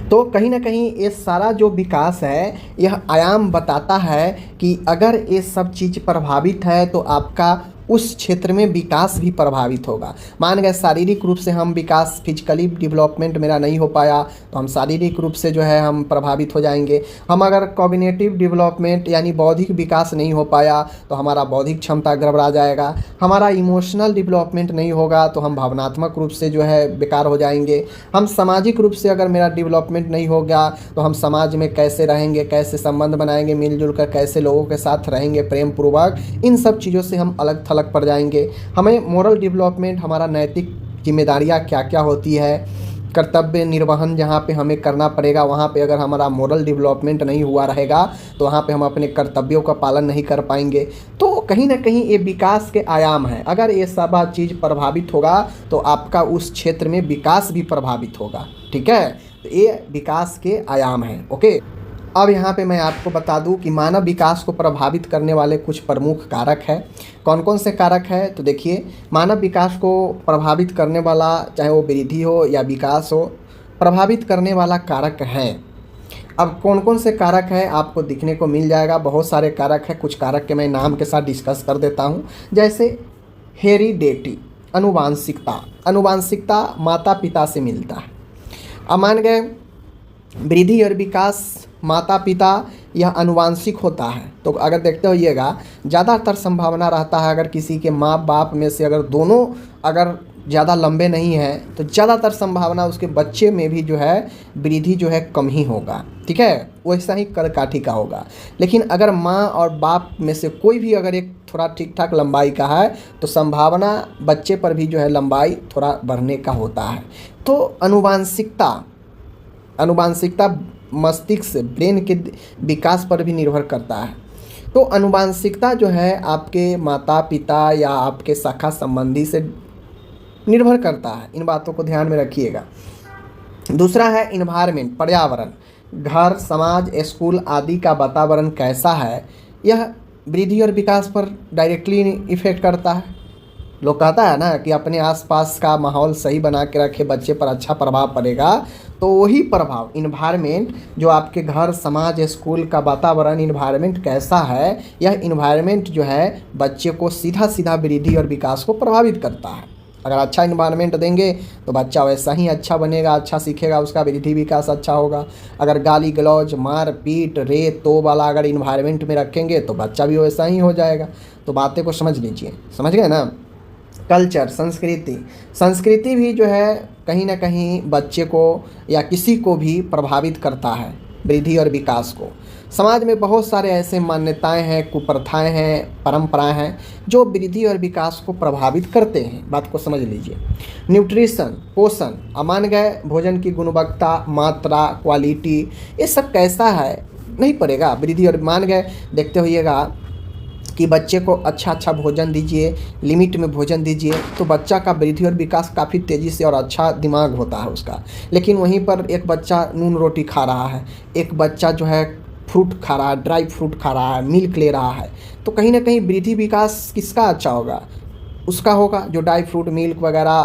तो कहीं ना कहीं ये सारा जो विकास है यह आयाम बताता है कि अगर ये सब चीज़ प्रभावित है तो आपका उस क्षेत्र में विकास भी प्रभावित होगा। मान गए शारीरिक रूप से हम विकास, फिजिकली डेवलपमेंट मेरा नहीं हो पाया तो हम शारीरिक रूप से जो है हम प्रभावित हो जाएंगे। हम अगर कॉग्निटिव डेवलपमेंट यानी बौद्धिक विकास नहीं हो पाया तो हमारा बौद्धिक क्षमता गड़बड़ा जाएगा। हमारा इमोशनल डेवलपमेंट नहीं होगा तो हम भावनात्मक रूप से जो है बेकार हो जाएंगे। हम सामाजिक रूप से अगर मेरा डेवलपमेंट नहीं होगा तो हम समाज में कैसे रहेंगे, कैसे संबंध बनाएंगे, मिलजुल कर कैसे लोगों के साथ रहेंगे प्रेम पूर्वक, इन सब चीज़ों से हम अलग थलग पड़ जाएंगे। हमें मोरल डेवलपमेंट, हमारा नैतिक जिम्मेदारियाँ क्या क्या होती है, कर्तव्य निर्वहन जहाँ पे हमें करना पड़ेगा, वहाँ पे अगर हमारा मोरल डेवलपमेंट नहीं हुआ रहेगा तो वहाँ पे हम अपने कर्तव्यों का पालन नहीं कर पाएंगे। तो कहीं ना कहीं ये विकास के आयाम हैं। अगर ये सब चीज़ प्रभावित होगा तो आपका उस क्षेत्र में विकास भी प्रभावित होगा। ठीक है, तो ये विकास के आयाम हैं। ओके, अब यहाँ पे मैं आपको बता दूँ कि मानव विकास को प्रभावित करने वाले कुछ प्रमुख कारक हैं। कौन कौन से कारक हैं? तो देखिए, मानव विकास को प्रभावित करने वाला, चाहे वो वृद्धि हो या विकास हो, प्रभावित करने वाला कारक हैं। अब कौन कौन से कारक हैं आपको दिखने को मिल जाएगा। बहुत सारे कारक हैं, कुछ कारक के मैं नाम के साथ डिस्कस कर देता हूँ। जैसे हेरिडेटी, अनुवांशिकता। अनुवांशिकता माता पिता से मिलता है। अब मान गए वृद्धि और विकास माता पिता यह अनुवांशिक होता है। तो अगर देखते होइएगा, ज़्यादातर संभावना रहता है अगर किसी के माँ बाप में से अगर दोनों अगर ज़्यादा लंबे नहीं हैं तो ज़्यादातर संभावना उसके बच्चे में भी जो है वृद्धि जो है कम ही होगा। ठीक है, वैसा ही कदकाठी का होगा। लेकिन अगर माँ और बाप में से कोई भी अगर एक थोड़ा ठीक ठाक लंबाई का है तो संभावना बच्चे पर भी जो है लंबाई थोड़ा बढ़ने का होता है। तो अनुवांशिकता मस्तिष्क, ब्रेन के विकास पर भी निर्भर करता है। तो अनुवांशिकता जो है आपके माता पिता या आपके शाखा संबंधी से निर्भर करता है। इन बातों को ध्यान में रखिएगा। दूसरा है इन्वायरमेंट, पर्यावरण। घर, समाज, स्कूल आदि का वातावरण कैसा है, यह वृद्धि और विकास पर डायरेक्टली इफेक्ट करता है। लोग कहता है ना कि अपने आसपास का माहौल सही बना के रखे, बच्चे पर अच्छा प्रभाव पड़ेगा। तो वही प्रभाव इन्वायरमेंट, जो आपके घर, समाज, स्कूल का वातावरण, इन्वायरमेंट कैसा है, यह इन्वायरमेंट जो है बच्चे को सीधा सीधा वृद्धि और विकास को प्रभावित करता है। अगर अच्छा इन्वायरमेंट देंगे तो बच्चा वैसा ही अच्छा बनेगा, अच्छा सीखेगा, उसका वृद्धि विकास अच्छा होगा। अगर गाली गलौज, मार पीट, रेत तो वाला अगर इन्वायरमेंट में रखेंगे तो बच्चा भी वैसा ही हो जाएगा। तो बातें को समझ लीजिए, समझ गए ना। कल्चर, संस्कृति भी जो है कहीं ना कहीं बच्चे को या किसी को भी प्रभावित करता है वृद्धि और विकास को। समाज में बहुत सारे ऐसे मान्यताएं हैं, कुप्रथाएं हैं, परंपराएं हैं जो वृद्धि और विकास को प्रभावित करते हैं। बात को समझ लीजिए। न्यूट्रिशन, पोषण, मान गए भोजन की गुणवत्ता, मात्रा, क्वालिटी, ये सब कैसा है नहीं पड़ेगा वृद्धि और, मान गए देखते होइएगा कि बच्चे को अच्छा भोजन दीजिए, लिमिट में भोजन दीजिए, तो बच्चा का वृद्धि और विकास काफ़ी तेज़ी से और अच्छा दिमाग होता है उसका। लेकिन वहीं पर एक बच्चा नून रोटी खा रहा है, एक बच्चा जो है फ्रूट खा रहा है, ड्राई फ्रूट खा रहा है, मिल्क ले रहा है, तो कहीं ना कहीं वृद्धि विकास किसका अच्छा होगा? उसका होगा जो ड्राई फ्रूट, मिल्क वगैरह,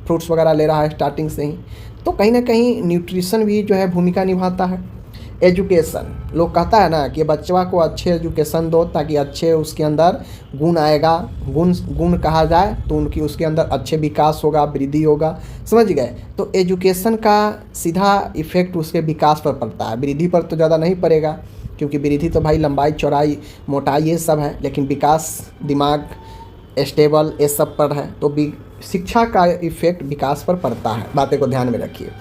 फ्रूट्स वगैरह ले रहा है स्टार्टिंग से ही। तो कहीं ना कहीं न्यूट्रिशन भी जो है भूमिका निभाता है। एजुकेशन, लोग कहता है ना कि बच्चा को अच्छे एजुकेशन दो ताकि अच्छे उसके अंदर गुण आएगा, गुण कहा जाए तो उनकी उसके अंदर अच्छे विकास होगा, वृद्धि होगा। समझ गए? तो एजुकेशन का सीधा इफेक्ट उसके विकास पर पड़ता है, वृद्धि पर तो ज़्यादा नहीं पड़ेगा क्योंकि वृद्धि तो भाई लंबाई, चौड़ाई, मोटाई ये सब है, लेकिन विकास, दिमाग स्टेबल, ये सब पर है। तो शिक्षा का इफेक्ट विकास पर पड़ता है। बातें को ध्यान में रखिए।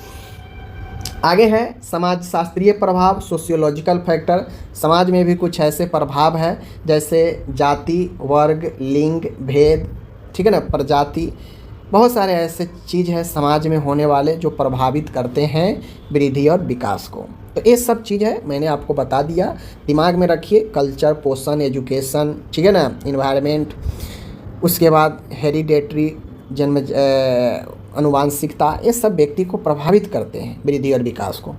आगे है समाज शास्त्रीय प्रभाव, सोशियोलॉजिकल फैक्टर। समाज में भी कुछ ऐसे प्रभाव है जैसे जाति, वर्ग, लिंग, भेद, ठीक है ना, प्रजाति, बहुत सारे ऐसे चीज़ है समाज में होने वाले जो प्रभावित करते हैं वृद्धि और विकास को। तो ये सब चीज़ है, मैंने आपको बता दिया, दिमाग में रखिए। कल्चर, पोषण, एजुकेशन, ठीक है ना, इन्वायरमेंट, उसके बाद हेरिडेटरी, जन्म, अनुवांशिकता, ये सब व्यक्ति को प्रभावित करते हैं वृद्धि और विकास को।